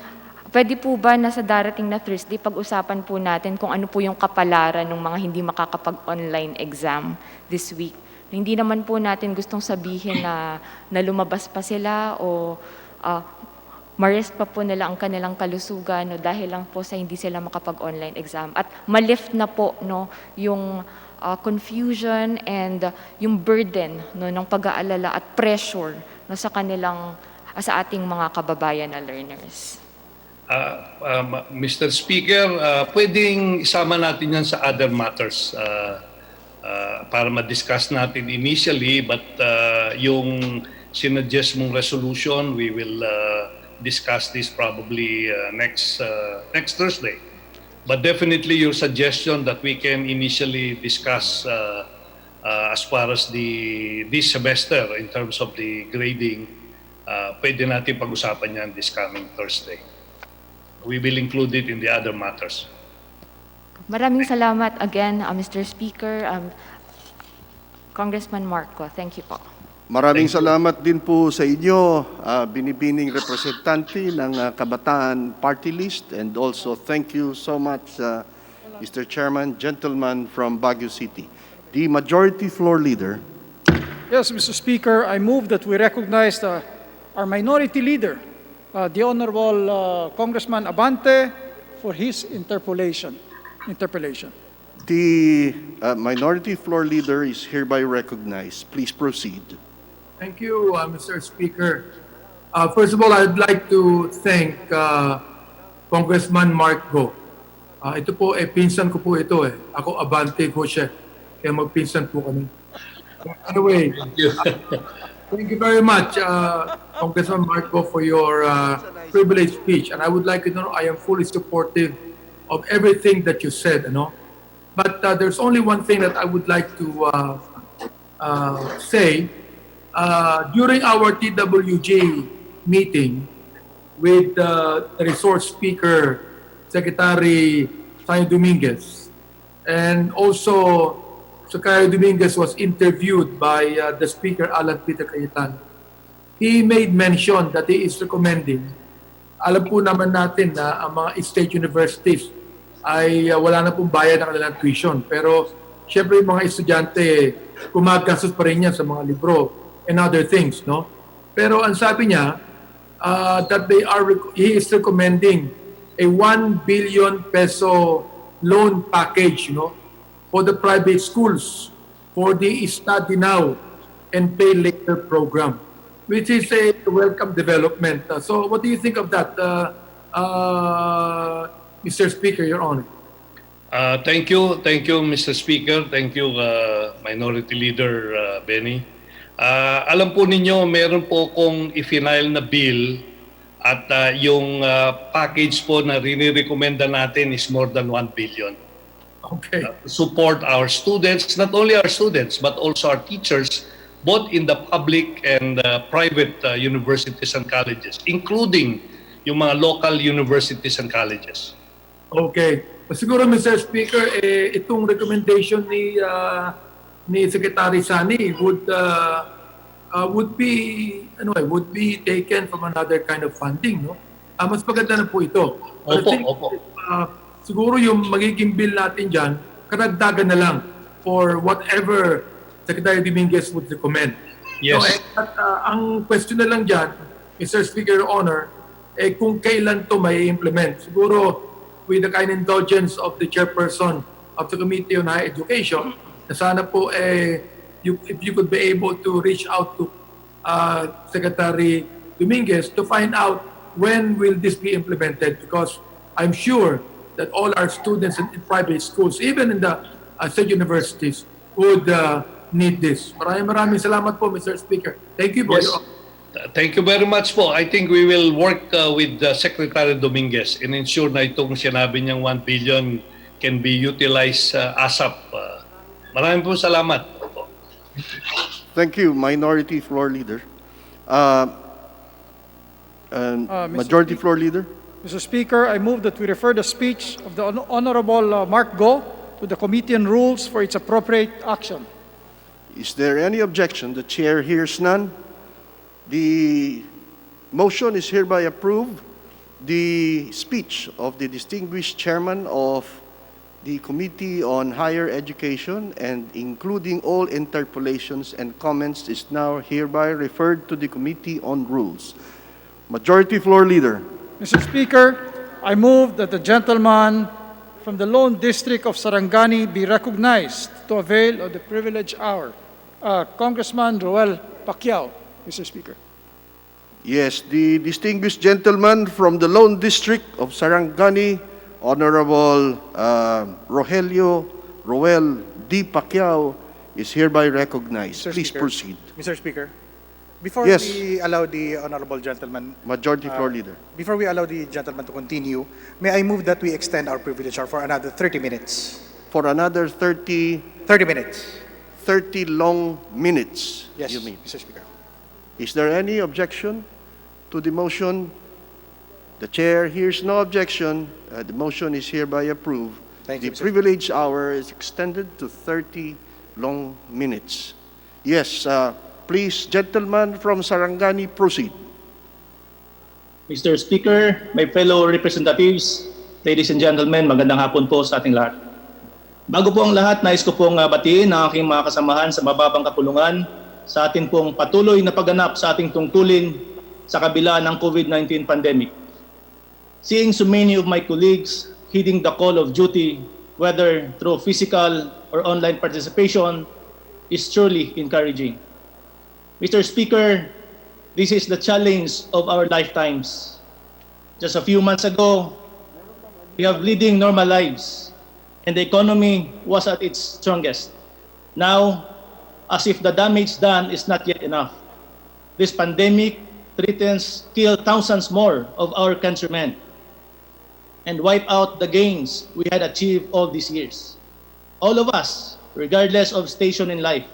pwede po ba na sa darating na Thursday, pag-usapan po natin kung ano po yung kapalaran ng mga hindi makakapag-online exam this week? Hindi naman po natin gustong sabihin na lumabas pa sila o ma-risk pa po nila ang kanilang kalusugan no, dahil lang po sa hindi sila makapag-online exam. At ma-lift na po no, yung confusion and yung burden no, ng pag-aalala at pressure no, sa ating mga kababayan na learners. Mr. Speaker, pwedeng isama natin yan sa other matters para ma-discuss natin initially, but yung sinuggest mong resolution, we will discuss this probably next Thursday. But definitely your suggestion that we can initially discuss as far as this semester in terms of the grading, pwede natin pag-usapan yan this coming Thursday. We will include it in the other matters. Maraming salamat again, Mr. Speaker, Congressman Marco. Thank you po. Maraming salamat din po sa inyo, binibining representante ng Kabataan Party List, and also thank you so much, Mr. Chairman, gentleman from Baguio City. The Majority Floor Leader. Yes, Mr. Speaker, I move that we recognize our Minority Leader, the Honorable Congressman Abante, for his interpolation. The Minority Floor Leader is hereby recognized. Please proceed. Thank you, Mr. Speaker. First of all, I'd like to thank Congressman Marco. Ito po, pinsan ko po ito . Ako, Abante ko siya. Kaya magpinsan po kami. Anyway, thank you very much, Congressman Marco, for your privileged speech. And I would like to know, I am fully supportive of everything that you said. But there's only one thing that I would like to say. During our TWG meeting with the resource speaker, Secretary Sanyo Dominguez, and also Secretary Dominguez was interviewed by the speaker, Alan Peter Cayetano. He made mention that he is recommending, alam po naman natin na ang mga state universities ay wala na pong bayad ng kanilang tuition. Pero syempre yung mga estudyante, gumagastos pa rin yan sa mga libro and other things, no? Pero ang sabi niya, that he is recommending a 1 billion peso loan package, for the private schools for the Study Now and Pay Later program, which is a welcome development. So what do you think of that, Mr. Speaker, Your Honor? Thank you, Mr. Speaker. Thank you, Minority Leader Benny. Alam po ninyo, meron po kong i-final na bill at yung package po na rini-recommenda natin is more than 1 billion. Okay. Support our students, not only our students, but also our teachers, both in the public and private universities and colleges, including yung mga local universities and colleges. Okay. Siguro, Mr. Speaker, itong recommendation ni Secretary Sani would be taken from another kind of funding, no? Mas maganda na po ito. Opo. Siguro yung magiging bill natin dyan, karagdagan na lang for whatever Secretary Dominguez would recommend. Yes. So, ang question na lang dyan, Mr. Speaker, Your Honor, kung kailan to may implement. Siguro with the kind indulgence of the chairperson of the Committee on Higher Education, na sana po if you could be able to reach out to Secretary Dominguez to find out when will this be implemented, because I'm sure that all our students in private schools, even in the state universities, would need this. Maraming salamat po, Mr. Speaker. Thank you po. Yes. Thank you very much po. I think we will work with Secretary Dominguez and ensure na itong sinabi niyang 1 billion can be utilized ASAP. Maraming po salamat. Thank you, Minority Floor Leader. Majority Floor Leader. Mr. Speaker, I move that we refer the speech of the Honorable Mark Go to the Committee on Rules for its appropriate action. Is there any objection? The Chair hears none. The motion is hereby approved. The speech of the distinguished chairman of the Committee on Higher Education, and including all interpolations and comments, is now hereby referred to the Committee on Rules. Majority Floor Leader. Mr. Speaker, I move that the gentleman from the Lone District of Sarangani be recognized to avail of the privileged hour. Congressman Roel Pacquiao, Mr. Speaker. Yes, the distinguished gentleman from the Lone District of Sarangani, Honorable Roel D. Pacquiao, is hereby recognized. Mr. Please Speaker. proceed. Mr. Speaker, before Yes. we allow the honorable gentleman, Majority Floor Leader. before we allow the gentleman to continue, may I move that we extend our privilege hour for another 30 minutes? For another 30 minutes. 30 long minutes, Yes, you mean. Mr. Speaker. Is there any objection to the motion? The Chair hears no objection. The motion is hereby approved. Thank The you, Mr. privilege hour is extended to 30 long minutes. Yes, please, gentleman from Sarangani, proceed. Mr. Speaker, my fellow representatives, ladies and gentlemen, magandang hapon po sa ating lahat. Bago po ang lahat, nais ko pong batiin ang aking mga kasamahan sa mababang kapulungan sa ating pong patuloy na pagganap sa ating tungkulin sa kabila ng COVID-19 pandemic. Seeing so many of my colleagues heeding the call of duty, whether through physical or online participation, is truly encouraging. Mr. Speaker, this is the challenge of our lifetimes. Just a few months ago, we have leading normal lives, and the economy was at its strongest. Now, as if the damage done is not yet enough, this pandemic threatens to kill thousands more of our countrymen and wipe out the gains we had achieved all these years. All of us, regardless of station in life,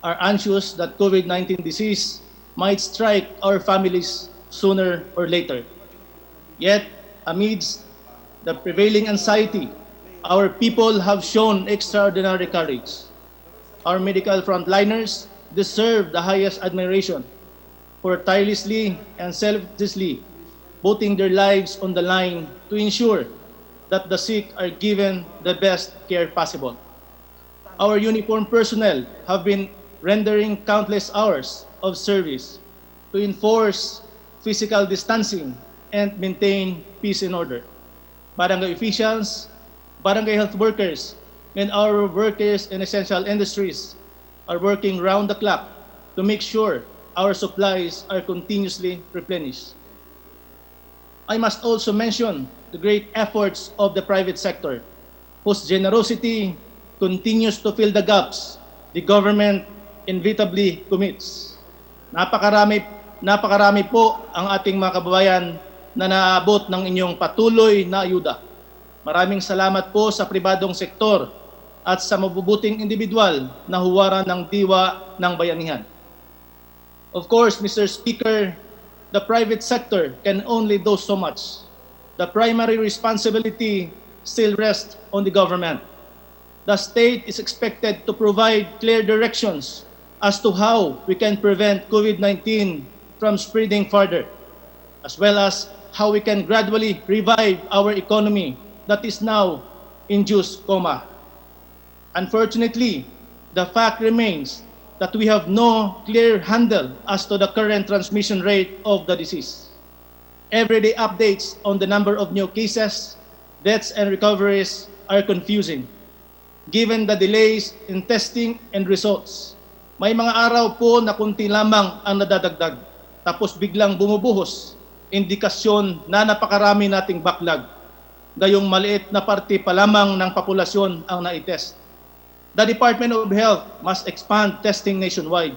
are anxious that COVID-19 disease might strike our families sooner or later. Yet, amidst the prevailing anxiety, our people have shown extraordinary courage. Our medical frontliners deserve the highest admiration for tirelessly and selflessly putting their lives on the line to ensure that the sick are given the best care possible. Our uniformed personnel have been rendering countless hours of service to enforce physical distancing and maintain peace and order. Barangay officials, barangay health workers, and our workers in essential industries are working round the clock to make sure our supplies are continuously replenished. I must also mention the great efforts of the private sector, whose generosity continues to fill the gaps the government inevitably commits. Napakarami po ang ating mga kababayan na naabot ng inyong patuloy na ayuda. Maraming salamat po sa pribadong sektor at sa mabubuting individual na huwaran ng diwa ng bayanihan. Of course, Mr. Speaker, the private sector can only do so much. The primary responsibility still rests on the government. The state is expected to provide clear directions as to how we can prevent COVID-19 from spreading further, as well as how we can gradually revive our economy that is now induced coma. Unfortunately, the fact remains that we have no clear handle as to the current transmission rate of the disease. Everyday updates on the number of new cases, deaths, and recoveries are confusing, given the delays in testing and results. May mga araw po na kunti lamang ang nadadagdag, tapos biglang bumubuhos, indikasyon na napakarami nating backlog. Gayong maliit na parte pa lamang ng populasyon ang naitest. The Department of Health must expand testing nationwide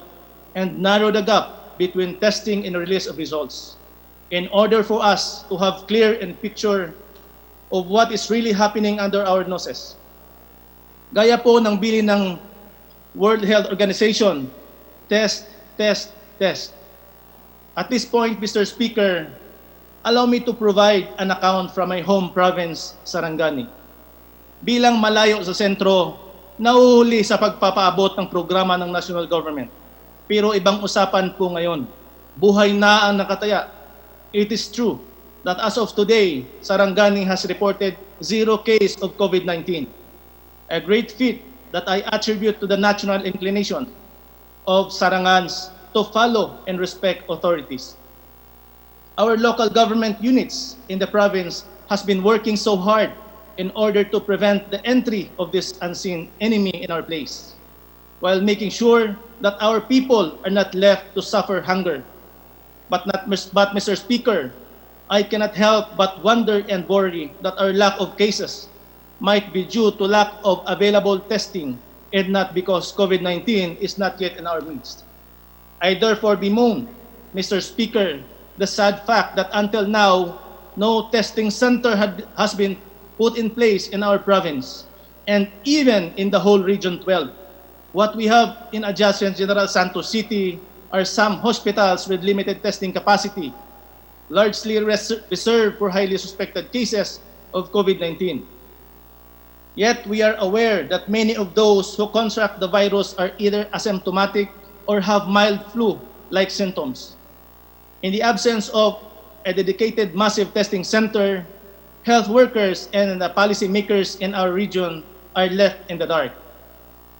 and narrow the gap between testing and release of results in order for us to have clear and picture of what is really happening under our noses. Gaya po ng bilin ng World Health Organization, test, test, test. At this point, Mr. Speaker, allow me to provide an account from my home province, Sarangani. Bilang malayo sa sentro, nauhuli sa pagpapaabot ng programa ng national government. Pero ibang usapan po ngayon, buhay na ang nakataya. It is true that as of today, Sarangani has reported 0 case of COVID-19. A great feat that I attribute to the national inclination of Sarangans to follow and respect authorities. Our local government units in the province has been working so hard in order to prevent the entry of this unseen enemy in our place, while making sure that our people are not left to suffer hunger. But Mr. Speaker, I cannot help but wonder and worry that our lack of cases might be due to lack of available testing and not because COVID-19 is not yet in our midst. I therefore bemoan, Mr. Speaker, the sad fact that until now, no testing center has been put in place in our province and even in the whole Region 12. What we have in adjacent General Santos City are some hospitals with limited testing capacity, largely reserved for highly suspected cases of COVID-19. Yet we are aware that many of those who contract the virus are either asymptomatic or have mild flu-like symptoms. In the absence of a dedicated massive testing center, health workers and the policymakers in our region are left in the dark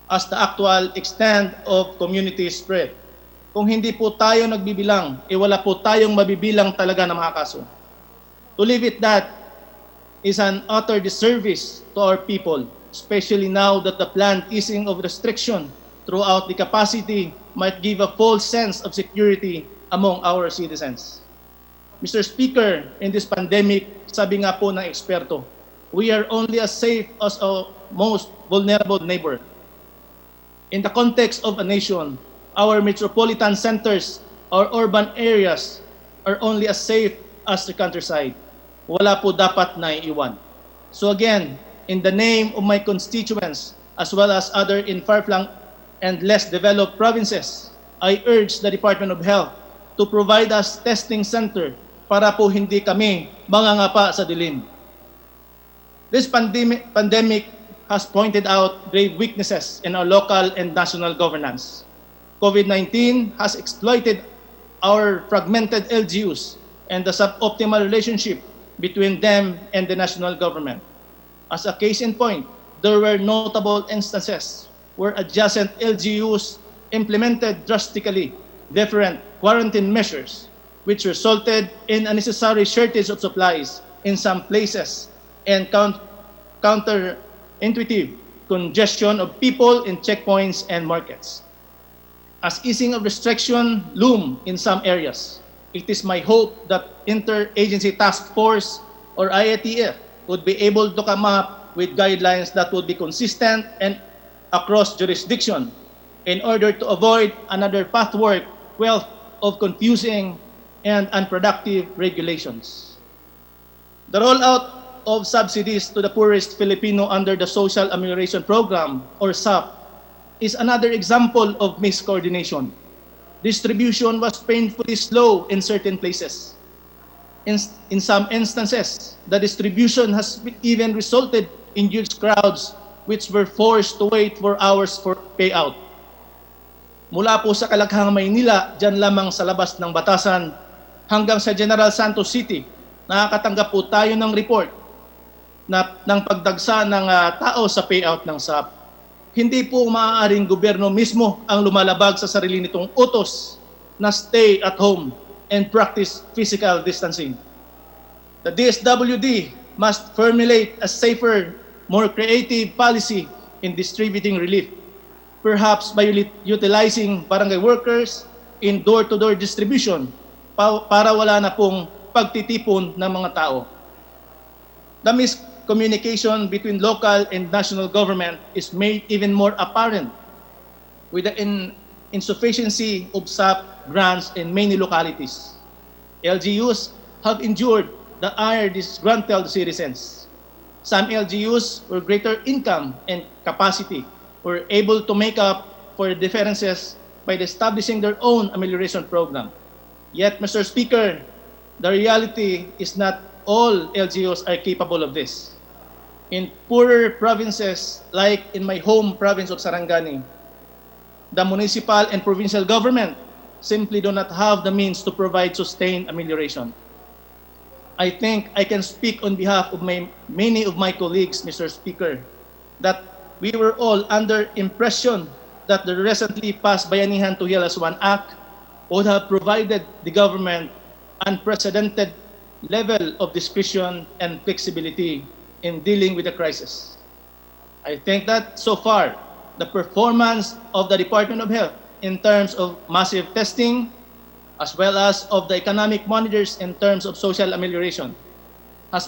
as the actual extent of community spread. Kung hindi po tayo nagbibilang, wala po tayong mabibilang talaga ng mga kaso. To leave it that is an utter disservice to our people, especially now that the planned easing of restriction throughout the capacity might give a false sense of security among our citizens. Mr. Speaker, in this pandemic, sabi nga po ng eksperto, we are only as safe as our most vulnerable neighbor. In the context of a nation, our metropolitan centers, our urban areas are only as safe as the countryside. Wala po dapat na iiwan. So again, in the name of my constituents, as well as other in far-flung and less developed provinces, I urge the Department of Health to provide us testing center para po hindi kami mangangapa sa dilim. This pandemic has pointed out grave weaknesses in our local and national governance. COVID-19 has exploited our fragmented LGUs and the suboptimal relationship between them and the national government. As a case in point, there were notable instances where adjacent LGUs implemented drastically different quarantine measures, which resulted in a necessary shortage of supplies in some places and counterintuitive congestion of people in checkpoints and markets. As easing of restriction loom in some areas, it is my hope that Interagency Task Force or IATF would be able to come up with guidelines that would be consistent and across jurisdiction in order to avoid another pathwork wealth of confusing and unproductive regulations. The rollout of subsidies to the poorest Filipino under the Social Amelioration Program, or SAP, is another example of miscoordination. Distribution was painfully slow in certain places. In some instances, the distribution has even resulted in huge crowds which were forced to wait for hours for payout. Mula po sa Kalakhang, Maynila, dyan lamang sa labas ng Batasan, hanggang sa General Santos City, nakakatanggap po tayo ng report ng pagdagsa ng tao sa payout ng SAP. Hindi po maaaring gobyerno mismo ang lumalabag sa sarili nitong utos na stay at home and practice physical distancing. The DSWD must formulate a safer, more creative policy in distributing relief, perhaps by utilizing barangay workers in door-to-door distribution para wala na pong pagtitipon ng mga tao. The miscommunication between local and national government is made even more apparent with the insufficiency of SAP grants in many localities. LGUs have endured the ire disgruntled citizens. Some LGUs with greater income and capacity were able to make up for the differences by establishing their own amelioration program. Yet, Mr. Speaker, the reality is not all LGUs are capable of this. In poorer provinces, like in my home province of Sarangani, the municipal and provincial government simply do not have the means to provide sustained amelioration. I think I can speak on behalf of many of my colleagues, Mr. Speaker, that we were all under impression that the recently passed Bayanihan to Heal as One Act would have provided the government unprecedented level of discretion and flexibility in dealing with the crisis. I think that so far, the performance of the Department of Health in terms of massive testing, as well as of the economic monitors in terms of social amelioration, has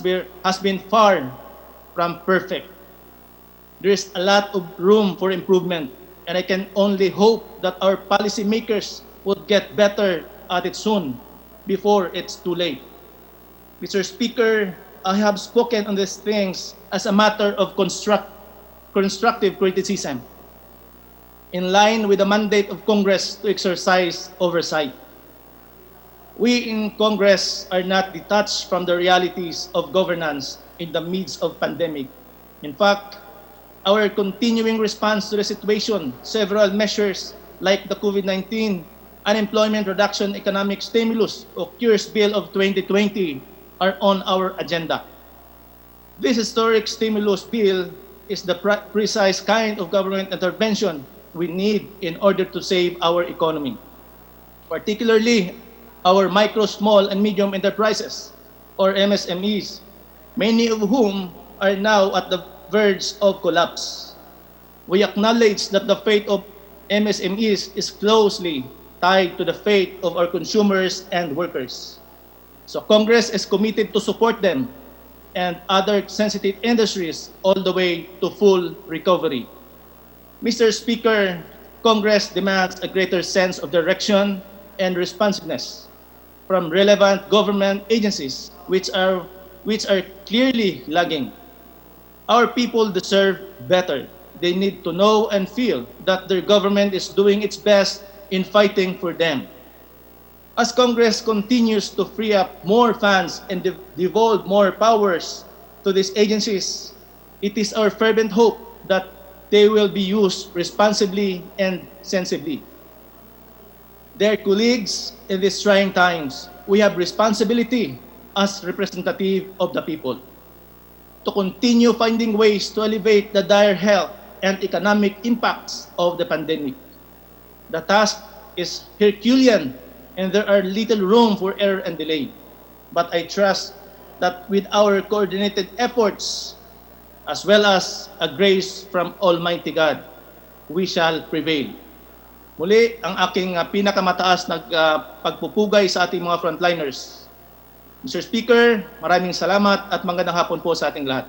been far from perfect. There is a lot of room for improvement, and I can only hope that our policymakers would get better at it soon, before it's too late. Mr. Speaker, I have spoken on these things as a matter of constructive criticism, in line with the mandate of Congress to exercise oversight. We in Congress are not detached from the realities of governance in the midst of pandemic. In fact, our continuing response to the situation, several measures like the COVID-19, unemployment reduction, economic stimulus, or CURES Bill of 2020 are on our agenda. This historic stimulus bill is the precise kind of government intervention we need in order to save our economy, particularly our micro, small, and medium enterprises, or MSMEs, many of whom are now at the verge of collapse. We acknowledge that the fate of MSMEs is closely tied to the fate of our consumers and workers. So Congress is committed to support them and other sensitive industries all the way to full recovery. Mr. Speaker, Congress demands a greater sense of direction and responsiveness from relevant government agencies which are clearly lagging. Our people deserve better. They need to know and feel that their government is doing its best in fighting for them. As Congress continues to free up more funds and devolve more powers to these agencies, it is our fervent hope that they will be used responsibly and sensibly. Dear colleagues, in these trying times, we have responsibility as representative of the people to continue finding ways to alleviate the dire health and economic impacts of the pandemic. The task is Herculean, and there are little room for error and delay. But I trust that with our coordinated efforts, as well as a grace from Almighty God, we shall prevail. Muli, ang aking pinakamataas na pagpupugay sa ating mga frontliners. Mr. Speaker, maraming salamat at magandang hapon po sa ating lahat.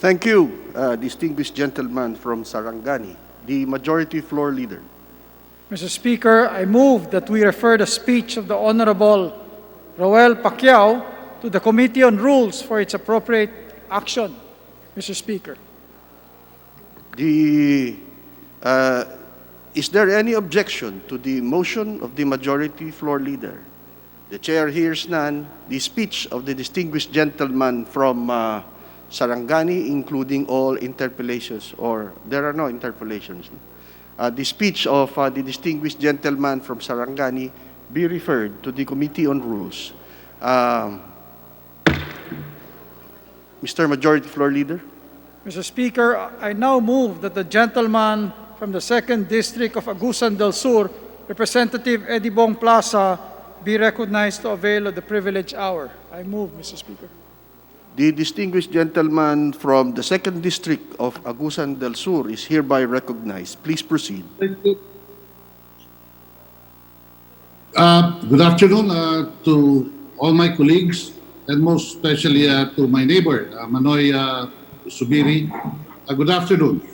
Thank you, distinguished gentleman from Sarangani, the Majority Floor Leader. Mr. Speaker, I move that we refer the speech of the Honorable Pacquiao to the Committee on Rules for its appropriate action. Mr. Speaker. Is there any objection to the motion of the Majority Floor Leader? The Chair hears none. The speech of the distinguished gentleman from Sarangani, including all interpolations, or there are no interpolations. The speech of the distinguished gentleman from Sarangani be referred to the Committee on Rules. Mr. Majority Floor Leader. Mr. Speaker, I now move that the gentleman from the 2nd District of Agusan del Sur, Representative Eddie Bong Plaza, be recognized to avail of the privilege hour. I move, Mr. Speaker. The distinguished gentleman from the 2nd District of Agusan del Sur is hereby recognized. Please proceed. Good afternoon to all my colleagues and most especially to my neighbor, Manoy Subiri. Good afternoon.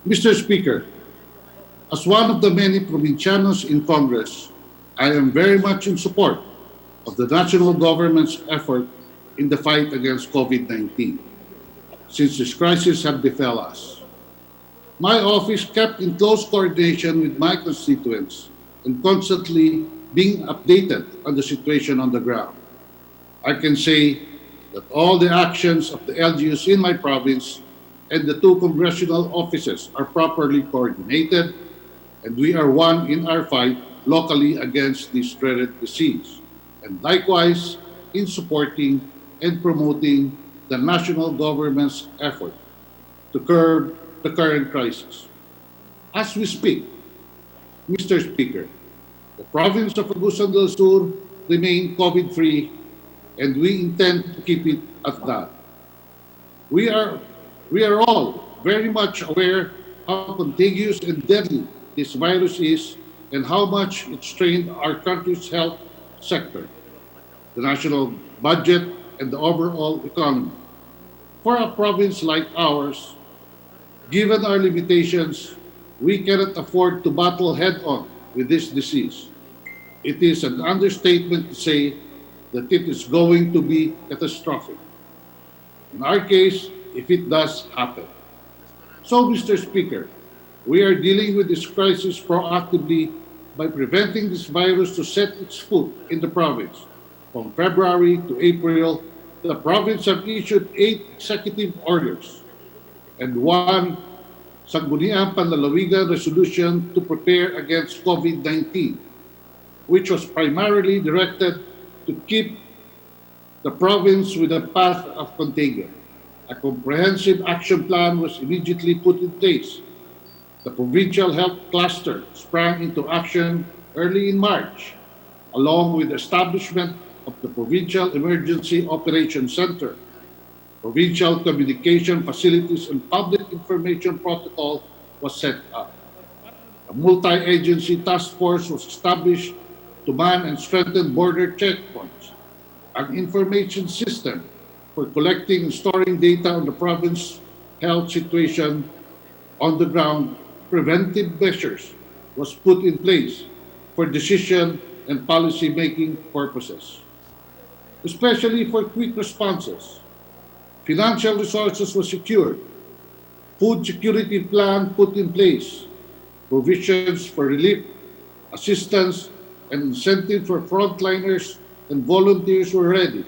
Mr. Speaker, as one of the many provincianos in Congress, I am very much in support of the national government's effort in the fight against COVID-19, since this crisis has befell us. My office kept in close coordination with my constituents and constantly being updated on the situation on the ground. I can say that all the actions of the LGUs in my province and the 2 congressional offices are properly coordinated, and we are one in our fight locally against this dreaded disease, and likewise in supporting and promoting the national government's effort to curb the current crisis. As we speak, Mr. Speaker, the province of Agusan del Sur remains COVID-free, and we intend to keep it at that. We are all very much aware how contagious and deadly this virus is and how much it strained our country's health sector, the national budget, and the overall economy. For a province like ours, given our limitations, we cannot afford to battle head-on with this disease. It is an understatement to say that it is going to be catastrophic. In our case, if it does happen. So, Mr. Speaker, we are dealing with this crisis proactively by preventing this virus to set its foot in the province. From February to April, the province have issued 8 executive orders and 1 Sangguniang Panlalawigan resolution to prepare against COVID-19, which was primarily directed to keep the province with a path of contagion. A comprehensive action plan was immediately put in place. The provincial health cluster sprang into action early in March, along with the establishment of the Provincial Emergency Operations Center. Provincial communication facilities and public information protocol was set up. A multi-agency task force was established to man and strengthen border checkpoints. An information system for collecting and storing data on the province health situation on the ground, preventive measures was put in place for decision and policy-making purposes, especially for quick responses. Financial resources were secured, food security plan put in place, provisions for relief, assistance, and incentive for frontliners and volunteers were ready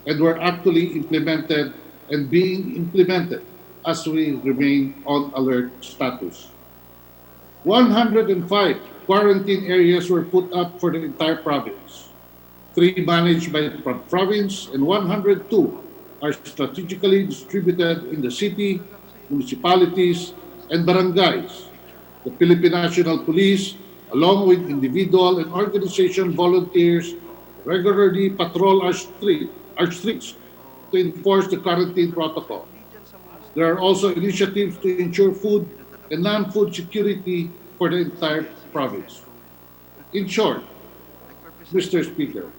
and were actually implemented and being implemented as we remain on alert status. 105 quarantine areas were put up for the entire province. 3 managed by the province and 102 are strategically distributed in the city, municipalities, and barangays. The Philippine National Police, along with individual and organization volunteers, regularly patrol our streets to enforce the quarantine protocol. There are also initiatives to ensure food and non-food security for the entire province. In short, Mr. Speaker,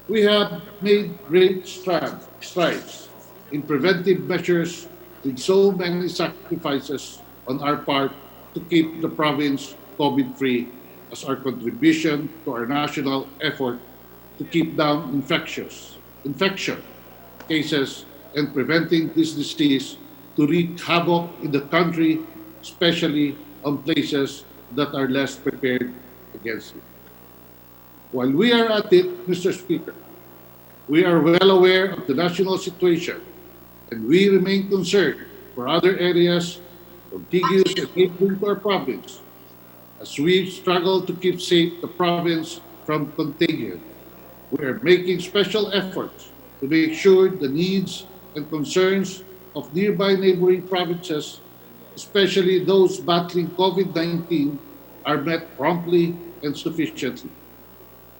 we have made great strides in preventive measures with so many sacrifices on our part to keep the province COVID-free as our contribution to our national effort to keep down infection cases and preventing this disease to wreak havoc in the country, especially on places that are less prepared against it. While we are at it, Mr. Speaker, we are well aware of the national situation and we remain concerned for other areas contiguous and neighboring to our province as we struggle to keep safe the province from contagion. We are making special efforts to make sure the needs and concerns of nearby neighboring provinces, especially those battling COVID-19, are met promptly and sufficiently.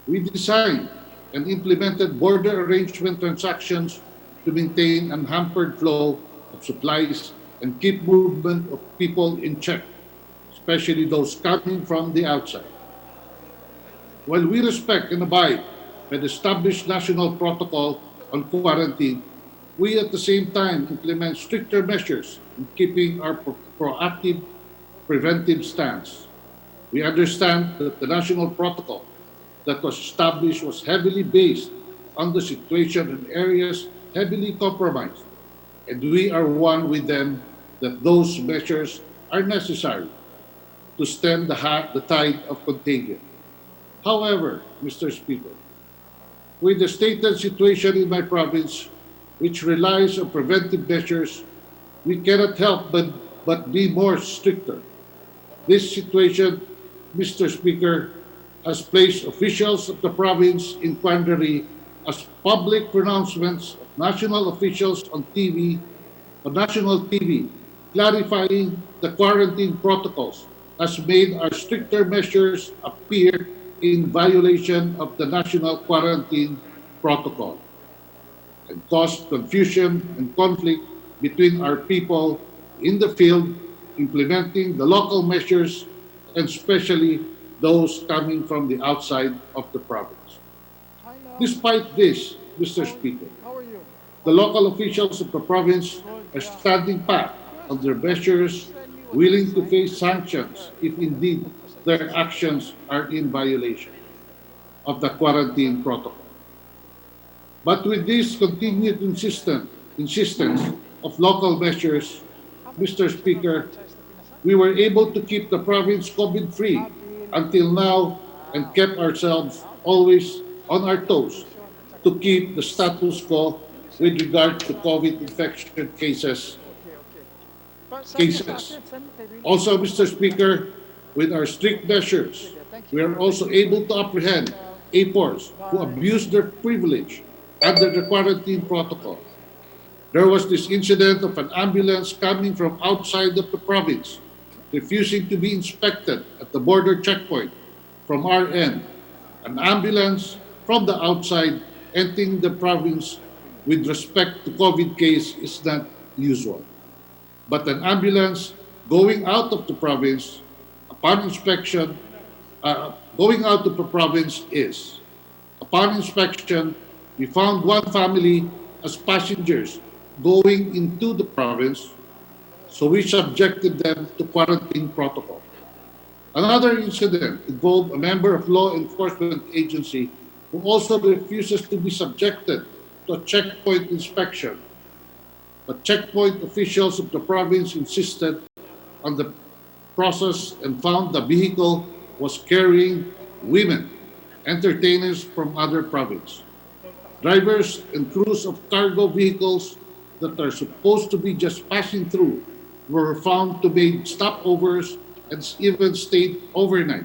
We designed and implemented border arrangement transactions to maintain an unhampered flow of supplies and keep movement of people in check, especially those coming from the outside. While we respect and abide by the established national protocol on quarantine, we at the same time implement stricter measures in keeping our proactive preventive stance. We understand that the national protocol that was established was heavily based on the situation in areas heavily compromised, and we are one with them that those measures are necessary to stem the tide of contagion. However, Mr. Speaker, with the stated situation in my province, which relies on preventive measures, we cannot help but be more stricter. This situation, Mr. Speaker, has placed officials of the province in quandary as public pronouncements of national officials on national TV, clarifying the quarantine protocols has made our stricter measures appear in violation of the national quarantine protocol and caused confusion and conflict between our people in the field implementing the local measures and especially those coming from the outside of the province. Despite this, Mr. Speaker, the local officials of the province are standing pat on their measures, willing to face sanctions if indeed their actions are in violation of the quarantine protocol. But with this continued insistence of local measures, Mr. Speaker, we were able to keep the province COVID-free until now and kept ourselves always on our toes to keep the status quo with regard to COVID infection cases. Also, Mr. Speaker, with our strict measures, we are also able to apprehend APORs who abuse their privilege under the quarantine protocol. There was this incident of an ambulance coming from outside of the province, refusing to be inspected at the border checkpoint from our end. An ambulance from the outside entering the province with respect to COVID case is not usual. But an ambulance going out of the province upon inspection, going out of the province is. Upon inspection, we found one family as passengers going into the province, so we subjected them to quarantine protocol. Another incident involved a member of law enforcement agency who also refuses to be subjected to a checkpoint inspection. But checkpoint officials of the province insisted on the process and found the vehicle was carrying women, entertainers from other province. Drivers and crews of cargo vehicles that are supposed to be just passing through were found to make stopovers and even stayed overnight,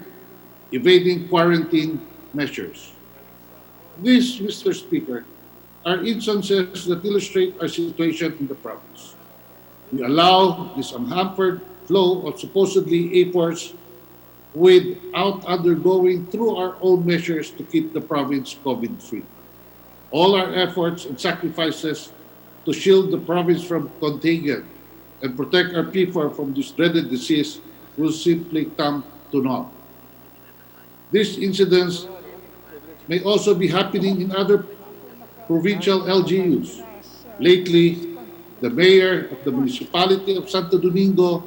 evading quarantine measures. These, Mr. Speaker, are instances that illustrate our situation in the province. We allow this unhampered flow of supposedly APORs without undergoing through our own measures to keep the province COVID-free. All our efforts and sacrifices to shield the province from contagion and protect our people from this dreaded disease will simply come to naught. These incidents may also be happening in other provincial LGUs. Lately, the mayor of the municipality of Santo Domingo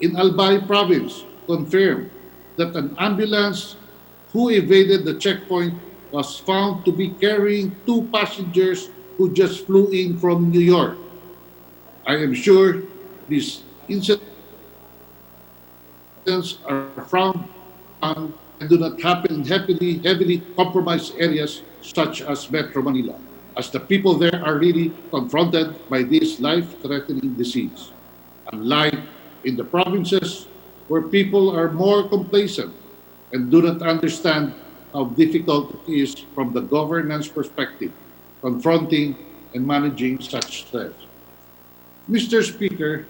in Albay province confirmed that an ambulance who evaded the checkpoint was found to be carrying 2 passengers who just flew in from New York. I am sure these incidents are frowned on and do not happen in heavily compromised areas such as Metro Manila, as the people there are really confronted by this life-threatening disease. Unlike in the provinces where people are more complacent and do not understand how difficult it is from the governance perspective, confronting and managing such threats. Mr. Speaker,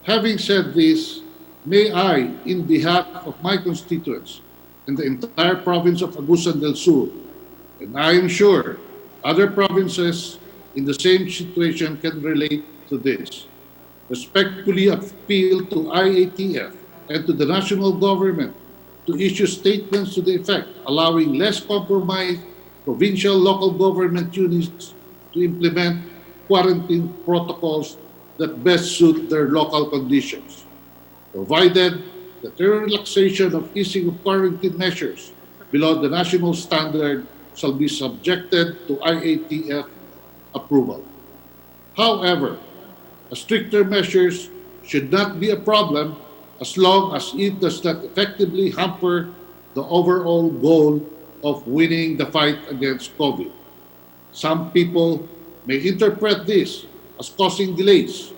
having said this, may I, in behalf of my constituents, and the entire province of Agusan del Sur. And I am sure other provinces in the same situation can relate to this. Respectfully appeal to IATF and to the national government to issue statements to the effect allowing less compromised provincial local government units to implement quarantine protocols that best suit their local conditions, provided that the relaxation of easing of quarantine measures below the national standard shall be subjected to IATF approval. However, stricter measures should not be a problem as long as it does not effectively hamper the overall goal of winning the fight against COVID. Some people may interpret this as causing delays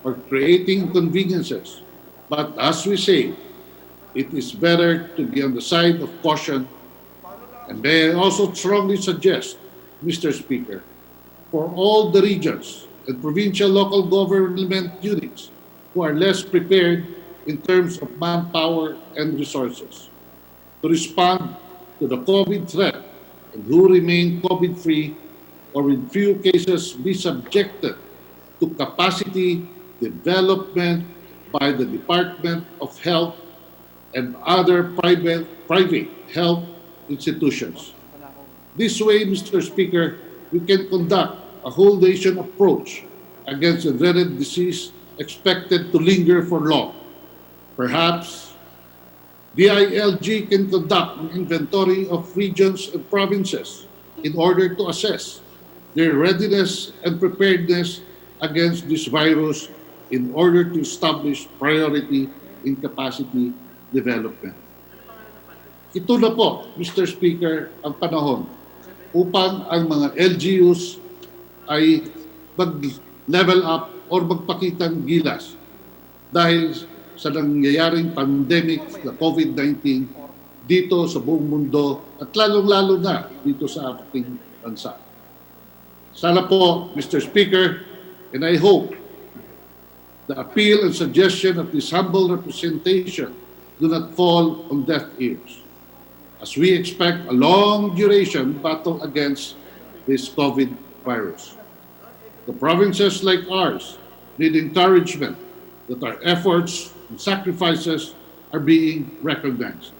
or creating inconveniences, but as we say, it is better to be on the side of caution. And may I also strongly suggest, Mr. Speaker, for all the regions and provincial local government units who are less prepared in terms of manpower and resources to respond to the COVID threat and who remain COVID-free or in few cases be subjected to capacity development by the Department of Health and other private health institutions. This way, Mr. Speaker, we can conduct a whole nation approach against a dreaded disease expected to linger for long. Perhaps DILG can conduct an inventory of regions and provinces in order to assess their readiness and preparedness against this virus in order to establish priority in capacity development. Ito na po, Mr. Speaker, ang panahon upang ang mga LGUs ay mag-level up or magpakitang gilas dahil sa nangyayaring pandemic na COVID-19 dito sa buong mundo at lalong-lalo na dito sa ating bansa. Sana po, Mr. Speaker, and I hope the appeal and suggestion of this humble representation do not fall on deaf ears, as we expect a long-duration battle against this COVID virus. The provinces like ours need encouragement that our efforts and sacrifices are being recognized.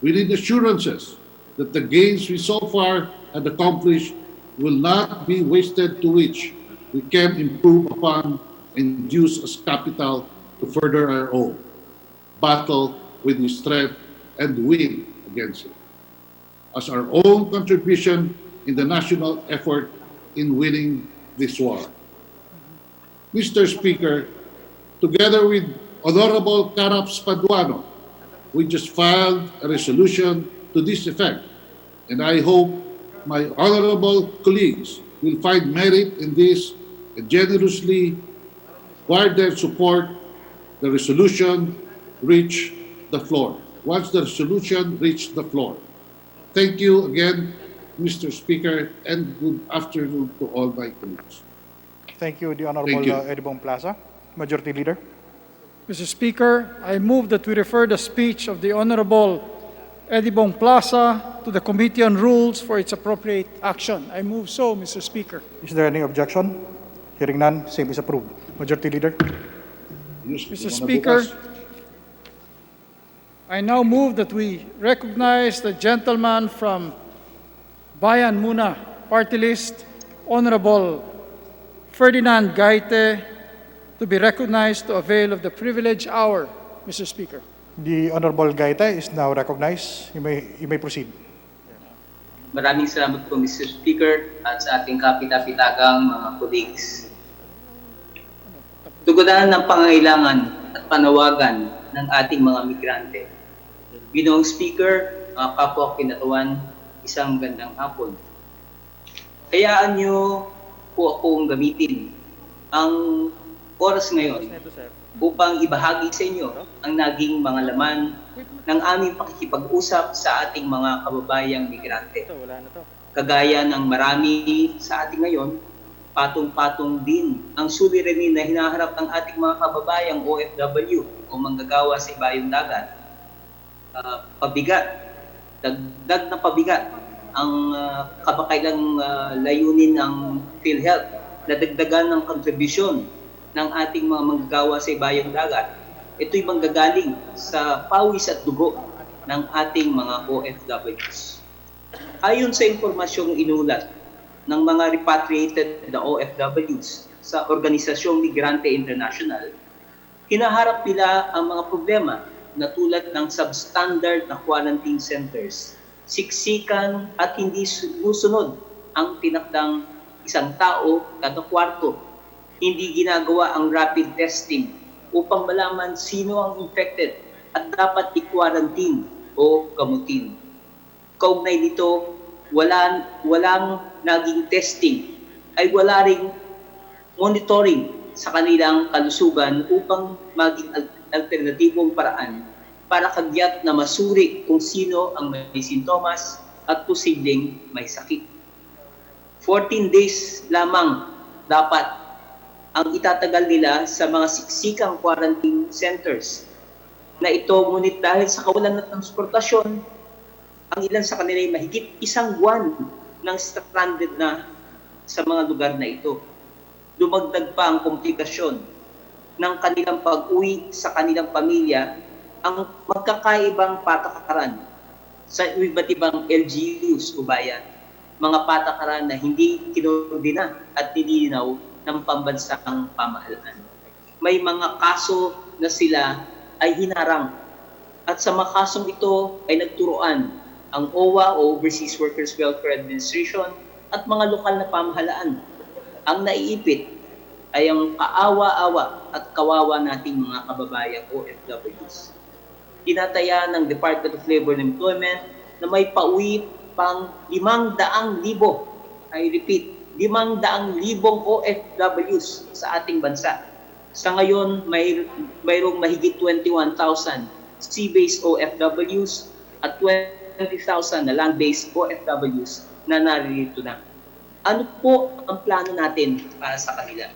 We need assurances that the gains we so far have accomplished will not be wasted, to which we can improve upon and use as capital to further our own battle with this threat and win against it, as our own contribution in the national effort in winning this war. Mr. Speaker, together with Honorable Caraps Paduano, we just filed a resolution to this effect, and I hope my honorable colleagues will find merit in this and generously guard their support. The resolution reach the floor. Once the resolution reached the floor. Thank you again, Mr. Speaker, and good afternoon to all my colleagues. Thank you, the Honorable Eddie Bong Plaza. Majority Leader. Mr. Speaker, I move that we refer the speech of the Honorable Eddie Bong Plaza to the Committee on Rules for its appropriate action. I move so, Mr. Speaker. Is there any objection? Hearing none, same is approved. Majority Leader. Mr. Speaker, I now move that we recognize the gentleman from Bayan Muna Party List, Honorable Ferdinand Gaite, to be recognized to avail of the privilege hour, Mr. Speaker. The Honorable Gaita is now recognized. You may proceed. Maraming salamat po, Mr. Speaker, at sa ating kapita-pitagang mga colleagues. Tugunan ng pangangailangan at panawagan ng ating mga migrante. Ginoong Speaker, mga kapwa kinatawan, isang gandang hapon. Hayaan niyo po akong gamitin ang oras ngayon upang ibahagi sa inyo ang naging mga laman ng aming pakikipag-usap sa ating mga kababayang migrante. Kagaya ng marami sa ating ngayon, patong-patong din ang suliranin na hinaharap ng ating mga kababayang OFW o manggagawa sa ibayong dagat. Pabigat dagdag na pabigat ang kamakailang layunin ng PhilHealth na dagdagan ng kontribusyon ng ating mga manggagawa sa ibayang dagat. Ito'y manggagaling sa pawis at dugo ng ating mga OFWs. Ayon sa impormasyong inulat ng mga repatriated na OFWs sa Organisasyong Migrante International, hinaharap nila ang mga problema na tulad ng substandard na quarantine centers, siksikan at hindi susunod ang tinakdang isang tao kada kwarto, hindi ginagawa ang rapid testing upang malaman sino ang infected at dapat i-quarantine o gamutin. Kaugnay nito, walang naging testing ay wala ring monitoring sa kanilang kalusugan upang maging alternatibong paraan para kagyat na masuri kung sino ang may sintomas at posibleng may sakit. 14 days lamang dapat ang itatagal nila sa mga siksikang quarantine centers na ito, ngunit dahil sa kawalan ng transportasyon, ang ilan sa kanila ay mahigit 1 buwan ng stranded na sa mga lugar na ito. Dumagdag pa ang komplikasyon ng kanilang pag-uwi sa kanilang pamilya, ang magkakaibang patakaran sa iba't ibang LGUs o bayan. Mga patakaran na hindi kinordina at nilinaw ng pambansang pamahalaan. May mga kaso na sila ay hinarang at sa mga kasong ito ay nagturuan ang OWA o Overseas Workers Welfare Administration at mga lokal na pamahalaan. Ang naiipit ay ang kaawa-awa at kawawa nating mga kababayang OFWs. Tinataya ng Department of Labor and Employment na may pauwi pang 500,000, I repeat, 500,000 OFWs sa ating bansa. Sa ngayon, mayroong mahigit 21,000 sea-based OFWs at 20,000 na land-based OFWs na naririto na. Ano po ang plano natin para sa kanila?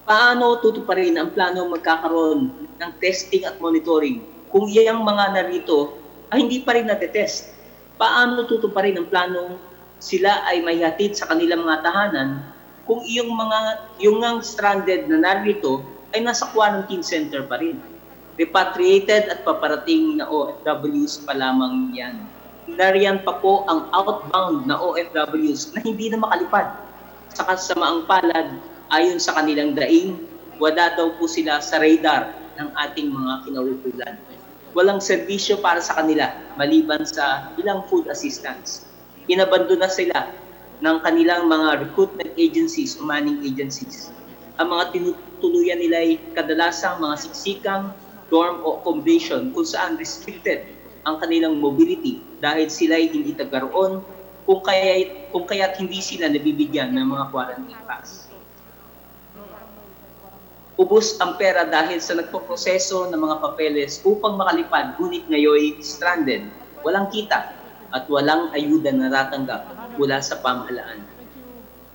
Paano tutuparin ang plano magkakaroon ng testing at monitoring kung iyang mga narito ay hindi pa rin natetest? Paano tutuparin ang plano sila ay mahihatid sa kanilang mga tahanan kung yung stranded na narito ay nasa quarantine center pa rin? Repatriated at paparating na OFWs pa lamang yan. Nariyan pa po ang outbound na OFWs na hindi na makalipad. Sa kasamaang palad, ayon sa kanilang daing, wala daw po sila sa radar ng ating mga kinauukulan. Walang serbisyo para sa kanila maliban sa ilang food assistance. Inabandona sila ng kanilang mga recruitment agencies o manning agencies. Ang mga tinutuluyan nila ay kadalasang mga siksikang dorm o accommodation kung saan restricted ang kanilang mobility dahil sila ay hindi tagaroon kung kaya't hindi sila nabibigyan ng mga quarantine pass. Ubos ang pera dahil sa nagpoproseso ng mga papeles upang makalipad, ngunit ngayon stranded, walang kita at walang ayuda na natatanggap mula sa pamahalaan.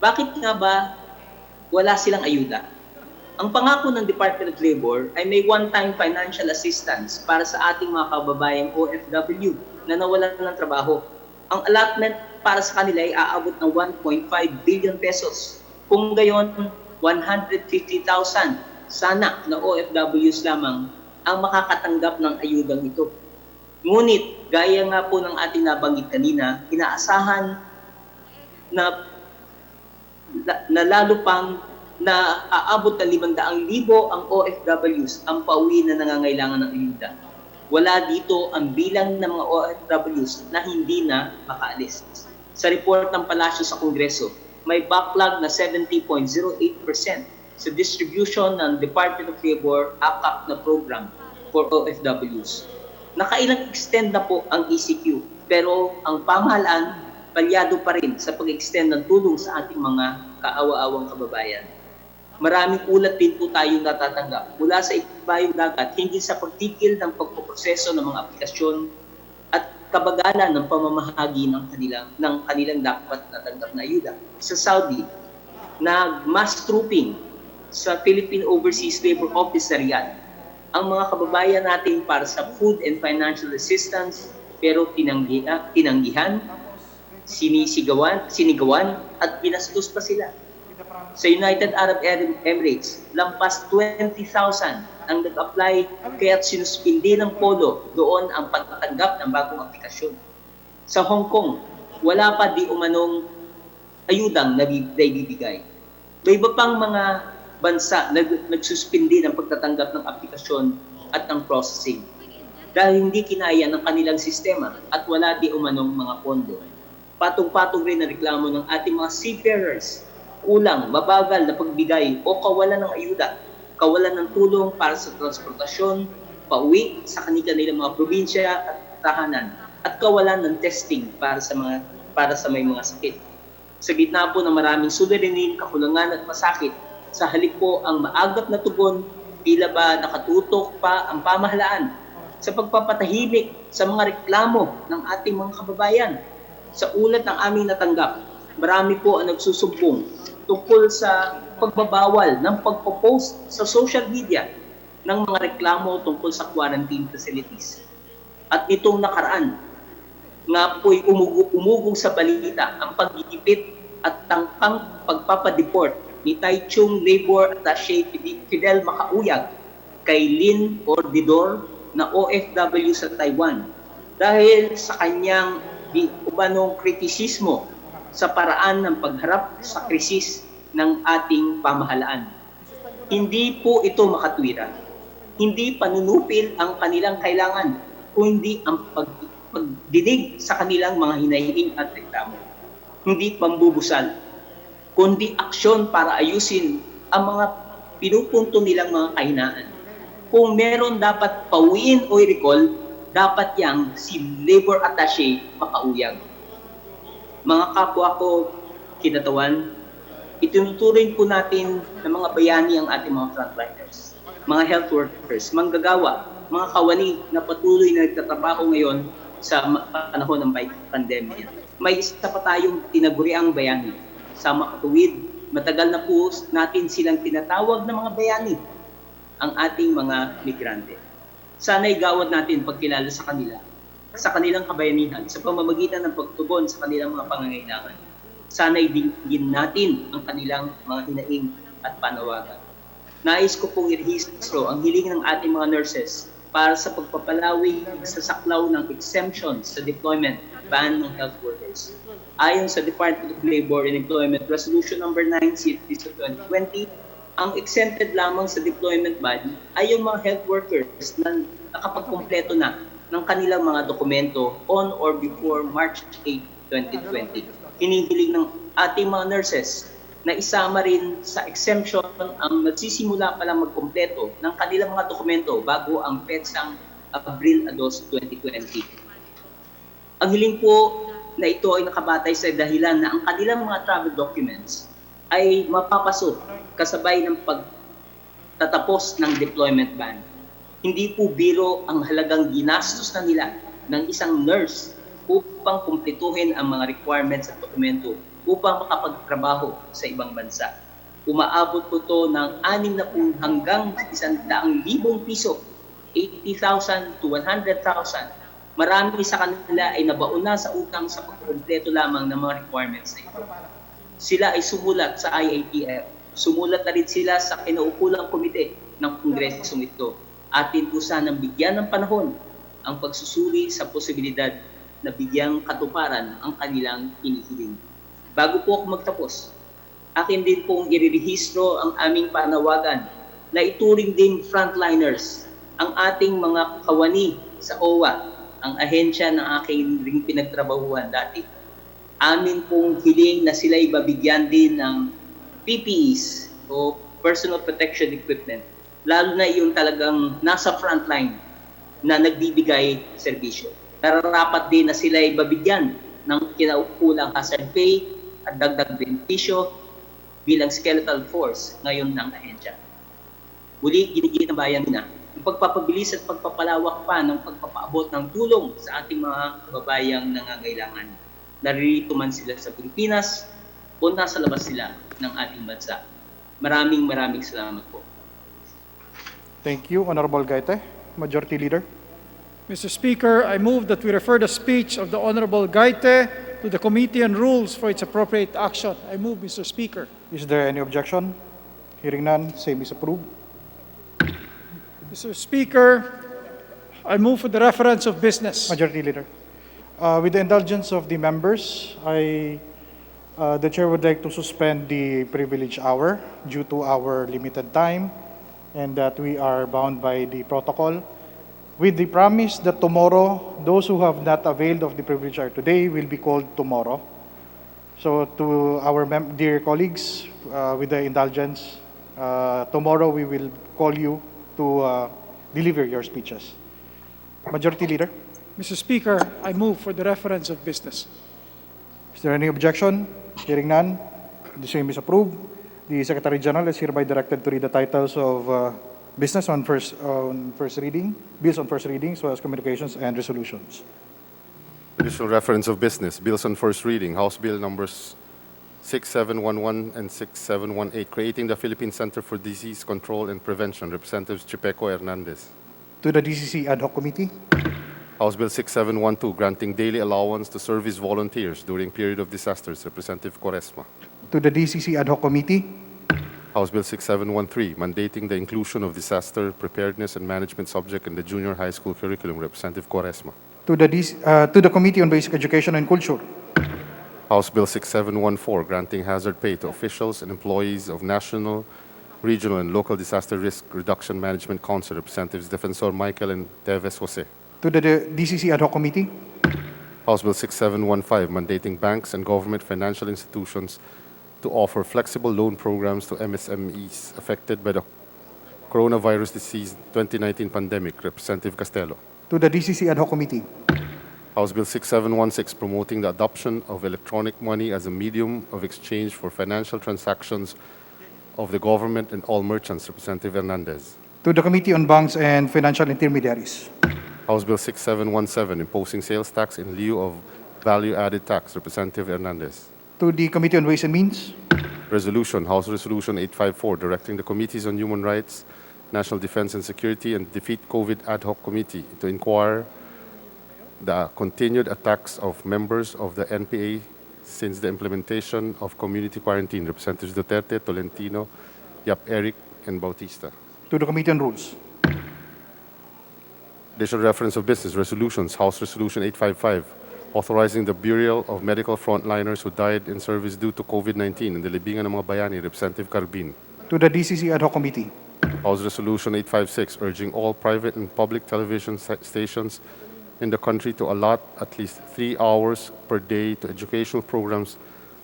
Bakit nga ba wala silang ayuda? Ang pangako ng Department of Labor ay may one-time financial assistance para sa ating mga kababayang OFW na nawalan ng trabaho. Ang allotment para sa kanila ay aabot ng 1.5 billion pesos. Kung gayon, 150,000 sana na OFWs lamang ang makakatanggap ng ayudang ito. Ngunit, gaya nga po ng ating nabanggit kanina, inaasahan na lalo pang na aabot ng 500,000 ang OFWs ang pauwi na nangangailangan ng ayuda. Wala dito ang bilang ng mga OFWs na hindi na makaalis. Sa report ng Palasyo sa Kongreso, may backlog na 70.08% sa distribution ng Department of Labor ACAP na program for OFWs. Nakailang extend na po ang ECQ, pero ang pamahalaan palyado pa rin sa pag-extend ng tulong sa ating mga kaawa-awang kababayan. Maraming ulat din po tayong natatanggap mula sa ibayong dagat hinggil sa pagtigil ng pagpoproseso ng mga aplikasyon at kabagalan ng pamamahagi ng kanilang dapat natanggap na ayuda. Sa Saudi, mass trooping sa Philippine Overseas Labor Office sa Riyadh ang mga kababayan natin para sa food and financial assistance, pero tinanggihan, sinigawan at binastos pa sila. Sa United Arab Emirates, lampas 20,000 ang nag-apply kaya't sinuspindi ng polo doon ang pagtatanggap ng bagong aplikasyon. Sa Hong Kong, wala pa di umanong ayudang naibibigay. May iba pang mga bansa na nagsuspindi ng pagtatanggap ng aplikasyon at ng processing dahil hindi kinaya ng kanilang sistema at wala di umanong mga pondo. Patong-patong rin ang reklamo ng ating mga seafarers, kulang, mabagal na pagbigay o kawalan ng ayuda, kawalan ng tulong para sa transportasyon, pauwi sa kanilang mga probinsya at tahanan, at kawalan ng testing para sa may mga sakit. Sa gitna po ng maraming suliranin, kakulangan at masakit, sa halip po ang maagap na tugon, tila ba nakatutok pa ang pamahalaan sa pagpapatahimik sa mga reklamo ng ating mga kababayan. Sa ulat ng aming natanggap, marami po ang nagsusumbong tungkol sa pagbabawal ng pagpo-post sa social media ng mga reklamo tungkol sa quarantine facilities. At nitong nakaraan, nga po'y umugong sa balita ang paggigipit at tangkang pagpapadeport ni Taichung Labor Attaché Fidel Macauyag kay Lin Ordidor na OFW sa Taiwan dahil sa kanyang umanong kritisismo sa paraan ng pagharap sa krisis ng ating pamahalaan. Hindi po ito makatwiran. Hindi panunupil ang kanilang kailangan, kundi ang pagdinig sa kanilang mga hinahiling at reklamo. Hindi pambubusal, kundi aksyon para ayusin ang mga pinupunto nilang mga kahinaan. Kung meron dapat pauwiin o i-recall, dapat yang si Labor Attaché Macauyag. Mga kapwa ko, kinatawan, itinuturing po natin ng mga bayani ang ating mga frontliners, mga health workers, manggagawa, mga kawani na patuloy na nagtatrabaho ngayon sa panahon ng pandemya. May isa pa tayong tinaguriang bayani. Sa makatuwid, matagal na po natin silang tinatawag na mga bayani, ang ating mga migrante. Sana'y gawad natin pagkilala sa kanila, sa kanilang kabayanihan, sa pamamagitan ng pagtugon sa kanilang mga pangangailangan. Sana'y dinggin natin ang kanilang mga hinaing at panawagan. Nais ko pong irehistro ang hiling ng ating mga nurses para sa pagpapalawig sa saklaw ng exemption sa deployment ban ng health workers. Ayon sa Department of Labor and Employment Resolution No. 9 Series of 2020, ang exempted lamang sa deployment ban ay yung mga health workers na nakapagkumpleto na ng kanilang mga dokumento on or before March 8, 2020. Hinihiling ng ating mga nurses na isama rin sa exemption ang nagsisimula palang magkumpleto ng kanilang mga dokumento bago ang petsang Abril 2, 2020. Ang hiling po na ito ay nakabatay sa dahilan na ang kanilang mga travel documents ay mapapasok kasabay ng pagtatapos ng deployment ban. Hindi po biro ang halagang ginastos na nila ng isang nurse upang kumpletuhin ang mga requirements at dokumento upang makapagtrabaho sa ibang bansa. Umaabot po ito ng 60 hanggang 100,000 piso, 80,000 to 100,000. Marami sa kanila ay nabauna sa utang sa pagkumpleto lamang ng mga requirements na ito. Sila ay sumulat sa IATF. Sumulat na rin sila sa kinaukulang komite ng kongresong ito. Atin po sanang bigyan ng panahon ang pagsusuri sa posibilidad na bigyang katuparan ang kanilang hinihiling. Bago po ako magtapos, akin din pong irerehistro ang aming panawagan na ituring din frontliners ang ating mga kawani sa OWA, ang ahensya ng aking ring pinagtrabahuan dati. Amin pong hiling na sila'y babigyan din ng PPEs o personal protection equipment, lalo na yung talagang nasa frontline na nagbibigay serbisyo. Nararapat din na sila'y babigyan ng kinaukulang hazard pay at dagdag benepisyo bilang skeletal force ngayon ng ahensya. Muli, giniginabayan na ang pagpapabilis at pagpapalawak pa ng pagpapaabot ng tulong sa ating mga kababayang nangangailangan. Naririto man sila sa Pilipinas o nasa labas sila ng ating bansa. Maraming salamat po. Thank you, Honorable Gaite. Majority Leader. Mr. Speaker, I move that we refer the speech of the Honorable Gaite to the Committee on Rules for its appropriate action. I move, Mr. Speaker. Is there any objection? Hearing none, same is approved. Mr. Speaker, I move for the reference of business. Majority Leader. With the indulgence of the members, the Chair would like to suspend the privilege hour due to our limited time and that we are bound by the protocol, with the promise that tomorrow, those who have not availed of the privilege hour today will be called tomorrow. So to our dear colleagues, with the indulgence, tomorrow we will call you to deliver your speeches. Majority Leader. Mr. Speaker, I move for the reference of business. Is there any objection? Hearing none, the same is approved. The Secretary General is hereby directed to read the titles of business on first reading, bills on first reading, as well as communications and resolutions. Additional reference of business. Bills on first reading. House Bill numbers 6711 and 6718, creating the Philippine Center for Disease Control and Prevention. Representatives Chipeco Hernandez. To the DCC Ad Hoc Committee. House Bill 6712, granting daily allowance to service volunteers during period of disasters. Representative Quaresma. To the DCC Ad Hoc Committee. House Bill 6713, mandating the inclusion of disaster preparedness and management subject in the junior high school curriculum. Representative Quaresma. To the Committee on Basic Education and Culture. House Bill 6714, granting hazard pay to officials and employees of national, regional, and local disaster risk reduction management council. Representatives Defensor Michael and Teves Jose. To the DCC Ad Hoc Committee. House Bill 6715, mandating banks and government financial institutions to offer flexible loan programs to MSMEs affected by the coronavirus disease 2019 pandemic. Representative Castelo. To the DCC Ad Hoc Committee. House Bill 6716, promoting the adoption of electronic money as a medium of exchange for financial transactions of the government and all merchants. Representative Hernandez. To the Committee on Banks and Financial Intermediaries. House Bill 6717, imposing sales tax in lieu of value-added tax. Representative Hernandez. To the Committee on Ways and Means. Resolution, House Resolution 854, directing the Committees on Human Rights, National Defense and Security, and Defeat COVID Ad Hoc Committee to inquire the continued attacks of members of the NPA since the implementation of community quarantine. Representatives Duterte, Tolentino, Yap Eric, and Bautista. To the Committee on Rules. Additional reference of business resolutions, House Resolution 855, authorizing the burial of medical frontliners who died in service due to COVID-19 in the libingan ng mga bayani. Representative Carbin. To the DCC Ad Hoc Committee. House Resolution 856, urging all private and public television stations in the country to allot at least 3 hours per day to educational programs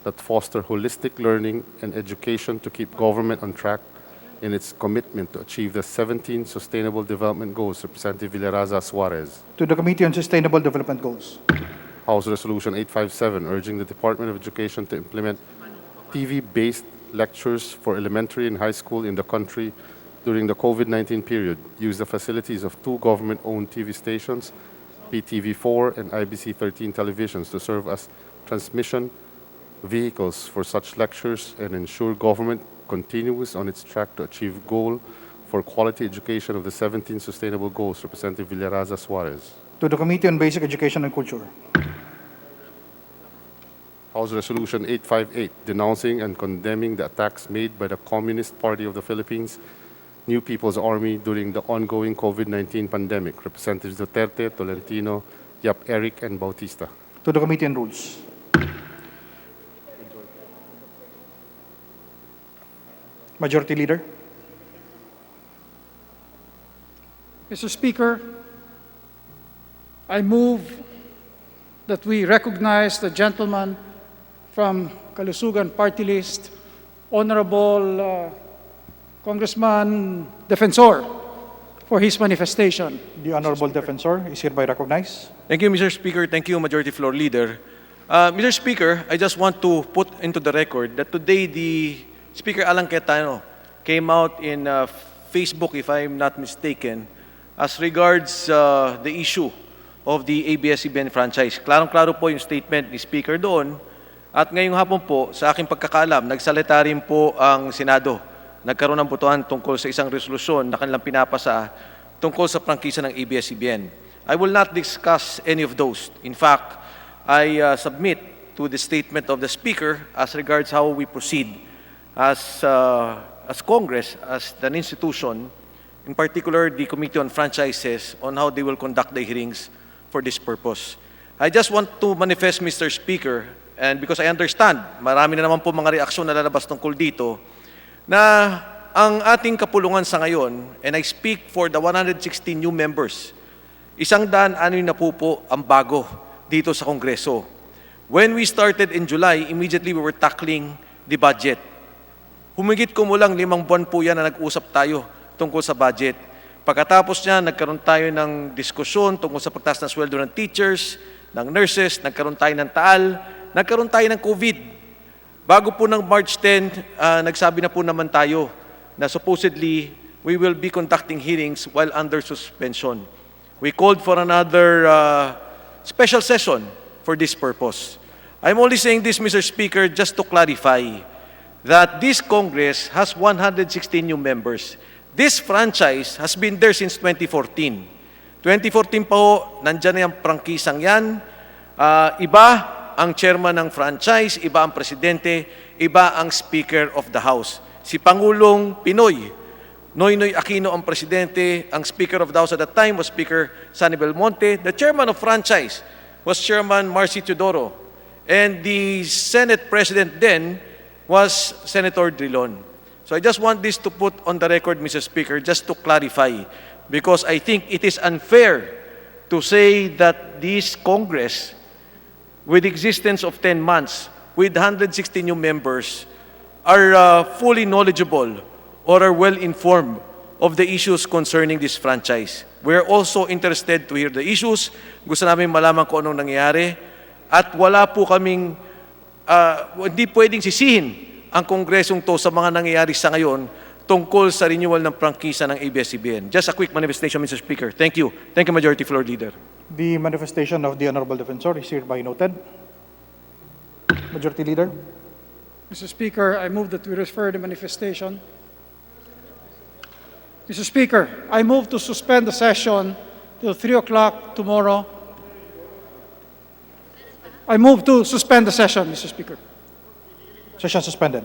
that foster holistic learning and education to keep government on track in its commitment to achieve the 17 Sustainable Development Goals. Representative Villaraza Suarez. To the Committee on Sustainable Development Goals. House Resolution 857, urging the Department of Education to implement TV-based lectures for elementary and high school in the country during the COVID-19 period. Use the facilities of 2 government-owned TV stations, PTV4 and IBC13 televisions, to serve as transmission vehicles for such lectures and ensure government continues on its track to achieve goal for quality education of the 17 Sustainable Goals. Representative Villaraza Suarez. To the Committee on Basic Education and Culture. House Resolution 858, denouncing and condemning the attacks made by the Communist Party of the Philippines, New People's Army during the ongoing COVID-19 pandemic. Representatives Duterte, Tolentino, Yap Eric, and Bautista. To the Committee on Rules. Majority Leader. Mr. Speaker, I move that we recognize the gentleman from Kalusugan Party List, Honorable Congressman Defensor, for his manifestation. The Honorable Defensor is hereby recognized. Thank you, Mr. Speaker. Thank you, Majority Floor Leader. Mr. Speaker, I just want to put into the record that today the Speaker Alan Cayetano came out in Facebook, if I'm not mistaken, as regards the issue of the ABS-CBN franchise. Klarong-klaro po yung statement ni Speaker doon. At ngayong hapon po, sa aking pagkakaalam, nagsalita rin po ang Senado. Nagkaroon ng botohan tungkol sa isang resolusyon na kanilang pinapasa tungkol sa prangkisa ng ABS-CBN. I will not discuss any of those. In fact, I submit to the statement of the Speaker as regards how we proceed as Congress, as an institution, in particular the Committee on Franchises, on how they will conduct the hearings for this purpose. I just want to manifest, Mr. Speaker, and because I understand, marami na naman po mga reaksyon na lalabas tungkol dito, na ang ating kapulungan sa ngayon, and I speak for the 116 new members, 160 na po ang bago dito sa Kongreso. When we started in July, immediately we were tackling the budget. Humigit kumulang 5 buwan po yan na nag-usap tayo tungkol sa budget. Pagkatapos niya, nagkaroon tayo ng diskusyon tungkol sa pagtaas ng sweldo ng teachers, ng nurses, nagkaroon tayo ng taal, nagkaroon tayo ng COVID. Bago po ng March 10, nagsabi na po naman tayo na supposedly we will be conducting hearings while under suspension. We called for another special session for this purpose. I'm only saying this, Mr. Speaker, just to clarify that this Congress has 116 new members. This franchise has been there since 2014. 2014 po, nandyan na yung prangkisang yan. Iba ang chairman ng franchise, iba ang presidente, iba ang Speaker of the House. Si Pangulong Pinoy, Noynoy Aquino ang presidente, ang Speaker of the House at that time was Speaker Sonny Belmonte. The chairman of franchise was Chairman Marcy Teodoro. And the Senate President then was Senator Drilon. So I just want this to put on the record, Mr. Speaker, just to clarify, because I think it is unfair to say that this Congress, with existence of 10 months, with 160 new members, are fully knowledgeable or are well-informed of the issues concerning this franchise. We're also interested to hear the issues. Gusto namin malaman kung anong nangyayari. At wala po kaming, hindi pwedeng sisihin ang Kongresong to sa mga nangyayari sa ngayon tungkol sa renewal ng prangkisa ng ABS-CBN. Just a quick manifestation, Mr. Speaker. Thank you. Thank you, Majority Floor Leader. The manifestation of the Honorable Defensor is hereby noted. Majority Leader. Mr. Speaker, I move that we refer the manifestation. Mr. Speaker, I move to suspend the session till 3 o'clock tomorrow. I move to suspend the session, Mr. Speaker. Session suspended.